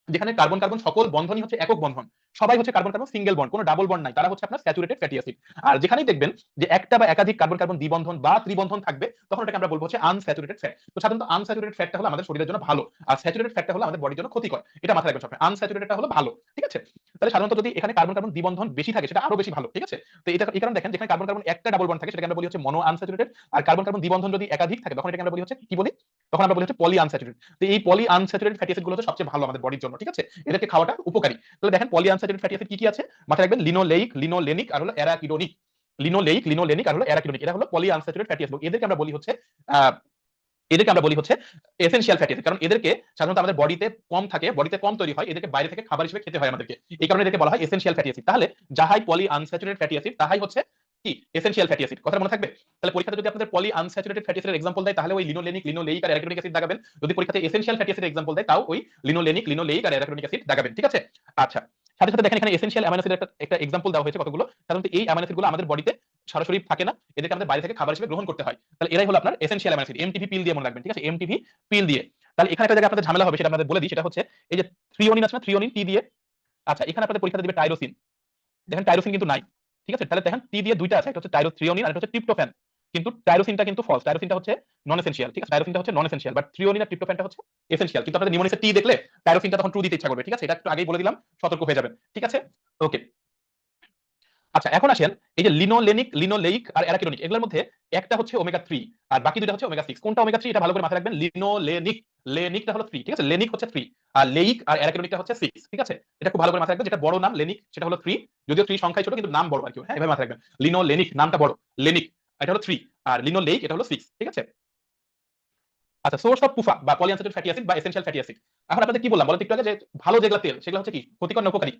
যেখানে কার্বন কার্বন সকল বন্ধনই হচ্ছে একক বন্ধন, সবাই হচ্ছে কার্বন কার্বন সিঙ্গেল বন্ড, কোনো ডাবল বন্ড নাই, তারা হচ্ছে আপনার স্যাচুরেটেড ফ্যাটি অ্যাসিড। আর যেখানেই দেখবেন যে একটা বা একাধিক কার্বন কার্বন দ্বিবন্ধন বা ত্রিবন্ধন থাকবে, তখন ওটাকে আমরা বলবো হচ্ছে আনস্যাচুরেটেড ফ্যাট। তো সাধারণত আনস্যাচুরেটেড ফ্যাটটা হলো আমাদের শরীরের জন্য ভালো, আর স্যাচুরেটেড ফ্যাটটা হলো আমাদের বডির জন্য ক্ষতিকর, এটা মাথায় রাখবেন সবসময়। আনস্যাচুরেটেডটা হলো ভালো, ঠিক আছে? তাহলে সাধারণত যদি এখানে কার্বন কার্বন দ্বিবন্ধন বেশি থাকে সেটা আরো বেশি ভালো, ঠিক আছে? তো এটা এই কারণে দেখেন যেখানে কার্বন কার্বন একটা ডাবল বন্ড থাকে সেটাকে আমরা বলি হচ্ছে মনো আনস্যাচুরেটেড, আর কার্বন কার্বন দ্বিবন্ধন যদি একাধিক থাকে তখন এটাকে আমরা বলি হচ্ছে কি বলি, তখন আমরা বলি হচ্ছে পলি আনস্যাচুরেটেড। তো এই পলি আনস্যাচুরেটেড ফ্যাটি অ্যাসিড গুলো হচ্ছে সবচেয়ে ভালো আমাদের বডির জন্য, ঠিক আছে? এদেরকে খাওয়াটা উপকারী। তাহলে দেখেন পলি আনস্যাচুরেটেড ফ্যাটি অ্যাসিড কি আছে মাথায় রাখবেন, লিনোলেইক, লিনোলেনিক আর হলো অ্যারাকিডোনিক। লিনোলেইক, লিনোলেনিক আর হলো অ্যারাকিডোনিক, এটা হলো পলি আনস্যাচুরেটেড ফ্যাটি অ্যাসিড। এদেরকে আমরা বলি হচ্ছে এসেনশিয়াল ফ্যাটি অ্যাসিড, কারণ এদেরকে সাধারণত আমাদের বডিতে কম থাকে, বডিতে কম তৈরি হয়, এদেরকে বাইরে থেকে খাবার হিসেবে খেতে হয় আমাদেরকে, এই কারণে এদেরকে বলা হয় এসেনশিয়াল ফ্যাটি অ্যাসিড। তাহলে যাহাই পলি আনস্যাচুরেটেড ফ্যাটি অ্যাসিড তাহাই হচ্ছে কি এসেনশিয়াল ফ্যাটি অ্যাসিড, কথা মনে থাকবে? তাহলে পরীক্ষাতে যদি আপনাদের পলি আনস্যাচুরেটেড ফ্যাটি অ্যাসিডের এক্সাম্পল দেয় তাহলে ওই লিনোলেনিক, লিনোলেইক আর অ্যারাকিডোনিক অ্যাসিড দাগাবেন। যদি পরীক্ষাতে এসেনশিয়াল ফ্যাটি অ্যাসিডের এক্সাম্পল দেয় তাও ওই লিনোলেনিক, লিনোলেইক আর অ্যারাকিডোনিক অ্যাসিড দাগাবেন, ঠিক আছে? আচ্ছা, সাথে সাথে দেখেন এখানে এসেনশিয়াল অ্যামাইনো অ্যাসিডের একটা এক্সাম্পল দেওয়া হয়েছে কতগুলো। সাধারণত এই অ্যামাইনো অ্যাসিডগুলো আমাদের বডিতে সরাসরি থাকে না, এদেরকে আমাদের বাইরে থেকে খাবার হিসেবে গ্রহণ করতে হয়। তাহলে এরাই হলো আপনার এসেনশিয়াল অ্যামাইনো অ্যাসিড। এমটিপি পিল দিয়ে মনে রাখবেন, ঠিক আছে? এমটিপি পিল দিয়ে। তাহলে এখানে একটা জায়গায় আপনাদের ঝামেলা হবে, সেটা আপনাদের বলে দিই, সেটা হচ্ছে এই যে থ্রিওনিন আছে না, থ্রিওনিন টি দিয়ে। আচ্ছা, এখানে আপনাদের পরীক্ষাতে দিবে টাইরোসিন, দেখেন টাইরোসিন কিন্তু নাই, ঠিক আছে? তাহলে দেখেন টি দিয়ে দুইটা আছে, একটা হচ্ছে থ্রিওনিন আর একটা হচ্ছে ট্রিপ্টোফ্যান, কিন্তু টাইরোসিনটা কিন্তু ফলস, টাইরোসিনটা হচ্ছে নন এসেনশিয়াল, ঠিক আছে? টাইরোসিনটা হচ্ছে নন এসেনশিয়াল, বাট থ্রিওনিন আর ট্রিপ্টোফ্যানটা হচ্ছে এসেনশিয়াল। কিন্তু আপনাদের নিউমোনিক্সে টি দেখলে টাইরোসিনটা তখন ট্রু দিতে ইচ্ছা করবে, ঠিক আছে? এটা একটু আগেই বলে দিলাম, সতর্ক হয়ে যাবেন, ঠিক আছে? ওকে। আচ্ছা, এখন আসেন এই যে লিনোলেনিক, লিনোলেইক আর অ্যারাকিডোনিক, এগুলোর মধ্যে একটা হচ্ছে ওমেগা 3 আর বাকি দুটো হচ্ছে ওমেগা 6। কোনটা ওমেগা 3 এটা ভালো করে মাথায় রাখবেন, লিনোলেনিক, লেনিকটা হলো 3, ঠিক আছে? লেনিক হচ্ছে 3 আর লেইক আর অ্যারাকিডোনিকটা হচ্ছে 6, ঠিক আছে? এটা খুব ভালো করে মাথায় রাখবেন। যেটা বড় নাম লেনিক সেটা হলো 3, যদিও 3 সংখ্যায় ছোট কিন্তু নাম বড় আর কি, হ্যাঁ এভাবে মাথায় রাখবেন। লিনোলেনিক নামটা বড়, লেনিক এটা হলো 3 আর লিনোলেইক এটা হলো 6, ঠিক আছে? আচ্ছা, সোর্স অফ পুফা বা পলিআনস্যাচুরেটেড ফ্যাটি অ্যাসিড বা এসেনশিয়াল ফ্যাটি অ্যাসিড। এখন আপনাদের কি বললাম বলেন তো একটু আগে, যে ভালো যেগুলো তেল সেগুলো হচ্ছে কি ক্ষতিকর না উপকারী?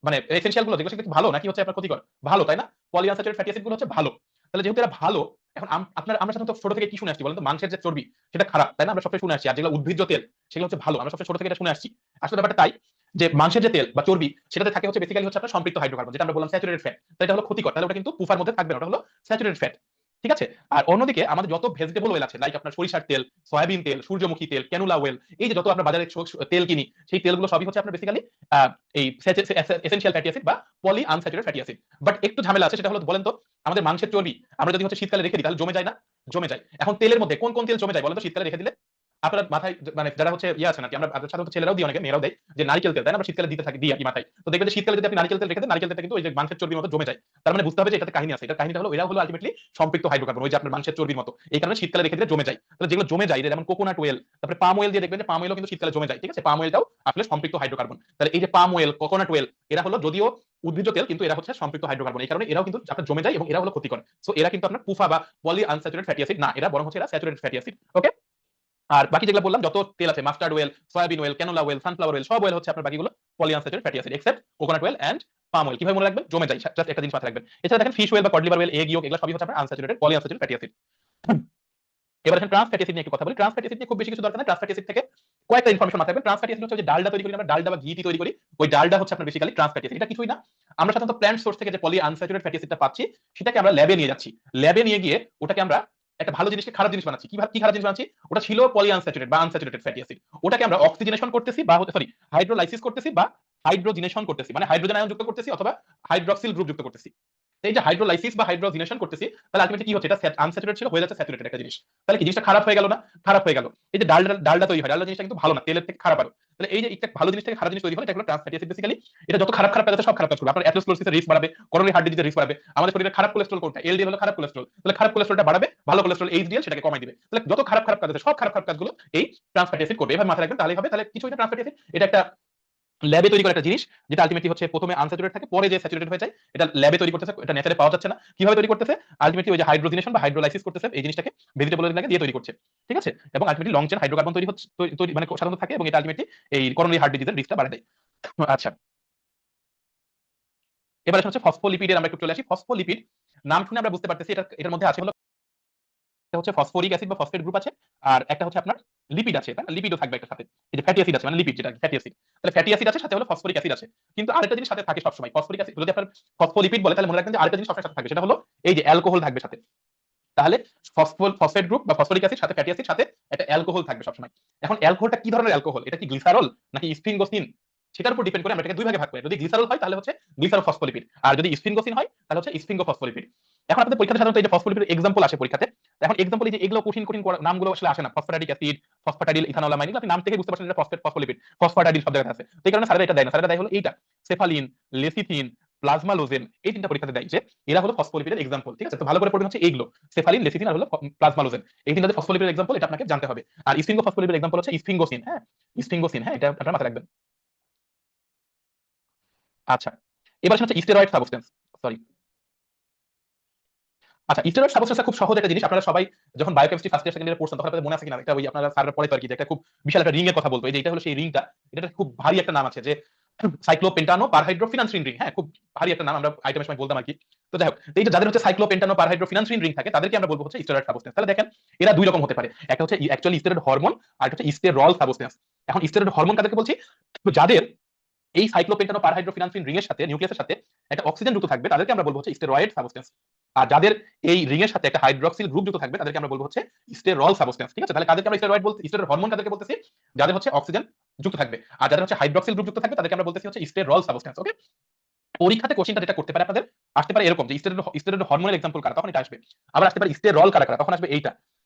মানে এসেনশিয়াল গুলো যেগুলো সেগুলো ভালো নাকি হচ্ছে আপনার ক্ষতিকর? ভালো, তাই না? পলিআনস্যাচুরেটেড ফ্যাটি অ্যাসিড গুলো হচ্ছে ভালো। তাহলে যেহেতু এরা ভালো, এখন আমরা সাধারণত ছোট থেকে কি শুনে আসছি বলেন তো, মাংসের যে চর্বি সেটা খারাপ, তাই না? আমরা সবসময় শুনে আসছি। আর যেগুলো উদ্ভিজ্জ তেল সেগুলো হচ্ছে ভালো, আমরা সবসময় ছোট থেকে এটা শুনে আসছি। আসলে ব্যাপারটা তাই যে মাংসের যে তেল বা চর্বি সেটাতে থাকে হচ্ছে বেসিক্যালি হচ্ছে আপনার সম্পৃক্ত হাইড্রোকার্বন, যেটা আমরা বললাম স্যাচুরেটেড ফ্যাট। তো এটা হলো ক্ষতিকর, তাহলে ওটা কিন্তু পুফার মধ্যে থাকবে না, ওটা হলো স্যাচুরেটেড ফ্যাট, ঠিক আছে? আর অন্যদিকে আমাদের যত ভেজিটেবল অয়েল আছে, লাইক আপনার সরিষার তেল, সয়াবিন তেল, সূর্যমুখী তেল, ক্যানুলা অয়েল, এই যে যত আপনার বাজারে তেল কিনি, সেই তেলগুলো সবই হচ্ছে আপনার বেসিক্যালি এই এসেনশিয়াল ফ্যাটি অ্যাসিড বা poly unsaturated fatty acid. But একটু ঝামেলা আছে, সেটা হলো বলেন তো, আমাদের মাংসের চর্বি আমরা যদি হচ্ছে শীতকালে রেখে দিই তাহলে জমে যায় না? জমে যায়। এখন তেলের মধ্যে কোন কোন তেল জমে যায় বলেন তো শীতকালে রেখে দিলে? আপনার মাথায় মানে যারা হচ্ছে ইয়ে আছে নাকি, আমরা সাধারণত ছেলেরাও দিই, অনেকে মেয়েরাও দেয়, যে নারকেল তেল, তাই না? আমরা শীতকালে দিতে থাকি, দিই আর কি মাথায়। তো দেখবেন যে শীতকালে যদি আপনি নারকেল তেল রেখে দেন, নারকেল তেলটা কিন্তু ওই যে মাংসের চর্বির মতো জমে যায়। তার মানে বুঝতে হবে যে এটাতে কাহিনী আছে। এটার কাহিনীটা হলো এরা হলো আলটিমেটলি সম্পৃক্ত হাইড্রোকার্বন, ওই যে আপনার মাংসের চর্বির মতো। এই কারণে শীতকালে রেখে দিলে জমে যায়। তাহলে যেগুলো জমে যায়, যেমন কোকোনাট অয়েল, তারপরে পাম অয়েল দিয়ে দেখবেন যে পাম অয়েলও কিন্তু শীতকালে জমে যায়, ঠিক আছে? পাম অয়েলটাও আসলে সম্পৃক্ত হাইড্রোকার্বন। তাহলে এই যে পাম অয়েল, কোকোনাট অয়েল, এরা হলো যদিও উদ্ভিজ্জ তেল কিন্তু এরা হচ্ছে সম্পৃক্ত হাইড্রোকার্বন, এই কারণে এরাও কিন্তু আপনার জমে যায় এবং এরা হলো ক্ষতিকর। সো এরা কিন্তু আপনার পুফা বা পলি আনস্যাচুরেটেড ফ্যাটি অ্যাসিড না, এরা বরং হচ্ছে এরা স্যাচুরেটেড ফ্যাটি অ্যাসিড, ওকে? আর বাকি যেগুলো বললাম যত তেল আছে, mustard oil, soybean oil, canola oil, sunflower oil, সব অয়েল হচ্ছে আপনার বাকিগুলো polyunsaturated fatty acid except coconut oil and palm oil. কিভাবে মনে রাখবেন? জমে যায়, জাস্ট একটা জিনিস মাথায় রাখবেন। এছাড়া দেখেন ফিশ অয়েল বা কড লিভার অয়েল, এগ ইয়ক, এগুলো সবই হচ্ছে আপনার আনস্যাচুরেটেড পলিআনস্যাচুরেটেড ফ্যাটি অ্যাসিড। এবার এখন ট্রান্স ফ্যাটি অ্যাসিড নিয়ে একটু কথা বলি। ট্রান্স ফ্যাটি অ্যাসিড নিয়ে খুব বেশি কিছু দরকার নেই। ট্রান্স ফ্যাটি অ্যাসিড থেকে কয়েকটা ইনফরমেশন মাথায় রাখবেন। ট্রান্স ফ্যাটি অ্যাসিড হচ্ছে যে ডালডা তৈরি করি আমরা, ডালডা বা ঘি তৈরি করি, ওই ডালডা হচ্ছে আপনার বেসিক্যালি ট্রান্স ফ্যাটি অ্যাসিড। এটা কিছুই না, আমরা সাধারণত প্ল্যান্ট সোর্স থেকে যে পলি আনস্যাচুরেটেড ফ্যাটি অ্যাসিডটা পাচ্ছি সেটাকে আমরা ল্যাবে নিয়ে যাচ্ছি। ল্যাবে নিয়ে গিয়ে ওটাকে আমরা একটা ভালো জিনিসকে খারাপ জিনিস বানাচ্ছি। কি খারাপ জিনিস বানাচ্ছি? ওটা ছিল পলি আনস্যাচুরেটেড বা আনস্যাচুরেটেড ফ্যাটি অ্যাসিড, ওটাকে আমরা অক্সিজেনেশন করতেছি বা সরি হাইড্রোলাইসিস করতেছি বা হাইড্রোজিনেশন করতেছি, মানে হাইড্রোজেন আয়ন যুক্ত করতেছি অথবা হাইড্রক্সিল গ্রুপ যুক্ত করতেছি। এই যে হাইড্রোলাইসিস বা হাইড্রোজিনেশন করতেছি, তাহলে আলটিমেটলি কি হচ্ছে, এটা আনস্যাচুরেটেড ছিল হয়ে যাচ্ছে স্যাচুরেটেড একটা জিনিস। তাহলে কি জিনিসটা খারাপ হয়ে গেল না? খারাপ হয়ে গেল। এই যে ডালডা তৈরি হয়, ডালডা জিনিসটা কিন্তু ভালো না, তেলের থেকে খারাপ আরো। তাহলে এই যে একটা ভালো জিনিস থেকে খারাপ জিনিস তৈরি হলো, এটা হলো ট্রান্স ফ্যাটি অ্যাসিড। বেসিক্যালি এটা যত খারাপ কাজ আছে সব খারাপ কাজ করবে। আপনার অ্যাথেরোস্ক্লেরোসিসের রিস্ক বাড়াবে, করোনারি হার্ট ডিজিজের রিস্ক বাড়াবে। আমাদের শরীরে খারাপ কোলেস্টেরল কোনটা? এলডিএল হলো খারাপ কোলেস্টেরল, তাহলে খারাপ কোলেস্টেরলটা বাড়াবে, ভালো কোলেস্টেরল এইচডিএল সেটাকে কমাই দিবে। তাহলে যত খারাপ কাজ আছে সব খারাপ কাজগুলো এই ট্রান্স ফ্যাটি অ্যাসিড করবে। এভাবে মাথায় রাখবেন, তাহলেই হবে। তাহলে কিছুই না, ট্রান্স ফ্যাটি অ্যাসিড এটা একটা ল্যাবে তৈরি করা একটা জিনিস, যেটা আলটিমেটলি হচ্ছে প্রথমে আনস্যাচুরেটেড থাকে, পরে যে স্যাচুরেটেড হয়ে যায়। এটা ল্যাবে তৈরি করতেছে, এটা ন্যাচারে পাওয়া যাচ্ছে না। কিভাবে তৈরি করতেছে? আলটিমেটলি ওই যে হাইড্রোজিনেশন বা হাইড্রোলাইসিস করতেছে, এই জিনিসটাকে ভেজিটেবলের লাগে দিয়ে তৈরি করছে, ঠিক আছে? এবং আলটিমেটলি লং চেন হাইড্রোকার্বন তৈরি হচ্ছে, তৈরি মানে সাধারণত থাকে, এবং এটা আলটিমেটলি এই করোনারি হার্ট ডিজিজের রিস্কটা বাড়ায় দেয়। আচ্ছা, এবার হচ্ছে ফসফোলিপিডের আমরা একটু চলে আসি। ফসফোলিপিড নাম শুনে আমরা বুঝতে পারতেছি এটার মধ্যে আছে হলো হচ্ছে ফসফরিক অ্যাসিড বা ফসফেট গ্রুপ আছে, আর একটা হচ্ছে আপনার লিপিড আছে, তাই না? লিপিডও থাকবে একটা সাথে। এই যে ফ্যাটি অ্যাসিড আছে মানে লিপিড, যেটা ফ্যাটি অ্যাসিড, তাহলে ফ্যাটি অ্যাসিড আছে, সাথে হলো ফসফরিক অ্যাসিড আছে। কিন্তু আরেকটা জিনিস সাথে থাকে সবসময়, ফসফরিক অ্যাসিড যদি আপনার ফসফোলিপিড বলে তাহলে মনে রাখবেন যে আরেকটা জিনিস সবসময় সাথে থাকবে, সেটা হলো এই যে অ্যালকোহল থাকবে সাথে। তাহলে ফসফেট গ্রুপ বা ফসফরিক অ্যাসিড সাথে ফ্যাটি অ্যাসিড সাথে একটা অ্যালকোহল থাকবে সবসময়। এখন অ্যালকোহলটা কি ধরনের অ্যালকোহল? এটা কি গ্লিসারল নাকি স্ফিনগোসিন সেটার উপর ডিপেন্ড করে আমরা এটাকে দুই ভাগে ভাগ করি। যদি গ্লিসারল হয় তাহলে হচ্ছে গ্লিসারোফসফোলিপিড, আর যদি স্ফিনগোসিন হয় তাহলে হচ্ছে স্ফিঙ্গোফসফোলিপিড। এখন আপনাদের পরীক্ষাতে সাধারণত এই যে ফসফোলিপিডের এক্সাম্পল আসে পরীক্ষাতে। এখন এক্সাম্পল এই যে এগুলো কঠিন কঠিন নামগুলো আসলে আসে না, ফসফোরাডিক অ্যাসিড, ফসফাটাডিল, ইথানোলামাইন, এগুলো আপনি নাম থেকে বুঝতে পারছেন এটা ফসফেট, ফসফোলিপিড, ফসফাটাডিল সব জায়গায় আছে। তো এই কারণে স্যারেরা এটা দেয় না, স্যারেরা দেয় হলো এইটা সেফালিন, লেসিথিন, প্লাজমালোজেন, এই তিনটা পরীক্ষাতে দেয় যে এরা হলো ফসফোলিপিডের এক্সাম্পল। ঠিক আছে, তো ভালো করে পড়বেন হচ্ছে এইগুলো সেফালিন, লেসিথিন আর হলো প্লাজমালোজেন, এই তিনটা ফসফোলিপিডের এক্সাম্পল, এটা আপনাকে জানতে হবে। আর স্ফিঙ্গোফসফোলিপিডের এক্সাম্পল হচ্ছে স্ফিঙ্গোসিন। হ্যাঁ, স্ফিঙ্গোসিন, হ্যাঁ, এটা আপনারা মাথায় রাখবেন। আচ্ছা, এবার হচ্ছে স্টেরয়েড সাবস্টেন্স। সরি, আচ্ছা, স্টেরয়েড সাবস্টেন্সটা খুব সহজ একটা জিনিস। আপনারা সবাই যখন বায়োকেমিস্ট্রি ফার্স্ট ইয়ার সেকেন্ড ইয়ারে পড়ছেন তখন আপনাদের মনে আছে কিনা, এটা ওই আপনারা স্যাররা পড়াইতো আর কি, যে একটা খুব বিশাল একটা রিং এর কথা বলতো, এই যে এটা হলো সেই রিংটা। এটা খুব ভারী একটা নাম আছে যে সাইক্লোপেন্টানো পারহাইড্রোফিনান্সিন রিং। হ্যাঁ, খুব ভারী একটা নাম, আমরা আইটেমের সময় বলতাম আর কি। তো যাই হোক, তো এই যে যাদের হচ্ছে সাইক্লোপেন্টানো পারহাইড্রোফিনান্সিন রিং থাকে তাদেরকে আমরা বলবো হচ্ছে স্টেরয়েড সাবস্টেন্স। তাহলে দেখেন এরা দুই রকম হতে পারে, একটা হচ্ছে অ্যাকচুয়ালি স্টেরয়েড হরমোন, আর একটা হচ্ছে স্টেরল সাবস্টেন্স। এখন স্টেরয়েড হরমোন কাদেরকে বলছি, যাদের এই সাইক্লোপেন্টানো পারহাইড্রোফিনানফিন রিং এর সাথে, নিউক্লিয়াসের সাথে একটা অক্সিজেন যুক্ত থাকবে, তাদেরকে আমরা বলবো হচ্ছে স্টেরয়েড সাবস্টেন্স। আর যাদের এই রিং এর সাথে একটা হাইড্রক্সিল গ্রুপ যুক্ত থাকবে তাদেরকে আমরা বলবো হচ্ছে স্টেরল সাবস্টেন্স। ঠিক আছে, তাহলে কাদেরকে আমরা স্টেরয়েড বলতে, স্টেরয়েড হরমোন কাদেরকে বলতেছি, যাদের হচ্ছে অক্সিজেন যুক্ত থাকবে। আর যাদের হচ্ছে হাইড্রক্সিল গ্রুপ যুক্ত থাকবে তাদেরকে আমরা বলতেছি হচ্ছে স্টেরল সাবস্টেন্স। ওকে, পরীক্ষাতে কোশ্চেনটা যেটা করতে পারে আপনাদের, আসতে পারে এরকম যে স্টেরয়েড হরমোনের এক্সাম্পল কারা, তখন এটা আসবে। আবার আসতে পারে স্টেরল কারা কারা, তখন আসবে এইটা।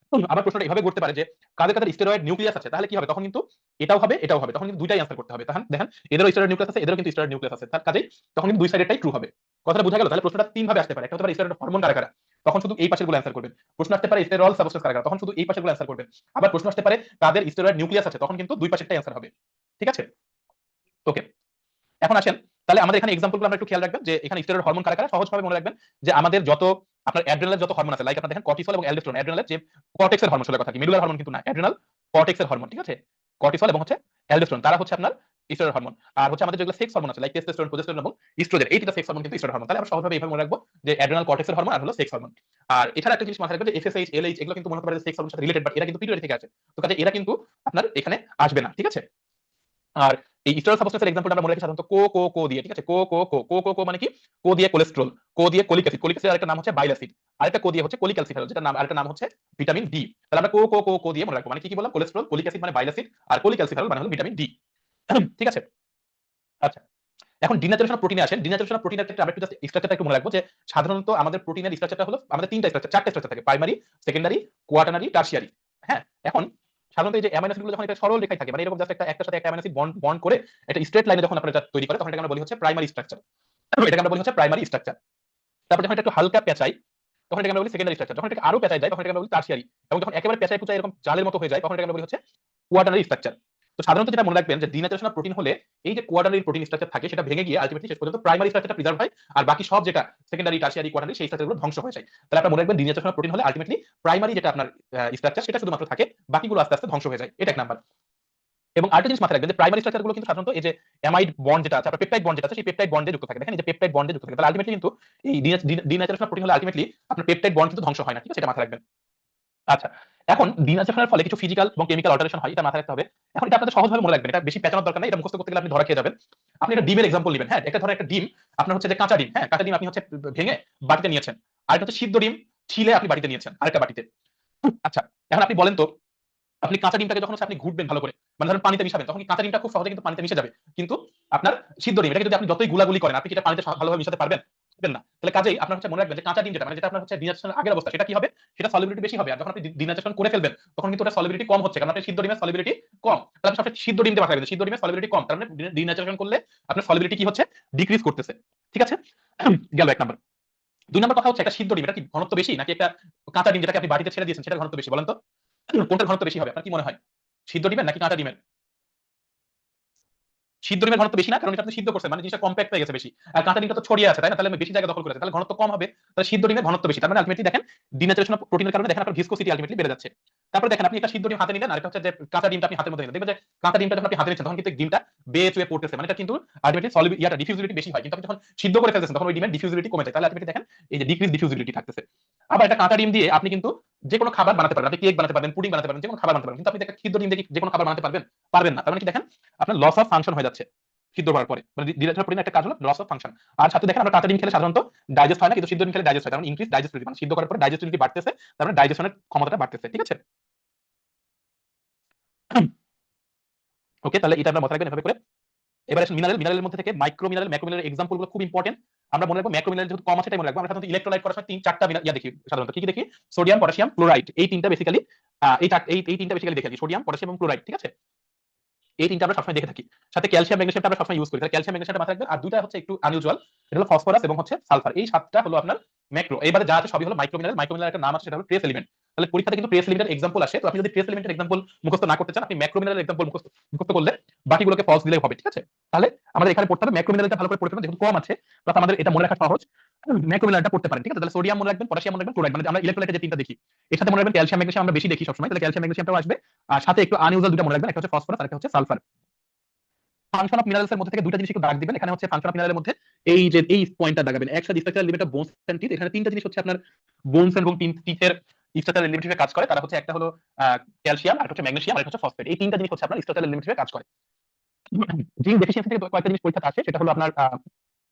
আবার প্রশ্নটা এভাবে করতে পারে যে কাদের কাদের স্টেরয়েড নিউক্লিয়াস আছে, তাহলে কি হবে, তখন কিন্তু এটাও হবে এটাও হবে, তখন কিন্তু দুইটাই অ্যান্সার করতে হবে। তখন দেখেন এদেরও স্টেরয়েড নিউক্লিয়াস আছে, এদেরও কিন্তু স্টেরয়েড নিউক্লিয়াস আছে, তার কাজেই তখন কিন্তু দুই সাইডেরটাই ট্রু হবে। কথাটা বোঝা গেল? তাহলে প্রশ্নটা তিন ভাবে আসতে পারে। একটা হতে পারে স্টেরয়েড হরমোন কারা কারা, তখন শুধু এই পাশের গুলো অ্যান্সার করবেন। প্রশ্ন আসতে পারে স্টেরল সাবস্টেন্স কারা কারা, তখন শুধু এই পাশের গুলো অ্যান্সার করবেন। আবার প্রশ্ন আসতে পারে কাদের স্টেরয়েড নিউক্লিয়াস আছে, তখন কিন্তু দুই পাশেরটাই অ্যান্সার হবে। ঠিক আছে, ওকে। এখন আসেন, তাহলে আমাদের এখানে এক্সাম্পলগুলো আমরা একটু খেয়াল রাখবেন যে এখানে স্টেরয়েড হরমোন কারা কারা। সহজভাবে মনে রাখবেন যে আমাদের যত আপনার অ্যাড্রেনালের যত হরমোন আছে, লাইক আপনারা দেখেন কর্টিসল এবং অ্যালডোস্টেরন। অ্যাড্রেনালের যে কর্টেক্সের হরমোন, আসলে কথা কি মেডুলার হরমোন কিন্তু না, অ্যাড্রেনাল কর্টেক্সের হরমোন। ঠিক আছে, কর্টিসল এবং হচ্ছে অ্যালডোস্টেরন, তারা হচ্ছে আপনার স্টেরয়েড হরমোন। আর হচ্ছে আমাদের যেগুলো সেক্স হরমোন আছে, লাইক টেস্টোস্টেরন, প্রোজেস্টেরন এবং ইস্ট্রোজেন, এই তিনটা সেক্স হরমোন কিন্তু স্টেরয়েড হরমোন। তাহলে আমরা সহজভাবে এইভাবে মনে রাখবো যে অ্যাড্রেনাল কর্টেক্সের হরমোন আর হলো সেক্স হরমোন। আর এছাড়া একটা জিনিস মাথায় রাখবেন যে এফএসএইচ, এলএইচ, এগুলো কিন্তু মনে হতে পারে সেক্স হরমোনের সাথে রিলেটেড, বাট এরা কিন্তু পিটুইটারি থেকে আসে, তো কাজে এরা কিন্তু আপনার এখানে আসবে না। ঠিক আছে, আর এই স্টেরয়েড সাবস্টেন্সের এক্সাম্পলটা আমরা মনে রাখি সাধারণত কো কো কো দিয়ে। ঠিক আছে, কো কো কো কো কো কো মানে কি, কো দিয়ে কোলেস্টেরল, কো দিয়ে কোলিক অ্যাসিড, কোলিক অ্যাসিড আরেকটা নাম হচ্ছে বাইল অ্যাসিড, আরেকটা কো দিয়ে হচ্ছে কোলিক অ্যালসিফেরল, যেটা নাম আরেকটা নাম হচ্ছে ভিটামিন ডি। তাহলে আমরা কো কো কো কো দিয়ে মনে রাখবো, মানে কি কি বললাম, কোলেস্টেরল, কোলিক অ্যাসিড মানে বাইল অ্যাসিড, আর কোলিক অ্যালসিফেরল মানে হলো ভিটামিন ডি। ঠিক আছে, আচ্ছা। এখন ডিন্যাচুরেশন অফ প্রোটিনে আসেন। ডিন্যাচুরেশন অফ প্রোটিনের ক্ষেত্রে আমরা একটু জাস্ট স্ট্রাকচারটা একটু মনে রাখবো যে সাধারণত আমাদের প্রোটিনের স্ট্রাকচারটা হলো, আমাদের তিনটা স্ট্রাকচার, চারটা স্ট্রাকচার থাকে, প্রাইমারি, সেকেন্ডারি, কোয়াটারনারি, টারশিয়ারি। হ্যাঁ, এখন সাধারণত এই যে অ্যামাইনো অ্যাসিডগুলো যখন এটা সরল রেখায় থাকে, মানে এরকম জাস্ট একটা একটার সাথে একটা অ্যামাইনো অ্যাসিড বন্ড বন্ড করে একটা স্ট্রেট লাইনে যখন আপনারা এটা তৈরি করে, তখন এটাকে আমরা বলি হচ্ছে প্রাইমারি স্ট্রাকচার। এটাকে আমরা বলি হচ্ছে প্রাইমারি স্ট্রাকচার। তারপর যখন এটা একটু হালকা পেঁচাই, তখন এটাকে আমরা বলি সেকেন্ডারি স্ট্রাকচার। যখন এটাকে আরো পেঁচাই যায় তখন এটাকে আমরা বলি টারশিয়ারি, এবং যখন একেবারে পেঁচাই পুচাই এরকম জালের মতো হয়ে যায় তখন এটাকে আমরা বলি হচ্ছে কোয়াটারনারি স্ট্রাকচার। তো সাধারণত যেটা মনে রাখবেন যে ডিন্যাচুরেশন অফ প্রোটিন হলে এই যে কোয়াটারনারি প্রোটিন স্ট্রাকচার থাকে সেটা ভেঙে গিয়ে আলটিমেটলি শেষ পর্যন্ত প্রাইমারি স্ট্রাকচারটা প্রিজার্ভ হয়, আর বাকি সব যেটা সেকেন্ডারি, টারশিয়ারি, কোয়াটারনারি সেই স্ট্রাকচারগুলো ধ্বংস হয়ে যায়। তাহলে আপনারা মনে রাখবেন ডিন্যাচুরেশন অফ প্রোটিন হলে আলটিমেটলি প্রাইমারি যেটা আপনার স্ট্রাকচার সেটা শুধুমাত্র থাকে, বাকিগুলো আস্তে আস্তে ধ্বংস হয়ে যায়। এটা এক নাম্বার। এবং আরেকটা জিনিস মাথায় রাখবেন যে প্রাইমারি স্ট্রাকচারগুলো কিন্তু সাধারণত এই যে অ্যামাইড বন্ড যেটা আছে, আপনার পেপটাইড বন্ড যেটা আছে, সেই পেপটাইড বন্ডে যুক্ত থাকে। দেখেন এই যে পেপটাইড বন্ডে যুক্ত থাকে, তাহলে আলটিমেটলি কিন্তু এই ডিন্যাচুরেশন অফ প্রোটিন হলে আলটিমেটলি আপনার পেপটাইড বন্ড কিন্তু ধ্বংস হয় না। ঠিক আছে, এটা মাথায় রাখবেন। আচ্ছা, এখন ডিন্যাচুরেশনের ফলে কিছু ফিজিক্যাল এবং কেমিক্যাল অল্টারেশন হয়, এটা মাথায় রাখতে হবে। এখন এটা আপনাদের সহজভাবে মনে রাখবেন, এটা বেশি পেঁচানোর দরকার নাই, এটা মুখস্থ করতে গেলে আপনি ধরা খেয়ে যাবেন। আপনি একটা ডিমের এক্সাম্পল নেবেন। হ্যাঁ, একটা ধরো একটা ডিম আপনার হচ্ছে যে কাঁচা ডিম, হ্যাঁ কাঁচা ডিম আপনি হচ্ছে ভেঙে বাটিতে নিয়েছেন, আর এটা হচ্ছে সিদ্ধ ডিম ছিলে আপনি বাটিতে নিয়েছেন আরেকটা বাটিতে। আচ্ছা, এখন আপনি বলেন তো, আপনি কাঁচা ডিমটাকে যখন হচ্ছে আপনি ঘুটবেন ভালো করে, মানে ধরেন পানিতে মিশাবেন, তখন কি কাঁচা ডিমটা খুব সহজে কিন্তু পানিতে মিশে যাবে, কিন্তু আপনার সিদ্ধ ডিম এটাকে যদি আপনি যতই গুলাগুলি করেন আপনি কি এটা পানিতে ভালোভাবে মিশাতে পারবেন? পারবেন না। তাহলে কাজেই আপনার হচ্ছে মনে রাখবেন যে কাঁচা ডিম যেটা, মানে যেটা আপনার হচ্ছে ডিনাচুরেশনের আগের অবস্থা, সেটা কি হবে, সেটা সলিবিলিটি বেশি হবে, আর যখন আপনি ডিনাচুরেশন করে ফেলবেন তখন কিন্তু ওটা সলিবিলিটি কম হচ্ছে, কারণ আপনার সিদ্ধ ডিমের সলিবিলিটি কম। তাহলে আপনি সবসময় সিদ্ধ ডিম দিয়ে মাথায় রাখবেন, সিদ্ধ ডিমের সলিবিলিটি কম, তার মানে ডিনাচুরেশন করলে আপনার সলিবিলিটি কি হচ্ছে, ডিক্রিজ করতেছে। ঠিক আছে, গেল এক নাম্বার। দুই নাম্বার কথা হচ্ছে একটা সিদ্ধ ডিম এটা কি ঘনত্ব বেশি, নাকি একটা কাঁচা ডিম যেটাকে আপনি বাটিতে ছেড়ে দিয়েছেন সেটা ঘনত্ব বেশি, বলেন তো কোনটার ঘনত্ব বেশি হবে? আপনার কি মনে হয়, সিদ্ধ ডিমের নাকি কাঁচা ডিমের? সিদ্ধ ডিমের ঘনত্ব বেশি না, কারণ এটা আপনি সিদ্ধ করছেন মানে জিনিসটা কম্প্যাক্ট হয়ে গেছে বেশি, আর কাঁচা ডিমটা তো ছড়িয়ে আছে, তাই না? তাহলে বেশি জায়গা দখল করেছে, তাহলে ঘনত্ব কম হবে, তাহলে সিদ্ধ ডিমের ঘনত্ব বেশি। তার মানে আলটিমেটলি দেখেন ডিন্যাচুরেশন অফ প্রোটিনের কারণে দেখেন আপনার ভিসকোসিটি আলটিমেটলি বেড়ে যাচ্ছে। তারপরে দেখেন আপনি একটা সিদ্ধ ডিম হাতে নিলেন, আর একটা হচ্ছে যে কাঁচা ডিমটা আপনি হাতের মধ্যে নিলেন, দেখবেন যে কাঁচা ডিমটা যখন আপনি হাতে নিচ্ছেন তখন কিন্তু ডিমটা বেয়ে চুয়ে পড়তেছে, মানে এটা কিন্তু আলটিমেটলি ইয়াটা ডিফিউজিবিলিটি বেশি হয়, কিন্তু আপনি যখন সিদ্ধ করে ফেলতেছেন তখন ওই ডিমের ডিফিউজিবিলিটি কমে যায়, তাহলে আলটিমেটলি দেখেন এই যে ডিক্রিজ ডিফিউজিবিলিটি থাকতেছে। আবার একটা কাঁচা ডিম দিয়ে আপনি কিন্তু যে কোনো খাবার বানাতে পারবেন, আপনি কেক বানাতে পারবেন, পুডিং বানাতে পারবেন, যে কোনো খাবার বানাতে পারবেন, কিন্তু আপনি একটা সিদ্ধ ডিম দিয়ে যে কোনো খাবার বানাতে পারবেন? পারবেন না। তার মানে কি দেখেন আপনার লস অফ ফাংশন হয়ে যাচ্ছে সিদ্ধ হওয়ার পরে, মানে ডিনাচুরেশন প্রোটিনের একটা কাজ হলো লস অফ ফাংশন। আর সাথে দেখেন আমরা কাঁচা ডিম খেলে সাধারণত ডাইজেস্ট হয় না, কিন্তু সিদ্ধ ডিম খেলে ডাইজেস্ট হয়, তার মানে ইনক্রিজ ডাইজেস্টিভিটি, মানে সিদ্ধ করার পরে ডাইজেস্টিভিটি বাড়তেছে, তার মানে ডাইজেশনের ক্ষমতাটা বাড়তেছে। ঠিক আছে, ওকে, তাহলে এটা আমরা মাথায় রাখবেন এভাবে করে। এবার আসেন মিনারেলের মধ্যে থেকে micro mineral macro mineral example গুলো খুব ইম্পর্টেন্ট। আমরা মনে রাখবো ম্যাক্রো মিনারেল যেহেতু কম আছে তাই মনে রাখবো। আমরা সাধারণত ইলেক্ট্রোলাইট করার সময় 3-4টা দেখি সাধারণত। কি কি দেখি? Sodium, potassium, chloride. এই তিনটা বেসিক্যালি এই তিনটা বেসিক্যালি দেখে থাকি, সোডিয়াম, পটাশিয়াম এবং ক্লোরাইড। ঠিক আছে, এই তিনটা আমরা সবসময় দেখে থাকি। সাথে ক্যালসিয়াম ম্যাগনেসিয়ামটা আমরা সবসময় ইউজ করি। তাহলে ক্যালসিয়াম ম্যাগনেসিয়ামটা মাথায় রাখবেন। আর দুইটা হচ্ছে একটু আনইউজুয়াল, এটা হলো ফসফরাস এবং হচ্ছে সালফার। এই সাতটা হলো আপনার ম্যাক্রো। এবারে যা আছে সবই হলো মাইক্রো মিনারেল। মাইক্রো মিনারেল একটা নাম আছে, সেটা হলো ট্রেস এলিমেন্ট। তাহলে পরীক্ষাতে কিন্তু ট্রেস এলিমেন্টের এক্সাম্পল আসে। তো আপনি যদি ট্রেস এলিমেন্টের এক্সাম্পল মুখস্থ না করতে চান, আপনি ম্যাক্রো মিনারেল এক্সাম্পল মুখস্থ করলে বাকিগুলোকে ফলস দিলেই হবে। ঠিক আছে, তাহলে আমাদের এখানে পড়তে হবে ম্যাক্রো মিনারেলটা ভালো করে পড়তে হবে, যেহেতু কম আছে প্লাস আমাদের এটা মনে রাখা সহজ। ম্যাক্রো মিনারেলটা পড়তে পারেন। ঠিক আছে, তাহলে সোডিয়াম মনে রাখবেন, পটাশিয়াম মনে রাখবেন, ক্লোরাইড, মানে আমরা ইলেক্ট্রোলাইটে যে তিনটা দেখি এর সাথে মনে রাখবেন ক্যালসিয়াম ম্যাগনেসিয়াম আমরা বেশি দেখি সবসময়। তাহলে ক্যালসিয়াম ম্যাগনেসিয়ামটাও আসবে। আর সাথে একটু আনইউজুয়াল দুটো মনে রাখবেন, একটা হচ্ছে ফসফরাস আর একটা হচ্ছে সালফার। ফাংশন অফ মিনারেলস এর মধ্যে থেকে দুইটা জিনিস একটু দাগ দিবেন। এখানে হচ্ছে ফাংশন অফ মিনারেলের মধ্যে এই যে এই পয়েন্টটা দাগাবেন, একসাথে structural element of bones and teeth. এখানে তিনটা জিনিস হচ্ছে আপনার বোনস এবং টিথের স্ট্রাকচারাল এলিমেন্ট হিসেবে কাজ করে। তারা হচ্ছে একটা হলো ক্যালসিয়াম, আর হচ্ছে ম্যাগনেসিয়াম, আর একটা হচ্ছে ফসফেট। এই তিনটা জিনিস হচ্ছে আপনার স্ট্রাকচারাল এলিমেন্ট হিসেবে কাজ করে। জিঙ্ক ডেফিসিয়েন্সি থেকে কয়েকটা জিনিস পরীক্ষাতে আসে, সেটা হলো আপনার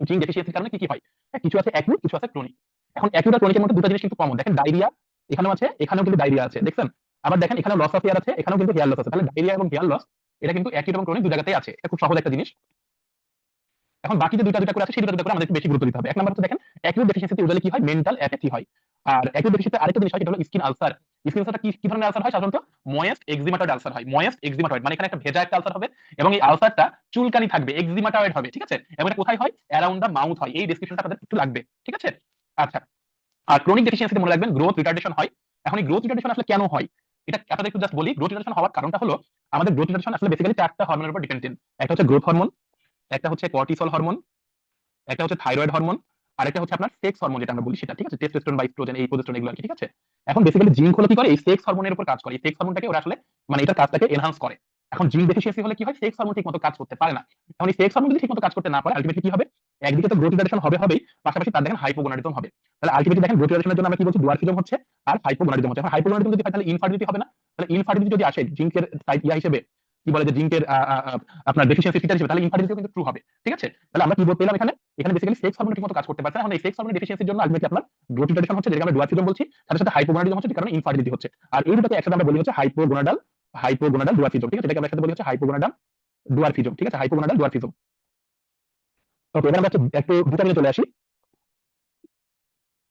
জিঙ্ক ডেফিসিয়েন্সির কারণে কি কি হয়। কিছু আছে অ্যাকিউট, কিছু আছে ক্রনিক। এখন অ্যাকিউট আর ক্রনিকের মধ্যে দুটো জিনিস কিন্তু কমন। দেখেন ডায়রিয়া এখানেও আছে, এখানেও কিন্তু ডায়রিয়া আছে, দেখছেন? আবার দেখেন এখানেও লস অফ হেয়ার আছে, এখানেও কিন্তু হেয়ার লস আছে। তাহলে ডায়রিয়া এবং হেয়ার লস এটা কিন্তু অ্যাকিউট এবং ক্রনিক দুই জায়গাতেই আছে। এটা খুব সহজ একটা জিনিস। এখন বাকি যে দুইটা করে আছে, সেই দুইটা করে আমাদের একটু বেশি গুরুত্ব দিতে হবে। এক নম্বর হচ্ছে দেখেন অ্যাকিউট ডেফিসিয়েন্সিতে ইউজুয়ালি কি হয়, মেন্টাল অ্যাপেথি হয়। আর অ্যাকিউট ডেফিসিয়েন্সিতে আরেকটা জিনিস হয়, সেটা হলো স্কিন আলসার। স্কিন আলসারটা কি ধরনের আলসার হয়? সাধারণত ময়েস্ট এক্সিমাটয়েড আলসার হয়। ময়েস্ট এক্সিমাটয়েড মানে এখানে একটা ভেজা একটা আলসার হবে এবং এই আলসারটা চুলকানি থাকবে, এক্সিমাটয়েড হবে। ঠিক আছে, এবং এটা কোথায় হয়? অ্যারাউন্ড দ্য মাউথ হয়। এই ডেসক্রিপশনটা আপনাদের একটু লাগবে। ঠিক আছে, আচ্ছা। আর ক্রনিক ডেফিসিয়েন্সিতে মনে রাখবেন গ্রোথ রিটার্ডেশন হয়। এখন এই গ্রোথ রিটার্ডেশন আসলে কেন হয় এটা আপনাদের একটু জাস্ট বলি। গ্রোথ রিটার্ডেশন হওয়ার কারণটা হলো আমাদের গ্রোথ রিটার্ডেশন আসলে বেসিক্যালি চারটা হরমোনের উপর ডিপেন্ডেন্ট। একটা হচ্ছে গ্রোথ হরমোন, একটা হচ্ছে কর্টিসল হরমোন, একটা হচ্ছে থাইরয়েড হরমোন, আর একটা হচ্ছে আপনার সেক্স হরমোন যেটা আমরা বলি সেটা। ঠিক আছে, টেস্টোস্টেরন বা এস্ট্রোজেন, এই প্রোজেস্টেরন এগুলো আর কি। ঠিক আছে, এখন বেসিক্যালি জিঙ্ক হলো কি করে, এই সেক্স হরমোনের উপর কাজ করে। এই সেক্স হরমোনটাকে ওরা আসলে মানে এটার কাজটাকে এনহান্স করে। এখন জিঙ্ক ডেফিসিয়েন্সি হলে কি হয়, সেক্স হরমোন ঠিকমতো কাজ করতে পারে না। এখন এই সেক্স হরমোন যদি ঠিকমতো কাজ করতে না পারে, আলটিমেটলি কি হবে? একদিকে তো গ্রোথ রিটার্ডেশন হবেই, পাশাপাশি তার দেখেন হাইপোগোনাডিজম হবে। তাহলে আলটিমেটলি দেখেন গ্রোথ রিটার্ডেশনের জন্য আমরা কি বলছি, ডুয়ার্ফিজম হচ্ছে আর হাইপোগোনাডিজম হচ্ছে। এখন হাইপোগোনাডিজম যদি হয় তাহলে ইনফার্টিলিটি হবে না? তাহলে ইনফার্টিলিটি যদি আসে জিঙ্কের ইয়া হিসেবে, কি বলে যে জিঙ্কের আপনার ডেফিসিয়েন্সি ফিটার হিসেবে, তাহলে ইনফার্টিলিটিও কিন্তু ট্রু হবে। ঠিক আছে, তাহলে আমরা কি বলতে পেলাম, এখানে বেসিক্যালি সেক্স হরমোন ঠিকমতো কাজ করতে পারছে না। এখন এই সেক্স হরমোন ডেফিসিয়েন্সির জন্য আলটিমেটলি আপনার গ্রোথ রিটার্ডেশন হচ্ছে, যেটাকে আমরা ডুয়ার্ফিজম বলছি, সাথে সাথে হাইপোগোনাডিজম হচ্ছে, যে কারণে ইনফার্টিলিটি হচ্ছে। আর এই দুটোকে একসাথে আমরা বলি হচ্ছে হাইপোগোনাডাল ডুয়ার্ফিজম। ঠিক আছে, এটাকে আমরা একসাথে বলি হচ্ছে হাইপোগোনাডাল ডুয়ার্ফিজম। ঠিক আছে, হাইপোগোনাডাল ডুয়ার্ফিজম। ওকে, এবার আমরা একটু ভিটামিনে চলে আসি।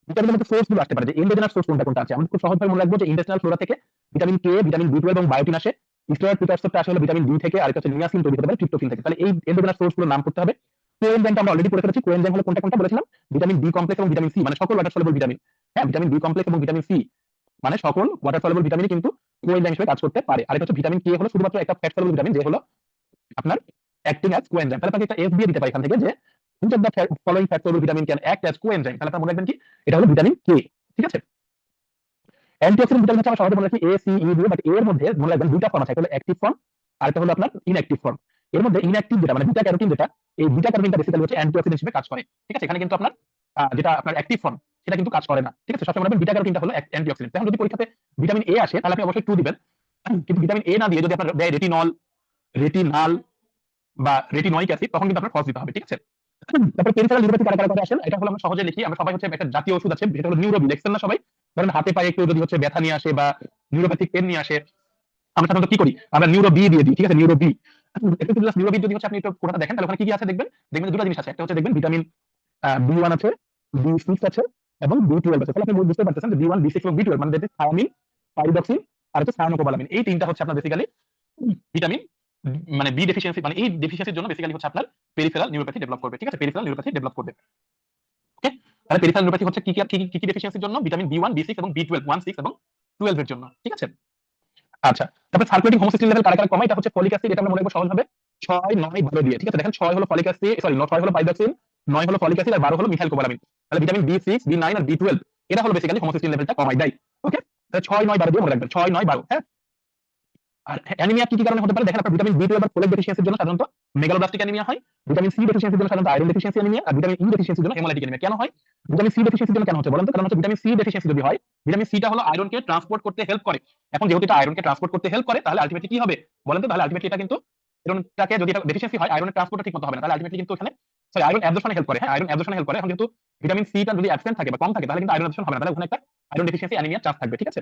ভিটামিনের মধ্যে সোর্স গুলো আসতে পারে, যে এন্ডোজেনাস সোর্স কোনটা কোনটা আছে। আমরা খুব সহজভাবে মনে রাখবো যে ইন্টেস্টিনাল ফ্লোরা থেকে ভিটামিন কে, ভিটামিন বি12 এবং বায়োটিন আসে। স্টেরয়েড প্রিকারসরটা আসে হলো ভিটামিন বি থেকে, আর একটা হচ্ছে নিয়াসিন তৈরি হতে পারে ট্রিপ্টোফ্যান থেকে। তাহলে এই এন্ডোজেনাস সোর্স গুলোর নাম করতে হবে। কোএনজাইমটা আমরা অলরেডি পড়ে ফেলেছি। কোএনজাইম হলো কোনটা কোনটা বলেছিলাম, ভিটামিন বি কমপ্লেক্স এবং ভিটামিন সি, মানে সকল ওয়াটার সলিউবল ভিটামিন। হ্যাঁ, ভিটামিন বি কমপ্লেক্স এবং ভিটামিন সি মানে সকল ওয়াটার সলিউবল ভিটামিন কিন্তু কোএনজাইম হিসেবে কাজ করতে পারে। আর এটা হচ্ছে ভিটামিন কে হলো শুধুমাত্র একটা ফ্যাট সলিউবল ভিটামিন, যে হলো আপনার অ্যাক্টিং অ্যাজ কোএনজাইম। তাহলে আপনাকে একটা এফ দিয়ে দিতে পারি এখান থেকে, যে which of the following fat soluble vitamin can act as coenzyme। তাহলে আপনারা মনে রাখবেন কি, এটা হলো ভিটামিন কে। ঠিক আছে, অ্যান্টিঅক্সিডেন্ট ভিটামিন হচ্ছে আমরা সহজে মনে রাখি এ সি ই দিয়ে, বাট এর মধ্যে মনে রাখবেন দুইটা ফর্ম আছে, একটা হলো অ্যাক্টিভ ফর্ম আর একটা হলো আপনার ইনঅ্যাক্টিভ ফর্ম। এর মধ্যে ইনঅ্যাক্টিভ যেটা মানে বিটা ক্যারোটিন, যেটা এই বিটা ক্যারোটিনটা বেসিক্যালি হচ্ছে অ্যান্টিঅক্সিডেন্ট হিসেবে কাজ করে। ঠিক আছে, এখানে কিন্তু আপনার যেটা আপনার অ্যাক্টিভ ফর্ম সেটা কিন্তু কাজ করে না। ঠিক আছে, সবসময় মনে রাখবেন বিটা ক্যারোটিনটা হলো অ্যান্টিঅক্সিডেন্ট। এখন যদি পরীক্ষাতে ভিটামিন এ আসে তাহলে আপনি অবশ্যই 2 দিবেন, কিন্তু ভিটামিন এ না দিয়ে যদি আপনার দেয় রেটিনাল বা রেটিনয়িক অ্যাসিড, তখন কিন্তু আপনার ফলস দিতে হবে। ঠিক আছে, তারপরে পেরিফেরাল নিউরোপ্যাথি কারা কারা করে আসেন, এটা হলো আমরা সহজে লিখি। আমরা সবাই হচ্ছে একটা জাতীয় ওষুধ আছে, যেটা হলো নিউরোবি। দেখছেন না সবাই? ধরেন হাতে পায়ে একটু যদি হচ্ছে ব্যথা নিয়ে আসে বা নিউরোপ্যাথিক পেন নিয়ে আসে, আমরা সাধারণত কি করি, আমরা নিউরো বি দিয়ে দিই। ঠিক আছে, নিউরো বি। একটু জাস্ট নিউরো বি যদি হচ্ছে আপনি একটু কোটাটা দেখেন, তাহলে ওখানে কি কি আছে দেখবেন। দেখবেন দুটো জিনিস আছে, একটা হচ্ছে দেখবেন ভিটামিন বি1 আছে, বি6 আছে এবং বি12 আছে। তাহলে আপনি বুঝতে পারতেছেন যে বি1 বি6 এবং বি12 মানে দেখতে থায়ামিন, পাইরিডক্সিন আর হচ্ছে সায়ানোকোবালামিন, এই তিনটা হচ্ছে আপনার বেসিক্যালি ভিটামিন মানে বি ডেফিসিয়েন্সি, মানে এই ডেফিসিয়েন্সির জন্য বেসিক্যালি হচ্ছে আপনার পেরিফেরাল নিউরোপ্যাথি ডেভেলপ করবে। ঠিক আছে, পেরিফেরাল নিউরোপ্যাথি ডেভেলপ করবে। ওকে, তাহলে পেরিফেরাল নিউরোপ্যাথি হচ্ছে কি ডেফিসিয়েন্সির জন্য, ভিটামিন বি1 বি6 এবং বি12, 1 6 এবং 12 এর জন্য। ঠিক আছে, আচ্ছা। তারপর সার্কুলেটিং হোমোসিস্টিন লেভেল কারা কারা কমায়, এটা হচ্ছে ফলিক অ্যাসিড। এটা আমরা মনে রাখবো সহজভাবে 6 9 12 দিয়ে। ঠিক আছে, দেখেন 6 হলো ফলিক অ্যাসিড, সরি 6 হলো পাইরিডক্সিন, 9 হলো ফলিক অ্যাসিড আর 12 হলো মিথাইল কোবালামিন। তাহলে ভিটামিন বি6 বি9 আর বি12 এরা হলো বেসিক্যালি হোমোসিস্টিন লেভেলটা কমায় দেয়। ওকে, তাহলে 6 9 12 দিয়ে মনে রাখবেন, 6 9 12। হ্যাঁ, আর অ্যানিমিয়া কি কি কারণে হতে পারে দেখেন, আপনার ভিটামিন বি12 আর ফোলেট ডেফিসিয়েন্সির জন্য সাধারণত মেগালোব্লাস্টিক অ্যানিমিয়া হয়, ভিটামিন সি ডেফিসিয়েন্সির জন্য সাধারণত আয়রন ডেফিসিয়েন্সি অ্যানিমিয়া, আর ভিটামিন ই ডেফিসিয়েন্সির জন্য হেমোলাইটিক অ্যানিমিয়া। কেন হয় ভিটামিন সি ডেফিসিয়েন্সির জন্য, কেন হচ্ছে বলেন তো? কারণ হচ্ছে ভিটামিন সি ডেফিসিয়েন্সি যদি হয়, ভিটামিন সিটা হলো আয়রনকে ট্রান্সপোর্ট করতে হেল্প করে। এখন যেহেতু এটা আয়রনকে ট্রান্সপোর্ট করতে হেল্প করে, তাহলে আলটিমেটলি কি হবে বলেন তো? তাহলে আলটিমেটলি এটা কিন্তু আয়রনটাকে যদি এটা ডেফিসিয়েন্সি হয়, আয়রনের ট্রান্সপোর্টটা ঠিকমতো হবে না, তাহলে আলটিমেটলি কিন্তু এখানে সরি আয়রন অ্যাবজর্পশনে হেল্প করে। হ্যাঁ, আয়রন অ্যাবজর্পশনে হেল্প করে। এখন যেহেতু ভিটামিন সিটা যদি অ্যাবসেন্ট থাকে বা কম থাকে, তাহলে কিন্তু আয়রন অ্যাবজর্পশন হবে না, তাহলে ওখানে একটা আয়রন ডেফিসিয়েন্সি অ্যানিমিয়া চান্স থাকবে। ঠিক আছে,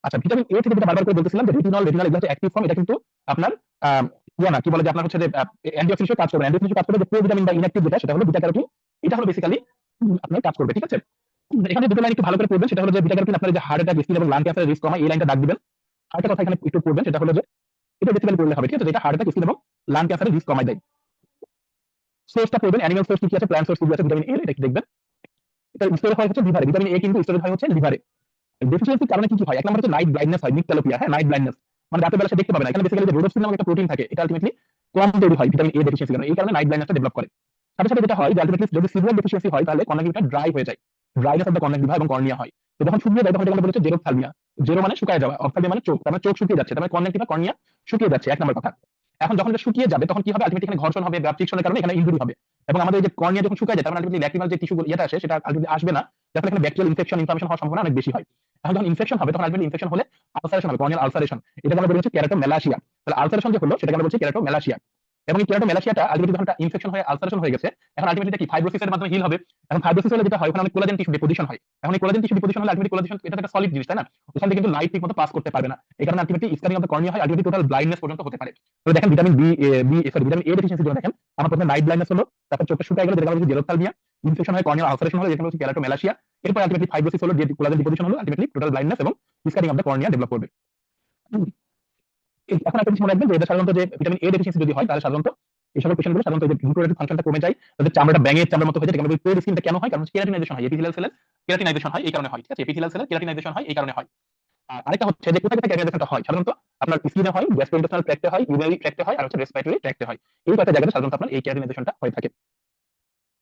আচ্ছা। ভিটামিন এ থেকে যেটা বারবার করে বলতেছিলাম যে রেটিনল এগুলো হচ্ছে অ্যাক্টিভ ফর্ম, এটা কিন্তু আপনার না কি বলে যে আপনার হচ্ছে যে অ্যান্টিঅক্সিডেন্ট কাজ করবে, অ্যান্টিঅক্সিডেন্ট কাজ করবে যে প্রো ভিটামিন বা ইনঅ্যাক্টিভ যেটা সেটা হলো বিটা ক্যারোটিন, এটা হলো বেসিক্যালি আপনার কাজ করবে, ঠিক আছে। এখানে দুটো লাইন একটু ভালো করে পড়বেন, সেটা হলো যে বিটা ক্যারোটিন আপনার যে হার্ট অ্যাটাক, স্কিন এবং লাং ক্যান্সারের রিস্ক কমায়, এই লাইনটা দাগ দিবেন। আরেকটা কথা এখানে একটু পড়বেন, সেটা হলো যে এটা বেসিক্যালি পড়লে হবে, ঠিক আছে, যেটা হার্ট অ্যাটাক, স্কিন এবং লাং ক্যান্সারের রিস্ক কমায় দেয়। সোর্সটা পড়বেন, অ্যানিমাল সোর্স কি আছে, প্ল্যান্ট সোর্স কি আছে, ভিটামিন এ, এটা একটু দেখবেন। এটা স্টোরেজ হয় হচ্ছে লিভারে, ভিটামিন এ কিন্তু স্টোরেজ হয় হচ্ছে লিভারে। ডেফিসিয়েন্সির কারণে কি কি হয়, এক নম্বর হচ্ছে নাইট ব্লাইন্ডনেস হয়, নিকটালোপিয়া, হ্যাঁ নাইট ব্লাইন্ডনেস, মানে রাতের বেলা সে দেখতে পাবে না। এখানে বেসিক্যালি যে রোডোস্পিন নামক একটা প্রোটিন থাকে, এটা আলটিমেটলি কম তৈরি হয় ভিটামিন এ ডেফিসিয়েন্সির কারণে, এই কারণে নাইট ব্লাইন্ডনেসটা ডেভেলপ করে। সাথে সাথে যেটা হয় যে আলটিমেটলি যদি সিভিয়ার ডেফিসিয়েন্সি হয় তাহলে কর্নিয়াটা ড্রাই হয়ে যায়, ড্রাইনেস অফ দ্য কর্নিয়া এবং কর্নিয়া হয়। তো যখন শুকিয়ে যায় তখন এটা আমরা বলেছে জেরোথ্যালমিয়া, জেরো মানে শুকিয়ে যাওয়া, অপথ্যালমিয়া মানে চোখ, তার মানে চোখ শুকিয়ে যাচ্ছে, তার মানে কর্নিয়া শুকিয়ে যাচ্ছে, এক নম্বর কথা। এখন যখন এটা শুকিয়ে যাবে তখন কি হবে, আলটিমেটলি এখানে ঘর্ষণ হবে বা ফ্রিকশনের কারণে এখানে ইনজুরি হবে, এবং আমাদের যে কর্নিয়া যখন শুকিয়ে যায় তার মানে আলটিমেটলি ল্যাক্রিমাল যে টিস্যুগুলো ইয়েটা আসে সেটা আলটিমেটলি আসবে না, যার ফলে এখানে ব্যাকটেরিয়াল ইনফেকশন, ইনফ্লামেশন হওয়ার সম্ভাবনা অনেক বেশি হয়। এখন যখন ইনফেকশন হবে তখন আলটিমেটলি ইনফেকশন হলে আলসারেশন হবে, কর্নিয়াল আলসারেশন, এটাকে আমরা বলছি কেরাটোমেলাসিয়া। তাহলে আলসারেশন যে হলো সেটাকে আমরা বলছি কেরাটোমেলাসিয়া, এবং এই কেরাটোমেলাসিয়াটা আলটিমেটলি যখন ইনফেকশন হয়ে আলসারেশন হয়ে গেছে, এখন আলটিমেটলি এটা কি ফাইব্রোসিসের মাধ্যমে হিল হবে। এখন ফাইব্রোসিস হলে যেটা হয় ওখানে অনেক কোলাজেন টিস্যু ডিপোজিশন হয়, এখন এই কোলাজেন টিস্যু ডিপোজিশন হলে আলটিমেটলি কোলাজেন এটা একটা সলিড জিনিস, তাই না, ওখান থেকে কিন্তু লাইট ঠিকমতো পাস করতে পারবে না, এই কারণে ultimately scarring of the cornea হয়, আলটিমেটলি টোটাল ব্লাইন্ডনেস পর্যন্ত হতে পারে। তো দেখেন ভিটামিন ভিটামিন এ ডেফিসিয়েন্সি জন্য দেখেন আমার প্রথমে নাইট ব্লাইন্ডনেস হলো, তারপর চোখটা শুকিয়ে গেল যেটা আমরা জেরোথ্যালমিয়া, ইনফেকশন হয় কর্নিয়াল আলসারেশন হলো যেটা হচ্ছে কেরাটোমেলাসিয়া, এরপর আলটিমেটলি ফাইব্রোসিস হলো যে কোলাজেন ডিপোজিশন হলো, আলটিমেটলি টোটাল ব্লাইন্ডনেস এবং scarring of the cornea develop করবে। এখন একটা জিনিস মনে রাখবেন যে এটা সাধারণত যে ভিটামিন এ ডেফিসিয়েন্সি যদি হয় তাহলে সাধারণত এই সকল পেশেন্টগুলো সাধারণত যে গ্লুটারেটিভ ফাংশনটা কমে যায়, তাদের চামড়াটা ব্যাঙের চামড়ার মতো হয়ে যায়, আমরা বলি পেড স্কিনটা কেন হয়, কারণ কেরাটিনাইজেশন হয়, এপিথেলিয়াল সেলের কেরাটিনাইজেশন হয় এই কারণে হয়, ঠিক আছে, এপিথেলিয়াল সেলের কেরাটিনাইজেশন হয় এই কারণে হয়। আর আরেকটা হচ্ছে যে কোথায় কোথায় কেরাটিনাইজেশনটা হয়, সাধারণত আপনার স্কিনে হয়, গ্যাস্ট্রোইন্টেস্টাইনাল ট্র্যাক্টে হয়, ইউরিনারি ট্র্যাক্টে হয়, আর হচ্ছে রেসপিরেটরি ট্র্যাক্টে হয়, এই কয়েকটা জায়গাতে সাধারণত আপনার এই কেরাটিনাইজেশনটা হয়ে থাকে।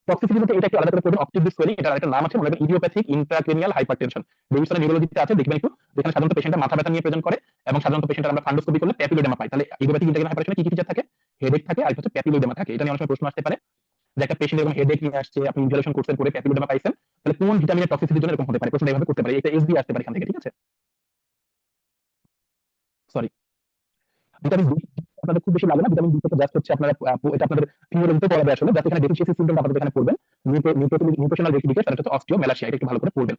টক্সিসিটি বলতে এটা একটু আলাদা করে পড়বেন, অপটিক সোয়েলিং, এটা একটা নাম আছে, মনে রাখবেন ইডিওপ্যাথিক ইন্ট্রাক্রেনিয়াল হাইপারটেনশন, বেবিসনের নিউরোলজিতে আছে, দেখবেন একটু, যেখানে সাধারণত পেশেন্টটা মাথা ব্যথা নিয়ে প্রেজেন্ট করে, এবং সাধারণত পেশেন্টরা আমরা ফান্ডোস্কোপি করলে প্যাপিলোডেমা পাই। তাহলে ইডিওপ্যাথিক ইন্ট্রাক্রেনিয়াল হাইপারটেনশনে কি কি ফিচার থাকে, হেডেক থাকে আর হচ্ছে প্যাপিলোডেমা থাকে। এটা নিয়ে অনেক সময় প্রশ্ন আসতে পারে যে একটা পেশেন্ট এরকম হেডেক নিয়ে আসছে, আপনি ইনহেলেশন করছেন করে প্যাপিলোডেমা পাইছেন, তাহলে কোন ভিটামিনের টক্সিসিটির জন্য এরকম হতে পারে, প্রশ্ন এইভাবে করতে পারে, এটা এসবি আসতে পারে এখান থেকে, ঠিক আছে। সরি, ভিটামিন ডি আপনাদের খুব বেশি লাগে না, ভিটামিন ডি তো জাস্ট হচ্ছে আপনারা এটা আপনাদের ফিজিওলজিতে পড়াবে আসলে, যাতে এখানে ডেফিসিয়েন্সি সিম্পটম আপনাদের এখানে পড়বেন, নিউট্রিশনাল ডিকেস আর হচ্ছে অস্টিওমেলাসিয়া, এটা একটু ভালো করে পড়বেন।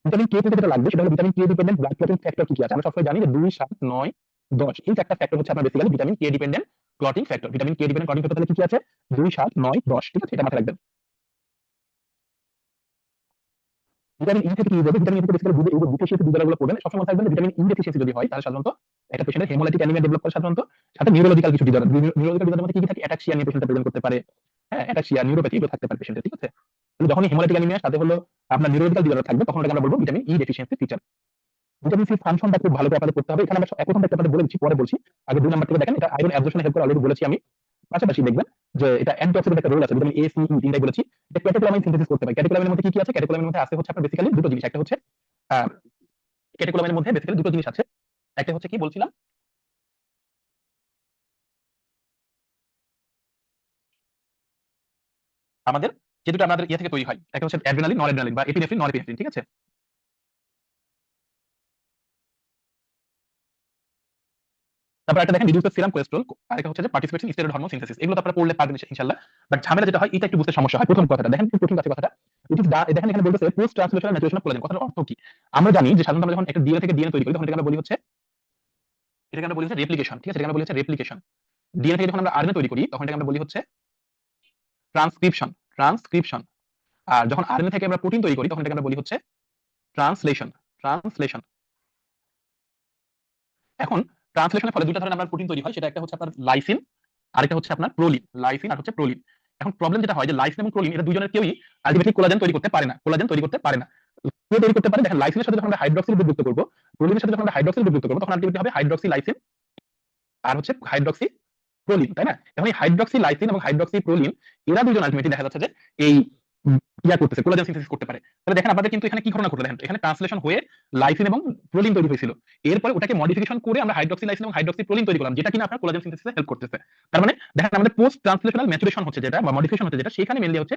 ভিটামিন কে থেকে যেটা লাগবে সেটা হলো vitamin K dependent blood clotting factor কি কি আছে, আমরা সবসময় জানি যে 2, 7, 9, 10 এই চারটা ফ্যাক্টর হচ্ছে আপনার basically vitamin K dependent clotting factor. Vitamin K dependent clotting factor তাহলে কি কি আছে, 2, 7, 9, 10, ঠিক আছে, এটা মাথায় রাখবেন। ভিটামিন ই থেকে কি হবে, ভিটামিন ই থেকে বেসিক্যালি ডেফিসিয়েন্সি দুধগুলো পড়বেন, সবসময় থাকবেন ভিটামিন ই ডেফিসিয়েন্সি যদি হয় তাহলে সাধারণত একটা পেশেন্টের হেমোলাইটিক অ্যানিমিয়া ডেভেলপ করে, সাধারণত সাথে নিউরোলজিক্যাল কিছু ডিসঅর্ডার, নিউরোলজিক্যাল ডিসঅর্ডার মধ্যে কি কি থাকে, অ্যাটাক্সিয়া নিয়ে পেশেন্টটা প্রেজেন্ট করতে পারে, হ্যাঁ অ্যাটাক্সিয়া, নিউরোপ্যাথি এগুলো থাকতে পারে পেশেন্টের, ঠিক আছে। তাহলে যখন হেমোলাইটিক অ্যানিমিয়া সাথে হলো আপনার নিউরোলজিক্যাল ডিসঅর্ডার থাকবে তখন এটাকে আমরা বলবো vitamin E deficiency feature. Vitamin C ফাংশনটা খুব ভালো করে আপনাদের করতে হবে, এখানে আমরা প্রথম একটা আপনাদের বলে দিচ্ছি, পরে বলছি, আগে 2 নাম্বার থেকে দেখেন, এটা আয়রন অ্যাবজর্পশনে হেল্প করে অলরেডি বলেছি আমি। পাশাপাশি দেখবেন যে এটা অ্যান্টিঅক্সিডেন্ট একটা রোল আছে, ভিটামিন এ, সি, ই তিনটাই বলেছি, এটা ক্যাটেকোলামিন সিনথেসিস করতে পারে। ক্যাটেকোলামিনের মধ্যে কি কি আছে, ক্যাটেকোলামিনের মধ্যে আছে হচ্ছে আপনার বেসিক্যালি দুটো জিনিস, একটা হচ্ছে ক্যাটেকোলামিনের মধ্যে বেসিক্যালি দুটো জিনিস আছে, একটা হচ্ছে কি বলছিলাম, আমাদের যে দুটো আমাদের ইয়ে থেকে তৈরি হয়, একটা হচ্ছে অ্যাড্রেনালিন, নরঅ্যাড্রেনালিন বা এপিনেফ্রিন, নরএপিনেফ্রিন, ঠিক আছে। তারপর একটা দেখেন রিডিউস সিরাম কোলেস্টেরল, আর একটা হচ্ছে যে পার্টিসিপেশন স্টেরয়েড হরমোন সিনথেসিস, এগুলো তো আপনারা পড়লে পারবেন ইনশাআল্লাহ। বাট ঝামেলা যেটা হয় এটা একটু বুঝতে সমস্যা হয়। প্রথম কথাটা দেখেন, প্রথম কথাটা ইট ইজ দেখেন এখানে বলতেছে post translational maturation of collagen, কথার অর্থ কি। আমরা জানি যে সাধারণত আমরা যখন একটা ডিএনএ থেকে ডিএনএ তৈরি করি তখন এটাকে আমরা বলি হচ্ছে রেপ্লিকেশন, ঠিক আছে, এটাকে আমরা বলি হচ্ছে রেপ্লিকেশন। ডিএনএ থেকে যখন আমরা আরএনএ তৈরি করি তখন এটাকে আমরা বলি হচ্ছে ট্রান্সক্রিপশন। আর যখন আরএনএ থেকে আমরা প্রোটিন তৈরি করি তখন এটাকে আমরা বলি হচ্ছে ট্রান্সলেশন। এখন ট্রান্সলেশনের ফলে দুটো ধরনের আমরা প্রোটিন তৈরি হয়, সেটা একটা হচ্ছে আপনার লাইসিন, আরেকটা হচ্ছে আপনার প্রোলিন, লাইসিন আর হচ্ছে প্রোলিন। এখন প্রবলেম যেটা হয় যে লাইসিন এবং প্রোলিন এটা দুজনের কেউই আলটিমেটলি কোলাজেন তৈরি করতে পারে না, কে তৈরি করতে পারে, দেখেন লাইসিনের সাথে যখন আমরা হাইড্রক্সিল গ্রুপ যুক্ত করব, প্রোলিনের সাথে যখন আমরা হাইড্রক্সিল গ্রুপ যুক্ত করব তখন আলটিমেটলি হবে হাইড্রক্সি লাইসিন আর হচ্ছে হাইড্রক্সি প্রোলিন, তাই না। এখন এই হাইড্রক্সি লাইসিন এবং হাইড্রক্সি প্রোলিন এরা দুজন আলটিমেটলি দেখা যাচ্ছে যে এই ইয়া করতেছে, কোলাজেন সিনথেসিস করতে পারে। তাহলে দেখেন আপনাদের কিন্তু এখানে কি ঘটনা ঘটলো, দেখেন এখানে ট্রান্সলেশন হয়ে লাইসিন এবং প্রোলিন তৈরি হয়েছিল, এরপর ওটাকে মডিফিকেশন করে আমরা হাইড্রক্সি লাইসিন এবং হাইড্রক্সি প্রোলিন তৈরি করলাম, যেটা কিনা আপনার কোলাজেন সিনথেসিসে হেল্প করতেছে। তার মানে দেখেন আমাদের পোস্ট ট্রান্সলেশনাল ম্যাচুরেশন হচ্ছে যেটা বা মডিফিকেশন হচ্ছে যেটা, সেখানে মেইনলি হচ্ছে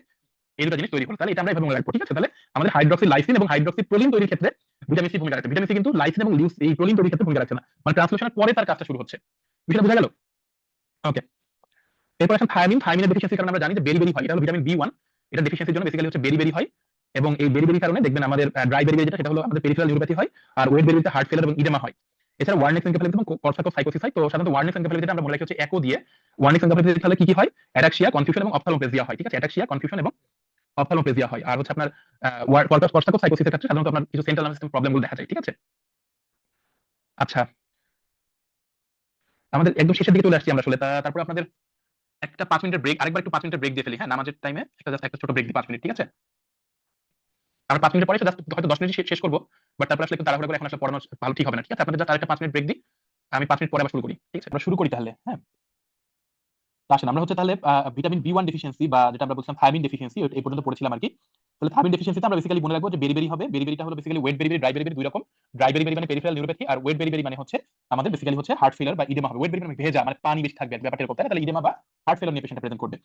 এই দুটো জিনিস তৈরি হলো। তাহলে এটা আমরা এভাবে মনে রাখবো, ঠিক আছে। তাহলে আমাদের হাইড্রক্সি লাইসিন এবং হাইড্রক্সি প্রোলিন তৈরির ক্ষেত্রে ভিটামিন সি ভূমিকা রাখছে, ভিটামিন সি কিন্তু লাইসিন এবং এই প্রোলিন তৈরির ক্ষেত্রে ভূমিকা রাখছে না, মানে ট্রান্সলেশনের পরে তার কাজটা শুরু হচ্ছে। বিষয়টা বোঝা গেল? ওকে, এরপর আসেন থায়ামিন। থায়ামিনের ডেফিসিয়েন্সির কারণে আমরা জানি যে বেরি হয়, এটা হলো ভিটামিন বি1, এটা ডেফিসিয়েন্সির জন্য বেসিক্যালি হচ্ছে বেরি হয়, এবং এই বেরি কারণে দেখবেন আমাদের ড্রাই বেরি যেটা সেটা হলো আমাদের পেরিফেরাল নিউরোপ্যাথি হয়, আর ওয়েট বেরিতে হার্ট ফেলার এবং ইডেমা হয়। এছাড়া ওয়ার্নিক্স এনকেফালাইটিস এবং কর্সাকোসাইকোসিস হয়। তো সাধারণত ওয়ার্নিক্স এনকেফালাইটিস আমরা মনে রাখি হচ্ছে একো দিয়ে। ওয়ার্নিক্স এনকেফালাইটিস তাহলে কি কি হয়? অ্যাটাক্সিয়া, কনফিউশন এবং অপথ্যালমোপ্লেজিয়া হয়, ঠিক আছে? অ্যাটাক্সিয়া, কনফিউশন এবং অপথ্যালমোপ্লেজিয়া হয়। আর হচ্ছে আপনার কর্সাকোসাইকোসিসের ক্ষেত্রে সাধারণত আপনার কিছু সেন্ট্রাল নার্ভাস সিস্টেম প্রবলেমগুলো দেখা যায়, ঠিক আছে? আচ্ছা, আমাদের একদম শেষের দিকে চলে আসছি আমরা আসলে। তারপর আপনাদের একটা 5 মিনিটের ব্রেক, আরেকবার একটু 5 মিনিটের ব্রেক দিয়ে ফেলি, হ্যাঁ? নামাজের টাইমে একটা ছোট ব্রেক দিই 5 মিনিট, ঠিক আছে? আমরা 5 মিনিট পরে জাস্ট হয়তো 10 মিনিট শেষ করব, বাট তারপর আসলে একটু তাড়াহুড়া করে এখন আসলে পড়ানো ভালো ঠিক হবে না, ঠিক আছে? আপনাদের জাস্ট আরেকটা 5 মিনিট ব্রেক দিই, আমি 5 মিনিট পরে আবার শুরু করি, ঠিক আছে? আমরা শুরু করি তাহলে, হ্যাঁ? তো আসেন আমরা হচ্ছে তাহলে ভিটামিন বি ওয়ান ডেফিসিয়েন্সি বা যেটা আমরা বলছিলাম থায়ামিন ডেফিসিয়েন্সি, এই পর্যন্ত পড়েছিলাম আর কি। তাহলে থায়ামিন ডেফিসিয়েন্সিতে আমরা বেসিক্যালি মনে রাখবো যে বেরিবেরি হবে। বেরিবেরিটা হলো basically wet beriberi, dry beriberi দুই রকম। ড্রাই বেরিবেরি মানে পেরিফেরাল নিউরোপ্যাথি, আর ওয়েট বেরিবেরি মানে হচ্ছে আমাদের বেসিক্যালি হচ্ছে হার্ট ফেলিয়ার বা ইডেমা হবে। ওয়েট বেরিবেরি মানে ভেজা, মানে পানি বেশি থাকবে ব্যাপারটা এরকম, তাই না? তাহলে ইডেমা বা হার্ট ফেলিয়ার নিয়ে পেশেন্টটা প্রেজেন্ট করবে।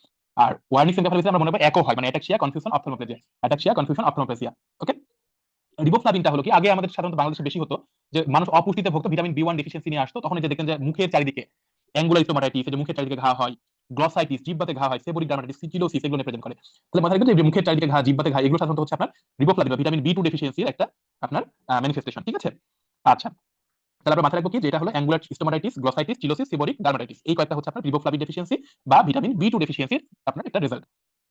আর ওয়ার্নিক্স এনকেফালাইটিস আমরা মনে রাখবো একো হয়, মানে অ্যাটাক্সিয়া, কনফিউশন, অপথ্যালমোপ্লেজিয়া। অ্যাটাক্সিয়া, কনফিউশন, অপথ্যালমোপ্লেজিয়া, ওকে? রিবোফ্লাভিনটা হলো কি, আগে আমাদের সাধারণত বাংলাদেশে বেশি হতো যে মানুষ অপুষ্টিতে ভুগতো, ভিটামিন বি ওয়ান ডেফিসিয়েন্সি নিয়ে আসতো, তখন এই যে দেখেন যে মুখের চারিদিকে অ্যাঙ্গুলার স্টোমাটাইটিস, এই যে মুখের চারিদিকে ঘা হয়, গ্লসাইটিস জিহ্বাতে ঘা হয়, সেবোরিক ডার্মাটাইটিস, সিটিলোসিস এগুলো প্রেজেন্ট করে। তাহলে মাথায় রাখবেন যে মুখের চারিদিকে ঘা, জিহ্বাতে ঘা, এগুলো সাধারণত হচ্ছে আপনার রিবোফ্লাভিন বা ভিটামিন বি টু ডেফিসিয়েন্সির একটা আপনার ম্যানিফেস্টেশন, ঠিক আছে? আচ্ছা, তাহলে আমরা মাথায় রাখবো কি যে এটা হলো angular stomatitis, glossitis, চিলোসিস, seborrhoeic dermatitis, এই কয়েকটা হচ্ছে আপনার রিবোফ্লাভিন ডেফিসিয়েন্সি বা ভিটামিন বি টু ডেফিসিয়েন্সির আপনার একটা রেজাল্ট।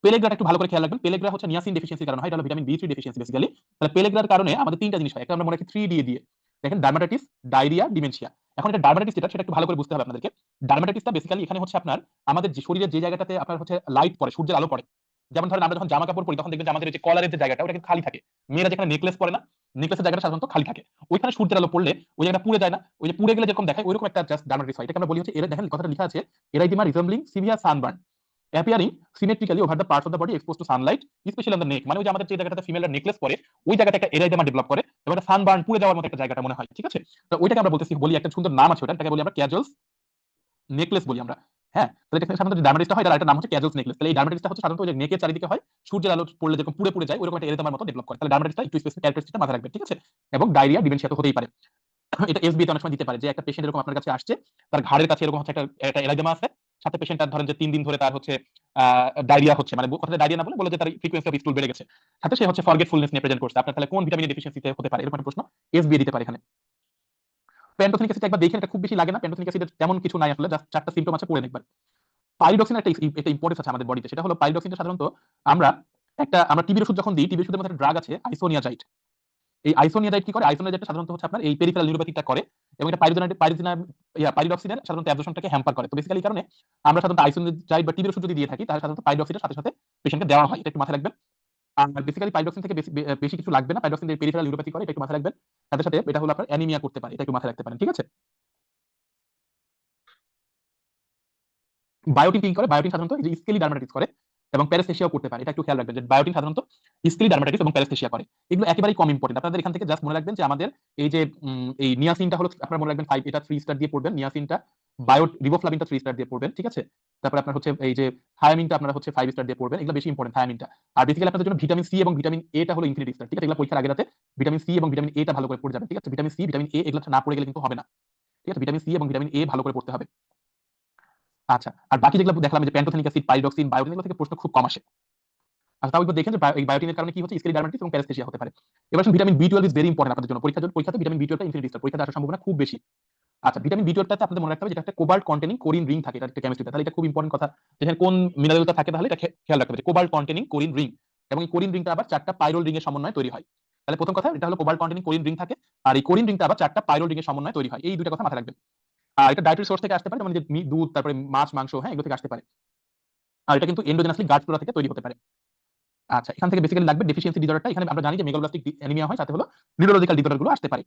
পেলেগ্রাটা একটু ভালো করে খেয়াল রাখবেন, পেলেগ্রা হচ্ছে নিয়াসিন ডেফিসিয়েন্সির কারণে হয়, এটা হলো vitamin B three deficiency basically. তাহলে পেলেগ্রার কারণে আমাদের তিনটা জিনিস হয়, একটা আমরা মনে রাখি 3 দিয়ে। দেখেন ডার্মাটাইটিস, ডায়রিয়া, ডিমেনশিয়া। এখন এটা ডার্মাটাইটিস যেটা, সেটা একটু ভালো করে বুঝতে হবে আপনাদেরকে। ডার্মাটাইটিসটা বেসিক্যালি এখানে হচ্ছে আপনার আমাদের যে শরীরের যে জায়গাটাতে আপনার হচ্ছে লাইট পড়ে, সূর্যের আলো পড়ে, যেমন ধরেন আমরা যখন জামা কাপড় পরি তখন দেখবেন যে আমাদের এই যে কলারের যে জায়গাটা ওটা কিন্তু খালি থাকে। মেয়েরা যেখানে নেকলেস পরে না, নেকলেসের জায়গাটা সাধারণত খালি থাকে, ওইখানে সূর্যের আলো পড়লে ওই জায়গাটা পুড়ে যায় না? ওই যে পুড়ে গেলে যেরকম দেখায় ওইরকম একটা জাস্ট ডার্মাটাইটিস হয়। এটাকে আমরা বলি হচ্ছে, এরা দেখেন কথাটা লেখা আছে, erythema resembling severe sunburn appearing symmetrically over the parts of the body expose to sunlight specially on the neck. মানে ওই যে আমাদের যে জায়গাটাতে ফিমেলরা নেকলেস পরে ওই জায়গাটা একটা এরাইডেমা ডেভেলপ করে এবং একটা সানবার্ন পুড়ে যাওয়ার মতো একটা জায়গাটা মনে হয়, ঠিক আছে? তো ওইটাকে আমরা বলতেছি, বলি একটা সুন্দর নাম আছে ওটাকে বলি আমরা ক্যাজুয়ালস নেকলেস বলি আমরা, হ্যাঁ? তাহলে এটা সাধারণত যে ডার্মাটাইটিসটা হয় তার একটা নাম হচ্ছে ক্যাজুয়ালস নেকলেস। তাহলে এই ডার্মাটাইটিসটা হচ্ছে সাধারণত ওই যে নেকের চারিদিকে হয়, সূর্যের আলো পড়লে যেরকম পুড়ে পুড়ে যায় ওইরকম একটা এরিতেমার মতো ডেভেলপ করে। তাহলে ডার্মাটাইটিসটা একটু স্পেসিফিক ক্যারেক্টারিস্টিকটা মাথায় রাখবেন, ঠিক আছে? এবং ডায়রিয়া, ডিমেনশিয়া তো হতেই পারে। এটা এসবি তে অনেক সময় দিতে পারে যে একটা পেশেন্ট এরকম আপনার কাছে আসছে, তার ঘাড়ের কাছে এরকম হচ্ছে একটা এলাইদেমা আছে, সাথে পেশেন্ট তার ধরেন যে 3 দিন ধরে তার হচ্ছে ডায়রিয়া হচ্ছে, মানে কথাটা ডায়রিয়া না বলে যে তার ফ্রিকোয়েন্সি অফ স্টুল বেড়ে গেছে, সাথে সে হচ্ছে ফরগেটফুলনেস নিয়ে প্রেজেন্ট করছে। আপনার তাহলে কোন ভিটামিনের ডেফিসিয়েন্সিতে হতে পারে এরকম একটা প্রশ্ন এসবি দিতে পারে এখানে। প্যান্টোথেনিক অ্যাসিড একবার দেখেন, এটা খুব বেশি লাগে না, প্যান্টোথেনিক অ্যাসিডের তেমন কিছু নাই আসলে, জাস্ট 4টা সিম্পটম আছে, পড়ে দেখবেন। পাইরিডক্সিন একটা ইম্পর্টেন্স আছে আমাদের বডিতে, সেটা হলো পাইরিডক্সিনটা সাধারণত আমরা টিবির ওষুধ যখন দিই, টিবির ওষুধের মধ্যে একটা ড্রাগ আছে আইসোনিয়াজাইড। এই আইসোনিয়াজাইড কি করে? আইসোনিয়াজাইডটা সাধারণত হচ্ছে আপনার এই পেরিফেরাল নিউরোপ্যাথিটা করে এবং এটা পাইরিডক্সিনের সাধারণত অ্যাবজর্পশনটাকে হ্যাম্পার করে। তো বেসিক্যালি এই কারণে আমরা সাধারণত আইসোনিয়াজাইড বা টিবির ওষুধ যদি দিয়ে থাকি তাহলে সাধারণত পাইরিডক্সিনের সাথে সাথে পেশেন্টকে দেওয়া হয়, এটা একটু মাথায় রাখবেন। আর বেসিক্যালি পাইরিডক্সিন থেকে বেশি কিছু লাগবে না, পাইরিডক্সিন পেরিফেরাল নিউরোপ্যাথি করে, এটা একটু মাথায় রাখবেন। সাথে সাথে এটা হলো আপনার অ্যানিমিয়া করতে পারে, এটা একটু মাথায় রাখতে পারেন, ঠিক আছে? বায়োটিন কি করে? বায়োটিন সাধারণত এই যে স্কেলি ডার্মাটাইটিস করে এবং প্যারাস্থেসিয়াও করতে পারে, এটা একটু খেয়াল রাখবেন যে বায়োটিন সাধারণত স্কেলি ডার্মাটাইটিস এবং প্যারাস্থেসিয়া করে। এগুলো একেবারেই কম ইম্পর্টেন্ট, আপনাদের এখান থেকে জাস্ট মনে রাখবেন যে আমাদের এই যে এই নিয়াসিনটা হলো আপনারা মনে রাখবেন 5, এটা 3 স্টার দিয়ে পড়বেন নিয়াসিনটা। রিবোফ্লাভিনটা 3 স্টার দিয়ে পড়বেন, ঠিক আছে? তারপর আপনার হচ্ছে এই যে থায়ামিনটা আপনারা হচ্ছে 5 স্টার দিয়ে পড়বেন, এগুলো বেশি ইম্পর্টেন্ট থায়ামিনটা। আর বেসিক্যালি আপনাদের জন্য ভিটামিন সি এবং ভিটামিন এ টা হলো ইনফিনিটি স্টার, ঠিক আছে? এগুলো পরীক্ষার আগে রাতে ভিটামিন সি এবং ভিটামিন এ টা ভালো করে পড়ে যাবেন, ঠিক আছে? ভিটামিন সি, ভিটামিন এ এগুলো না পড়ে গেলে কিন্তু হবে না, ঠিক আছে? ভিটামিন সি এবং ভিটামিন এ ভালো করে পড়তে হবে। আচ্ছা, আর বাকি যেগুলো দেখলাম যে প্যান্টোথেনিক অ্যাসিড, পাইরিডক্সিন, বায়োটিন, এগুলো থেকে প্রশ্ন খুব কম আসে। আচ্ছা, তাও একবার দেখেন যে এই বায়োটিনের কারণে কি হচ্ছে, স্কেলি ডার্মাটাইটিস এবং প্যারাস্থেসিয়া হতে পারে। এবার আসুন ভিটামিন বি12 ইজ ভেরি ইম্পর্টেন্ট আপনাদের জন্য, পরীক্ষাতে ভিটামিন বি12 টা ইনফিনিটি স্টার, পরীক্ষাতে আসার সম্ভাবনা খুব বেশি। আচ্ছা, ভিটামিন বি12 টাতে আপনাদের মনে রাখতে হবে যেটা একটা কোবাল্ট কন্টেনিং কোরিন রিং থাকে, এটা একটা কেমিস্ট্রিতে, তাহলে এটা খুব ইম্পর্টেন্ট কথা। যেখানে কোন মিনারেলটা থাকে তাহলে এটা খেয়াল রাখতে হবে, কোবাল্ট কন্টেনিং কোরিন রিং। এবং এই কোরিন রিংটা আবার 4টা পাইরোল রিং এর সমন্বয়ে তৈরি হয়। তাহলে প্রথম কথা এটা হলো কোবাল্ট কন্টেনিং কোরিন রিং থাকে, আর এই কোরিন রিংটা আবার 4টা পাইরোল রিং এর সমন্বয়ে তৈরি হয়। এই দুইটা কথা মাথায় রাখবেন। আর এটা ডায়েটারি সোর্স থেকে আসতে পারে, যেমন যে দুধ, তারপরে মাছ, মাংস, হ্যাঁ, এগুলো থেকে আসতে পারে। আর এটা কিন্তু এন্ডোজেনাসলি গাট ফ্লোরা থেকে তৈরি হতে পারে। আচ্ছা, এখান থেকে বেসিক্যালি লাগবে ডেফিসিয়েন্সি ডিসঅর্ডারটা। এখানে আমরা জানি যে মেগালোব্লাস্টিক অ্যানিমিয়া হয়, সাথে হলো নিউরোলজিক্যাল ডিসঅর্ডার গুলো আসতে পারে।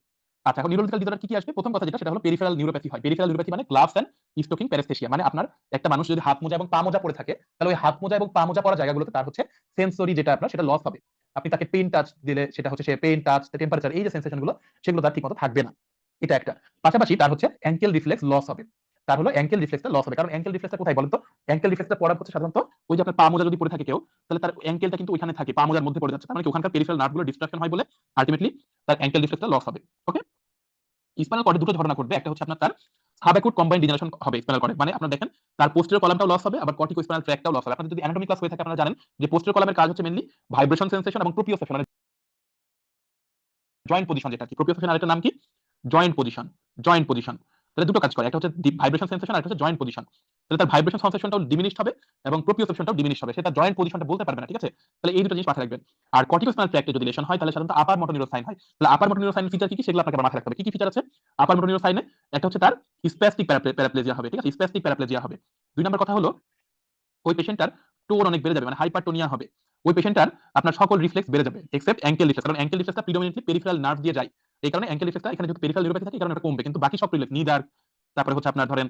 আচ্ছা, এখন নিউরোলজিক্যাল ডিসঅর্ডার কি আসবে? প্রথম কথা যেটা, সেটা হলো পেরিফেরাল নিউরোপ্যাথি হয়। পেরিফেরাল নিউরোপ্যাথি মানে গ্লাভস এন্ড স্টোকিং প্যারাস্থেসিয়া, মানে আপনার একটা মানুষ যদি হাত মোজা এবং পা মোজা পরে থাকে তাহলে ওই হাত মোজা এবং পা মোজা পরা জায়গাগুলোতে তার হচ্ছে সেন্সরি যেটা আপনার সেটা লস হবে। আপনি তাকে পেইন টাচ দিলে সেটা হচ্ছে সে পেইন টাচ, টেম্পারেচার, এই যে সেন্সেশন গুলো সেগুলো তার ঠিকমতো থাকবে না, এটা একটা। পাশাপাশি তার হচ্ছে অ্যাঙ্কেল রিফ্লেক্স লস হবে, তার হলো অ্যাঙ্কেল রিফ্লেক্সটা লস হবে। কারণ অ্যাঙ্কেল রিফ্লেক্সটা কোথায় বলেন তো? অ্যাঙ্কেল রিফ্লেক্সটা পড়া হচ্ছে সাধারণত ওই যে আপনার পা মোজা যদি পরে থাকে কেউ, তাহলে তার অ্যাঙ্কেলটা কিন্তু ওইখানে থাকে, পা মোজার মধ্যে পড়ে যাচ্ছে, তার মানে কি ওখানকার পেরিফেরাল নার্ভগুলো ডিস্ট্রাকশন হয় বলে আলটিমেটলি তার অ্যাঙ্কেল রিফ্লেক্সটা লস হবে, ওকে? স্পাইনাল কর্ডে দুটো ঘটনা ঘটবে, একটা হচ্ছে আপনার তার সাবঅ্যাকুট কম্বাইন্ড ডিজেনারেশন হবে স্পাইনাল কর্ডে, মানে আপনারা দেখেন তার পোস্টেরিয়র কলামটাও লস হবে, আবার কর্টিকো স্পাইনাল ট্র্যাক্টটাও লস হবে। আপনাদের যদি অ্যানাটমি ক্লাস হয়ে থাকে আপনারা জানেন যে পোস্টেরিয়র কলামের কাজ হচ্ছে মেইনলি ভাইব্রেশন সেন্সেশন এবং প্রোপ্রিওসেপশন, মানে জয়েন্ট পজিশন, যেটা কি প্রোপ্রিওসেপশন, আরেকটা নাম কি জয়েন্ট পজিশন। Joint position. তাহলে দুটো কাজ করে, একটা হচ্ছে ভাইব্রেশন সেন্সেশন আর একটা হচ্ছে জয়েন্ট পজিশন। তাহলে তার ভাইব্রেশন সেন্সেশনটাও ডিমিনিশড হবে এবং প্রোপ্রিওসেপশনটাও ডিমিনিশড হবে, সেটা জয়েন্ট পজিশনটা বলতে পারবে না, ঠিক আছে? তাহলে এই দুটো জিনিস মাথায় রাখবেন। আর কর্টিকোস্পাইনাল ট্র্যাক্টে যদি লেশন হয় তাহলে সাধারণত আপার মোটর নিউরোসাইন হয়। তাহলে আপার মোটর নিউরোসাইন ফিচার কি সেগুলো আপনাকে আবার মাথায় রাখতে হবে। কি ফিচার আছে আপার মোটর নিউরোসাইনে? একটা হচ্ছে তার স্প্যাস্টিক প্যারাপ্লেজিয়া হবে, ঠিক আছে? স্প্যাস্টিক প্যারাপ্লেজিয়া হবে। 2 নম্বর কথা হলো ওই পেশেন্টটার টোন অনেক বেড়ে যাবে, মানে হাইপারটোনিয়া হবে। ওই পেশেন্টটার আপনার সকল রিফ্লেক্স বেড়ে যাবে এক্সেপ্ট অ্যাঙ্কেল রিফ্লেক্স, কারণ অ্যাঙ্কেল রিফ্লেক্সটা প্রিডমিনেন্টলি পেরিফেরাল নার্ভ দিয়ে যায়। এই কারণে অ্যাঙ্কেল রিফ্লেক্সটা এখানে যেহেতু পেরিফেরাল নিউরোপ্যাথি থাকে এই কারণে এটা কমবে, কিন্তু বাকি সব রিফ্লেক্স নি জার্ক, তারপরে হচ্ছে আপনার ধরেন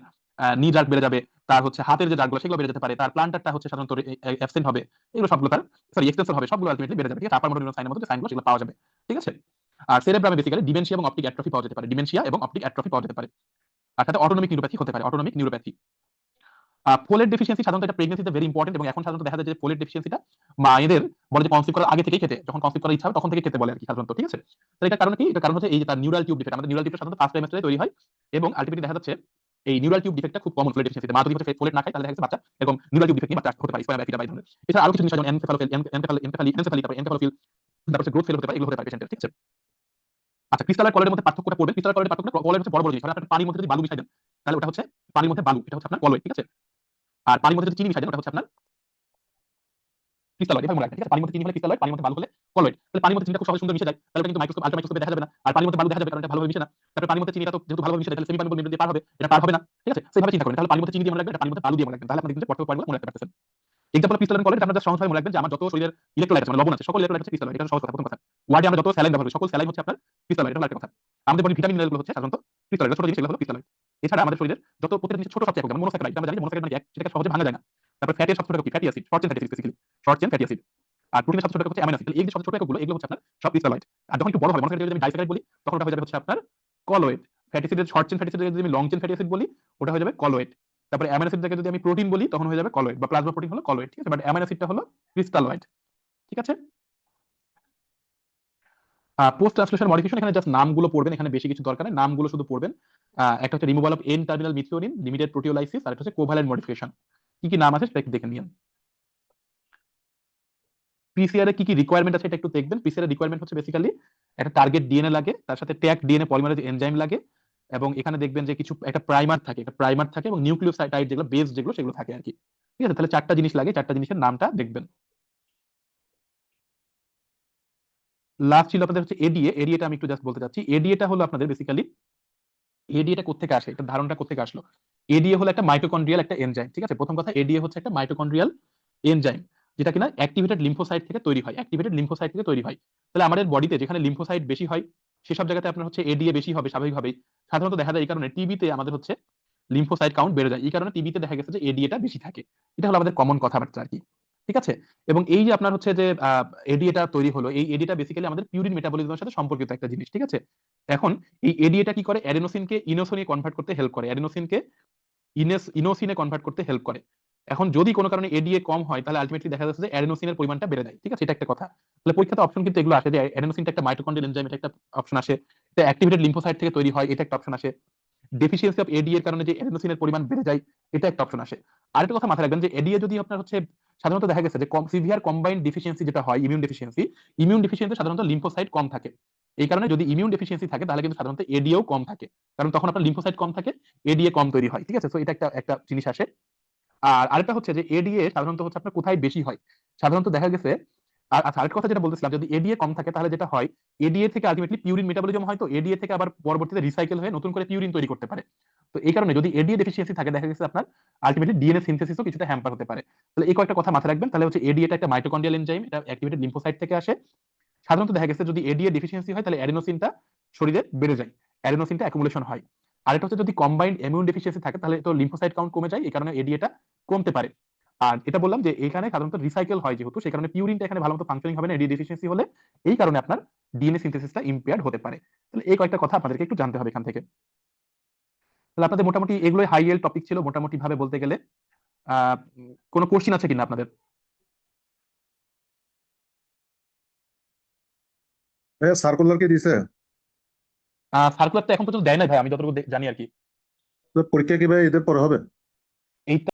নি জার্ক বেড়ে যাবে, তার হচ্ছে হাতের যে জার্কগুলো সেগুলো বেড়ে যেতে পারে, তার প্লান্টারটা হচ্ছে সাধারণত অ্যাবসেন্ট হবে, এগুলো সবগুলো তার এক্সটেনসর হবে, সবগুলো আলটিমেটলি বেড়ে যাবে, ঠিক আছে? আপার মোটর নিউরন সাইনের মধ্যে যে সাইনগুলো সেগুলো পাওয়া যাবে, ঠিক আছে? আর সেরেব্রামে বেসিক্যালি ডিমেনশিয়া এবং অপটিক অ্যাট্রফি পাওয়া যেতে পারে, ডিমেনশিয়া এবং অপটিক অ্যাট্রফি পাওয়া যেতে পারে। আর সাথে অটোনমিক নিউরোপ্যাথি হতে পারে, অটোনমিক নিউরোপ্যাথি। ফোলেট ডেফিসিয়েন্সি সাধারণত এটা প্রেগন্যান্সিতে ভেরি ইম্পর্টেন্ট, এবং এখন সাধারণত দেখা যায় যে ফোলেট ডেফিসিয়েন্সিটা মায়েদের বলে যে কনসিভ করার আগে থেকেই খেতে, যখন কনসিভ করার ইচ্ছা হবে তখন থেকে খেতে বলে আর কি সাধারণত, ঠিক আছে? তো এটা কারণ কি? এটা কারণ হচ্ছে এই যে তার নিউরাল টিউব ডিফেক্ট, আমাদের নিউরাল টিউবটা সাধারণত ফার্স্ট ট্রাইমেস্টারে তৈরি হয় এবং আলটিমেটলি দেখা যাচ্ছে এই নিউরাল টিউব ডিফেক্টটা খুব কমন ফোলেট ডেফিসিয়েন্সিতে। মা যদি হচ্ছে ফোলেট না খায় তাহলে দেখা যাচ্ছে বাচ্চা এরকম নিউরাল টিউব ডিফেক্ট নিয়ে বাচ্চা হতে পারে, স্পাইরাল বাই ধরনের। এছাড়া আরো কিছু জিনিস যেমন এনসেফালি, তারপর এনকেফালোফিল, তারপর হচ্ছে গ্রোথ ফেল হতে পারে, এগুলো হতে পারে পেশেন্টের, ঠিক আছে? আচ্ছা, ক্রিস্টাল আর কলয়েডের মধ্যে পার্থক্যটা পড়বেন। ক্রিস্টাল আর কলয়েডের পার্থক্যটা, কলয়েড হচ্ছে বড় বড় জিনিস, মানে আপনি পানির মধ্যে যদি বালু মিশাই দেন তাহলে ওটা হচ্ছে পানির মধ্যে বালু, এটা হচ্ছে আপনার কলয়েড, ঠিক আছে? আর পানির মধ্যে যদি চিনি মিশাই দেন ওটা হচ্ছে আপনার ক্রিস্টালয়েড, এভাবে মনে রাখবেন, ঠিক আছে? পানির মধ্যে চিনি হলে ক্রিস্টালয়েড, পানির মধ্যে বালু হলে কলয়েড। তাহলে পানির মধ্যে চিনিটা খুব সহজে সুন্দর মিশে যায়, তাহলে ওটা কিন্তু আল্ট্রা মাইক্রোস্কোপে দেখা যাবে না। আর পানির মধ্যে বালু দেখা যাবে কারণ এটা ভালোভাবে মিশে না। তারপরে পানির মধ্যে চিনিটা তো যেহেতু ভালোভাবে মিশে যায় তাহলে সেমি পারমিবল মেমব্রেন দিয়ে পার হবে, এটা পার হবে না, ঠিক আছে? সেইভাবে চিন্তা করবেন, তাহলে পানির মধ্যে চিনি দিয়ে মনে রাখবেন, এটা পানির মধ্যে বালু দিয়ে মনে রাখবেন, তাহলে আপনি কিন্তু পড়তে পয়েন্টগুলো মনে রাখতে পারতেছেন। এক্সাম্পল ক্রিস্টাল এন্ড কলয়েড আপনারা জাস্ট সহজভাবে মনে রাখবেন যে আমার যত শরীরের ইলেক্ট্রোলাইট আছে মানে লবণ আছে সকল ইলেক্ট্রোলাইট হচ্ছে ক্রিস্টালয়েড, এটা সহজ কথা, প্রথম কথা। ওয়ার্ডে আমরা যত স্যালাইন ব্যবহার করি সকল স্যালাইন হচ্ছে আপনার ক্রিস্টালয়েড, এটা হলো একটা কথা। আমাদের বডি ভিটামিন মিনারেলগুলো হচ্ছে সাধারণত ক্রিস্টালয়েড, ছোট জিনিস এগুলো হলো ক্রিস্টালয়েড। এছাড়া আমাদের শরীরের যত প্রত্যেকটা জিনিস ছোট সবচেয়ে একক, যেমন মনোস্যাকারাইড, আমরা জানি যে মনোস্যাকারাইড মানে এক, সেটাকে সহজে ভাঙা যায় না। তারপর ফ্যাটের সবচেয়ে ছোট একক fatty acid, short chain fatty acid basically, short chain fatty acid. আর প্রোটিনের সবচেয়ে ছোট একক হচ্ছে অ্যামিনো অ্যাসিড। এই যে সবচেয়ে ছোট এককগুলো এগুলো হচ্ছে আপনার সব ক্রিস্টালয়েড। আর যখন একটু বড় হবে মনোস্যাকারাইড যদি আমি ডাইস্যাকারাইড বলি তখন ওটা হয়ে যাবে হচ্ছে আপনার কলয়েড। ফ্যাটি অ্যাসিডের শর্ট চেইন ফ্যাটি অ্যাসিড যদি আমি লং চেইন ফ্যাটি অ্যাসিড বলি ওটা হয়ে যাবে কলয়েড। তারপরে অ্যামিনো অ্যাসিডটাকে যদি আমি প্রোটিন বলি তখন হয়ে যাবে কলয়েড, বা প্লাজমা প্রোটিন হলো কলয়েড, ঠিক আছে? বাট অ্যামিনো অ্যাসিডটা হলো ক্রিস্টালয়েড, ঠিক আছে? পোস্ট ট্রান্সলেশন মডিফিকেশন, এখানে জাস্ট নামগুলো পড়বেন, এখানে বেশি কিছু দরকার নেই, নামগুলো শুধু পড়বেন। একটা হচ্ছে removal of N terminal methionine, limited proteolysis, আর একটা হচ্ছে কোভালেন্ট মডিফিকেশন। কি কি নাম আছে সেটা একটু দেখে নিন। পিসিআর এ কি কি রিকোয়ারমেন্ট আছে এটা একটু দেখবেন। পিসিআর এর রিকোয়ারমেন্ট হচ্ছে বেসিক্যালি একটা টার্গেট ডিএনএ লাগে, তার সাথে ট্যাগ ডিএনএ পলিমারেজ এনজাইম লাগে, এবং এখানে দেখবেন যে কিছু একটা প্রাইমার থাকে এবং নিউক্লিওসাইড যেগুলো বেস যেগুলো সেগুলো থাকে আর কি, ঠিক আছে? তাহলে চারটা জিনিস লাগে, চারটা জিনিসের নামটা দেখবেন। লাস্ট ছিল আপনাদের হচ্ছে এডিএ। এডিএটা আমি একটু জাস্ট বলতে চাচ্ছি, এডিএটা হলো আপনাদের বেসিক্যালি এডিএটা কোত্থেকে আসে, এটা ধারণাটা কোত্থেকে আসলো। এডিএ হলো একটা মাইটোকন্ড্রিয়াল একটা এনজাইম, ঠিক আছে? প্রথম কথা, এডিএ হচ্ছে একটা মাইটোকন্ড্রিয়াল এনজাইম যেটা কিনা অ্যাক্টিভেটেড লিম্ফোসাইট থেকে তৈরি হয়, অ্যাক্টিভেটেড লিম্ফোসাইট থেকে তৈরি হয়। তাহলে আমাদের বডিতে যেখানে লিম্ফোসাইট বেশি হয় সেসব জায়গাতে আপনার হচ্ছে এডিএ বেশি হবে স্বাভাবিকভাবেই। সাধারণত দেখা যায় এই কারণে টিবিতে আমাদের হচ্ছে লিম্ফোসাইট কাউন্ট বেড়ে যায়, এই কারণে টিবিতে দেখা গেছে যে এডিএটা বেশি থাকে। এটা হলো আমাদের কমন কথাবার্তা আর কি, ঠিক আছে? এবং এই যে আপনার হচ্ছে যে এডিএটা তৈরি হলো, এই এডিটা বেসিক্যালি আমাদের পিউরিন মেটাবলিজমের সাথে সম্পর্কিত একটা জিনিস, ঠিক আছে? এখন এই এডিএটা কি করে, অ্যাডেনোসিনকে ইনোসিনে কনভার্ট করতে হেল্প করে, অ্যাডেনোসিনকে ইনোসিনে কনভার্ট করতে হেল্প করে। এখন যদি কোনো কারণে এডিএ কম হয় তাহলে আলটিমেটলি দেখা যাচ্ছে যে অ্যাডেনোসিনের পরিমাণটা বেড়ে যায়, ঠিক আছে? এটা একটা কথা। তাহলে পরীক্ষাতে অপশন কিন্তু এগুলো আসে যে অ্যাডেনোসিনটা একটা মাইটোকন্ড্রিয়াল এনজাইম, এটা একটা অপশন আসে। এটা অ্যাক্টিভেটেড লিম্ফোসাইট থেকে তৈরি হয়, এটা একটা অপশন আসে। ডেফিসিয়েন্সি অফ এডি এর কারণে যে অ্যাডেনোসিনের পরিমাণ বেড়ে যায়, এটা একটা অপশন আসে। আরেকটা কথা মাথায় রাখবেন যে এডিএ যদি আপনার হচ্ছে সাধারণত দেখা গেছে যে সিভিয়ার কম্বাইন্ড ডেফিসিয়েন্সি যেটা হয়, ইমিউন ডেফিসিয়েন্সি সাধারণত লিম্ফোসাইট কম থাকে। এই কারণে যদি ইমিউন ডেফিসিয়েন্সি থাকে তাহলে কিন্তু সাধারণত এডিএও কম থাকে, কারণ তখন আপনার লিম্ফোসাইট কম থাকে, এডিএ কম তৈরি হয়, ঠিক আছে? তো এটা একটা একটা জিনিস আসে। আর আরেকটা হচ্ছে যে এডিএ সাধারণত হচ্ছে আপনার কোথায় বেশি হয়, সাধারণত দেখা গেছে। আর আচ্ছা, আরেকটা কথা যেটা বলতেছিলাম, যদি এডিএ কম থাকে তাহলে যেটা হয়, এডিএ থেকে আলটিমেটলি পিউরিন মেটাবলিজম হয়, তো এডিএ থেকে আবার পরবর্তীতে রিসাইকেল হয়ে নতুন করে পিউরিন তৈরি করতে পারে। তো এই কারণে যদি এডিএ ডেফিসিয়েন্সি থাকে দেখা গেছে আপনার আলটিমেটলি ডিএনএ সিনথেসিসও কিছুটা হ্যাম্পার হতে পারে। তাহলে এই কয়েকটা কথা মাথায় রাখবেন। তাহলে হচ্ছে এডিএটা একটা মাইটোকন্ড্রিয়াল এনজাইম, এটা অ্যাক্টিভেটেড লিম্ফোসাইট থেকে আসে। সাধারণত দেখা গেছে যদি এডিএ ডেফিসিয়েন্সি হয় তাহলে অ্যাডেনোসিনটা শরীরে বেড়ে যায়, অ্যাডেনোসিনটা অ্যাকুমুলেশন হয়। আরেকটা হচ্ছে যদি কম্বাইন্ড ইমিউন ডেফিসিয়েন্সি থাকে তাহলে তো লিম্ফোসাইট কাউন্ট কমে যায়, এই কারণে এডিএটা কমতে পারে। আর এটা বললাম যে এখানে সাধারণত রিসাইকেল হয় যেহেতু, সেই কারণে পিউরিনটা এখানে ভালো মতো ফাংশনিং হবে না এডিএ ডেফিসিয়েন্সি হলে, এই কারণে আপনার ডিএনএ সিনথেসিসটা ইম্পেয়ার্ড হতে পারে। তাহলে এই কয়েকটা কথা আপনাদেরকে একটু জানতে হবে এখান থেকে। তাহলে আপনাদের মোটামুটি এগুলোই হাই এল টপিক ছিল মোটামুটি ভাবে বলতে গেলে। কোনো কোশ্চিন আছে কিনা আপনাদের? সার্কুলার কি দিছে? সার্কুলার তো এখন পর্যন্ত দেয় নাই ভাই, আমি যতটুকু জানি আর কি। তো পরীক্ষা কি ভাই ঈদের পরে হবে? এই